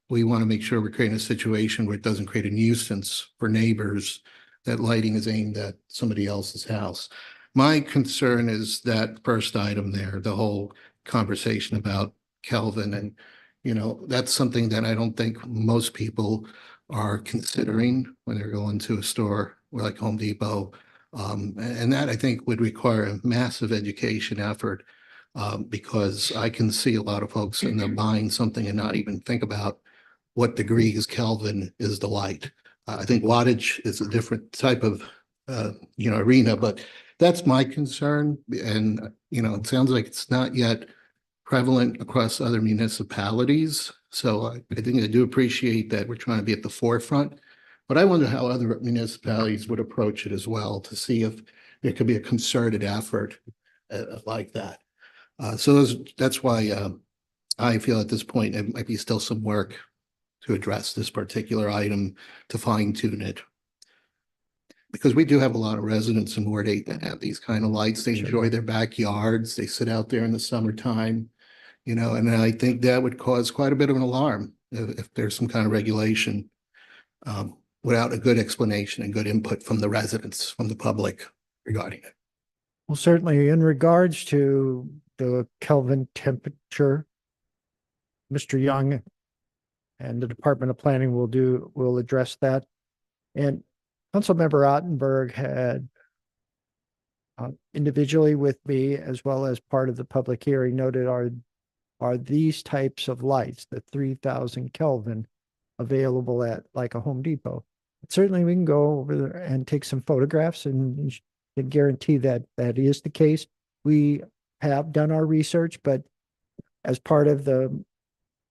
we want to make sure we're creating a situation where it doesn't create a nuisance for neighbors, that lighting is aimed at somebody else's house. My concern is that first item there, the whole conversation about Kelvin, and, that's something that I don't think most people are considering when they're going to a store like Home Depot. And that I think would require a massive education effort, because I can see a lot of folks and they're buying something and not even think about what degrees Kelvin is the light. I think wattage is a different type of, arena, but that's my concern. And, it sounds like it's not yet prevalent across other municipalities. So I think I do appreciate that we're trying to be at the forefront, but I wonder how other municipalities would approach it as well, to see if there could be a concerted effort like that. So that's why I feel at this point it might be still some work to address this particular item, to fine tune it. Because we do have a lot of residents in Ward 8 that have these kind of lights. They enjoy their backyards. They sit out there in the summertime, and I think that would cause quite a bit of an alarm if there's some kind of regulation without a good explanation and good input from the residents, from the public regarding it. Well, certainly in regards to the Kelvin temperature, Mr. Young and the Department of Planning will address that. And Councilmember Ottenberg had individually with me, as well as part of the public hearing, noted are these types of lights, the 3000 Kelvin, available at like a Home Depot? Certainly we can go over there and take some photographs and guarantee that that is the case. We have done our research, but as part of the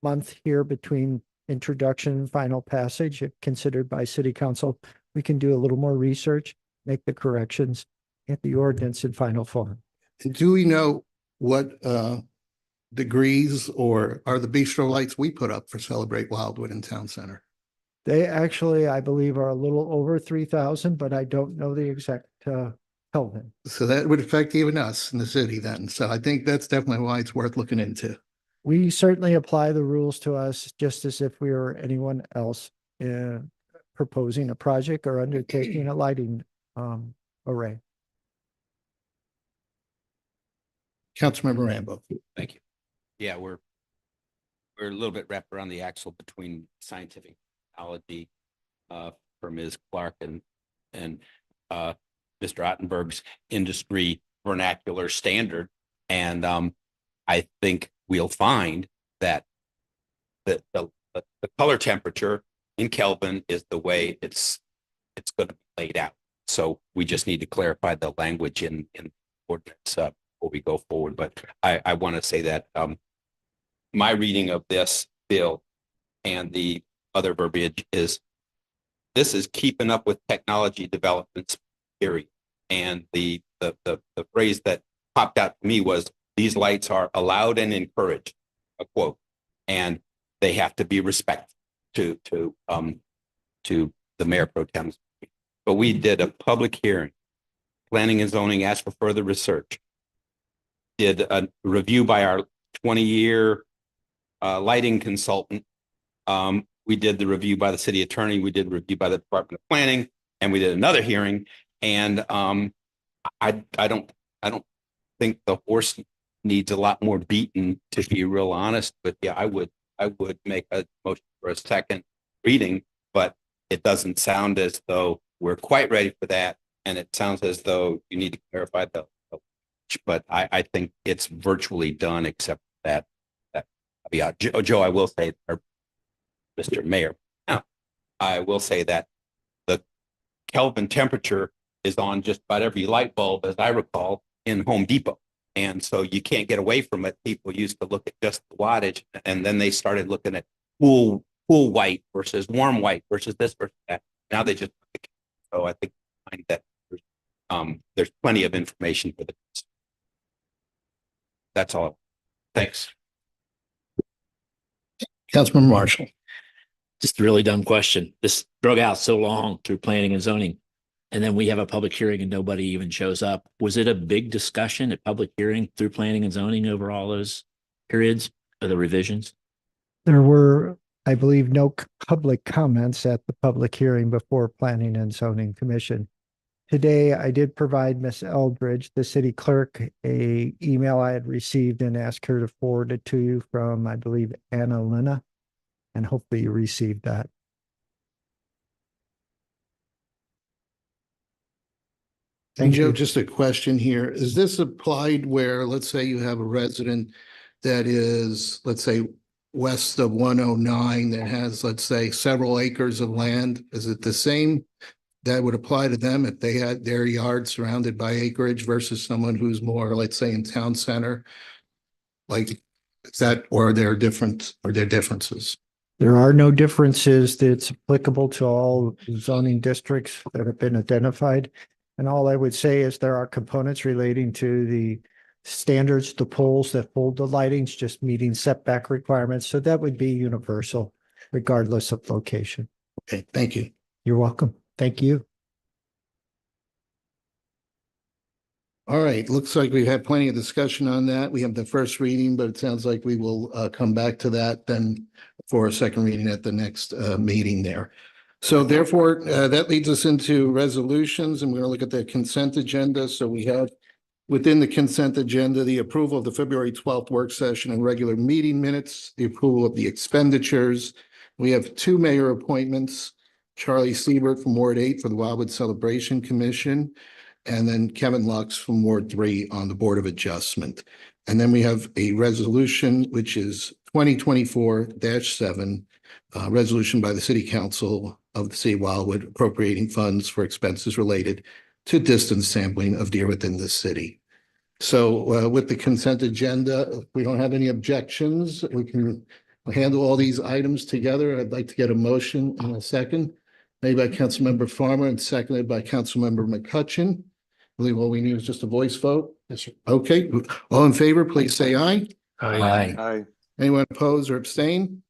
month here between introduction and final passage, if considered by City Council, we can do a little more research, make the corrections, get the ordinance in final form. Do we know what degrees or are the bistro lights we put up for Celebrate Wildwood in Town Center? They actually, I believe, are a little over 3000, but I don't know the exact Kelvin. So that would affect even us in the city then. So I think that's definitely why it's worth looking into. We certainly apply the rules to us just as if we were anyone else proposing a project or undertaking a lighting array. Councilmember Rambo. Thank you. Yeah, we're a little bit wrapped around the axle between scientific terminology for Ms. Clark and Mr. Ottenberg's industry vernacular standard. And I think we'll find that the color temperature in Kelvin is the way it's going to be laid out. So we just need to clarify the language in ordinance before we go forward. But I want to say that my reading of this bill and the other verbiage is this is keeping up with technology developments, period. And the phrase that popped out to me was these lights are allowed and encouraged, a quote, and they have to be respectful to the mayor pro tem. But we did a public hearing. Planning and zoning asked for further research. Did a review by our 20-year lighting consultant. We did the review by the city attorney. We did the review by the Department of Planning, and we did another hearing. And I don't think the horse needs a lot more beating, to be real honest. But yeah, I would make a motion for a second reading, but it doesn't sound as though we're quite ready for that. And it sounds as though you need to clarify but I think it's virtually done, except that yeah, Joe, I will say, or Mr. Mayor, I will say that the Kelvin temperature is on just about every light bulb, as I recall, in Home Depot. And so you can't get away from it. People used to look at just the wattage, and then they started looking at cool white versus warm white versus this versus that. Now they just, so I think that there's plenty of information for the. That's all. Thanks. Councilman Marshall. Just a really dumb question. This drug out so long through planning and zoning, and then we have a public hearing and nobody even shows up. Was it a big discussion at public hearing through planning and zoning over all those periods of the revisions? There were, I believe, no public comments at the public hearing before Planning and Zoning Commission. Today, I did provide Ms. Eldridge, the city clerk, a email I had received and asked her to forward it to you from, I believe, Anna Lina, and hopefully you received that. And Joe, just a question here. Is this applied where, let's say you have a resident that is, let's say, west of 109 that has, let's say, several acres of land? Is it the same that would apply to them if they had their yard surrounded by acreage versus someone who's more, let's say, in town center? Like, is that, or are there differences? There are no differences that's applicable to all zoning districts that have been identified. And all I would say is there are components relating to the standards, the poles that hold the lightings, just meeting setback requirements. So that would be universal regardless of location. Okay, thank you. You're welcome. Thank you. All right, looks like we've had plenty of discussion on that. We have the first reading, but it sounds like we will come back to that then for a second reading at the next meeting there. So therefore, that leads us into resolutions, and we're going to look at the consent agenda. So we have within the consent agenda, the approval of the February 12th work session and regular meeting minutes, the approval of the expenditures. We have two mayor appointments, Charlie Siebert from Ward 8 for the Wildwood Celebration Commission, and then Kevin Lux from Ward 3 on the Board of Adjustment. And then we have a resolution, which is 2024-7, resolution by the City Council of the City of Wildwood appropriating funds for expenses related to distance sampling of deer within the city. So with the consent agenda, if we don't have any objections, we can handle all these items together. I'd like to get a motion in a second, made by Councilmember Farmer and seconded by Councilmember McCutcheon. I believe all we need is just a voice vote. Yes, sir. Okay, all in favor, please say aye. Aye. Aye. Anyone opposed or abstain?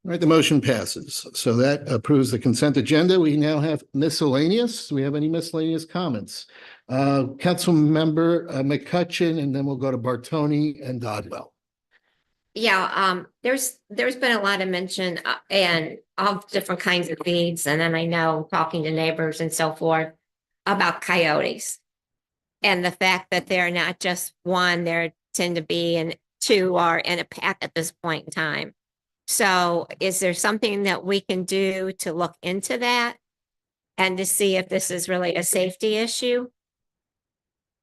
All right, the motion passes. So that approves the consent agenda. We now have miscellaneous. Do we have any miscellaneous comments? Councilmember McCutcheon, and then we'll go to Bartoni and Dodwell. Yeah, there's been a lot of mention and of different kinds of feeds, and then I know talking to neighbors and so forth about coyotes. And the fact that they're not just one, there tend to be and two are in a pack at this point in time. So is there something that we can do to look into that? And to see if this is really a safety issue?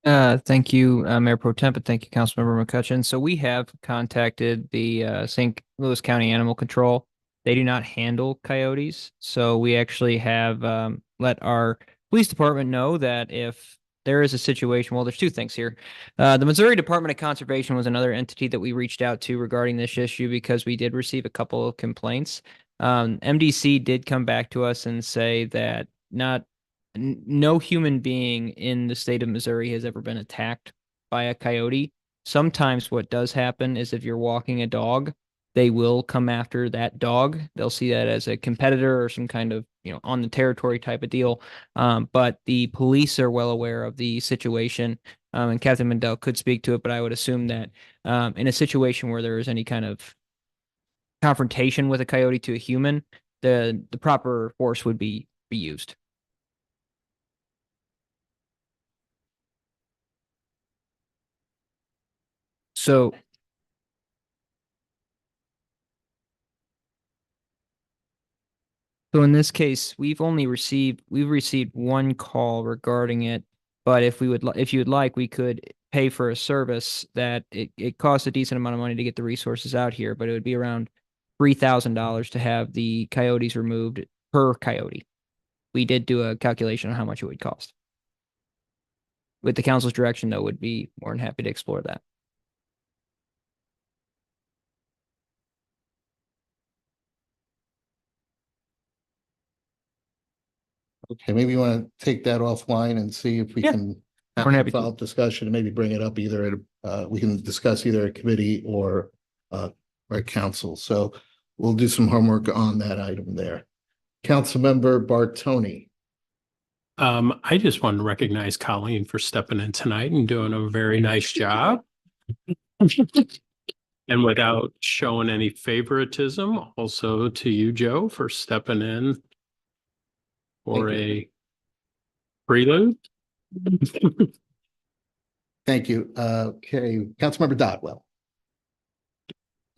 Thank you, Mayor Pro Temp, and thank you, Councilmember McCutcheon. So we have contacted the St. Louis County Animal Control. They do not handle coyotes. So we actually have let our police department know that if there is a situation, well, there's two things here. The Missouri Department of Conservation was another entity that we reached out to regarding this issue because we did receive a couple of complaints. MDC did come back to us and say that no human being in the state of Missouri has ever been attacked by a coyote. Sometimes what does happen is if you're walking a dog, they will come after that dog. They'll see that as a competitor or some kind of, on the territory type of deal. But the police are well aware of the situation. And Captain Mendel could speak to it, but I would assume that in a situation where there is any kind of confrontation with a coyote to a human, the proper force would be used. So in this case, we've received one call regarding it, but if you would like, we could pay for a service that it costs a decent amount of money to get the resources out here, but it would be around $3,000 to have the coyotes removed per coyote. We did do a calculation on how much it would cost. With the council's direction, though, would be more than happy to explore that. Okay, maybe you want to take that offline and see if we Yeah. can We're have a happy to. follow-up discussion and maybe bring it up either at, we can discuss either a committee or council. So we'll do some homework on that item there. Councilmember Bartoni. I just want to recognize Colleen for stepping in tonight and doing a very nice job. And without showing any favoritism, also to you, Joe, for stepping in for a prelude. Thank you. Okay, Councilmember Dotwell.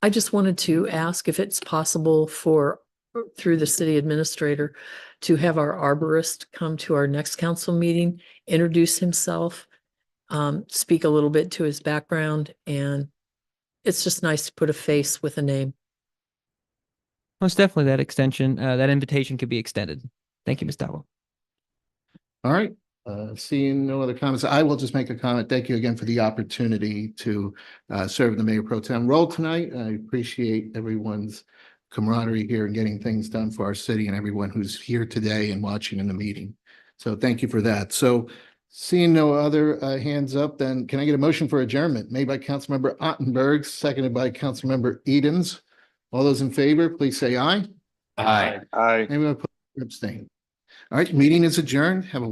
I just wanted to ask if it's possible through the city administrator, to have our arborist come to our next council meeting, introduce himself, speak a little bit to his background, and it's just nice to put a face with a name. Most definitely that invitation could be extended. Thank you, Ms. Dowell. All right, seeing no other comments, I will just make a comment. Thank you again for the opportunity to serve the Mayor Pro Tem role tonight. I appreciate everyone's camaraderie here and getting things done for our city and everyone who's here today and watching in the meeting. So thank you for that. So seeing no other hands up, then can I get a motion for adjournment made by Councilmember Ottenberg, seconded by Councilmember Edens? All those in favor, please say aye. Aye. Anyone abstain? All right, meeting is adjourned. Have a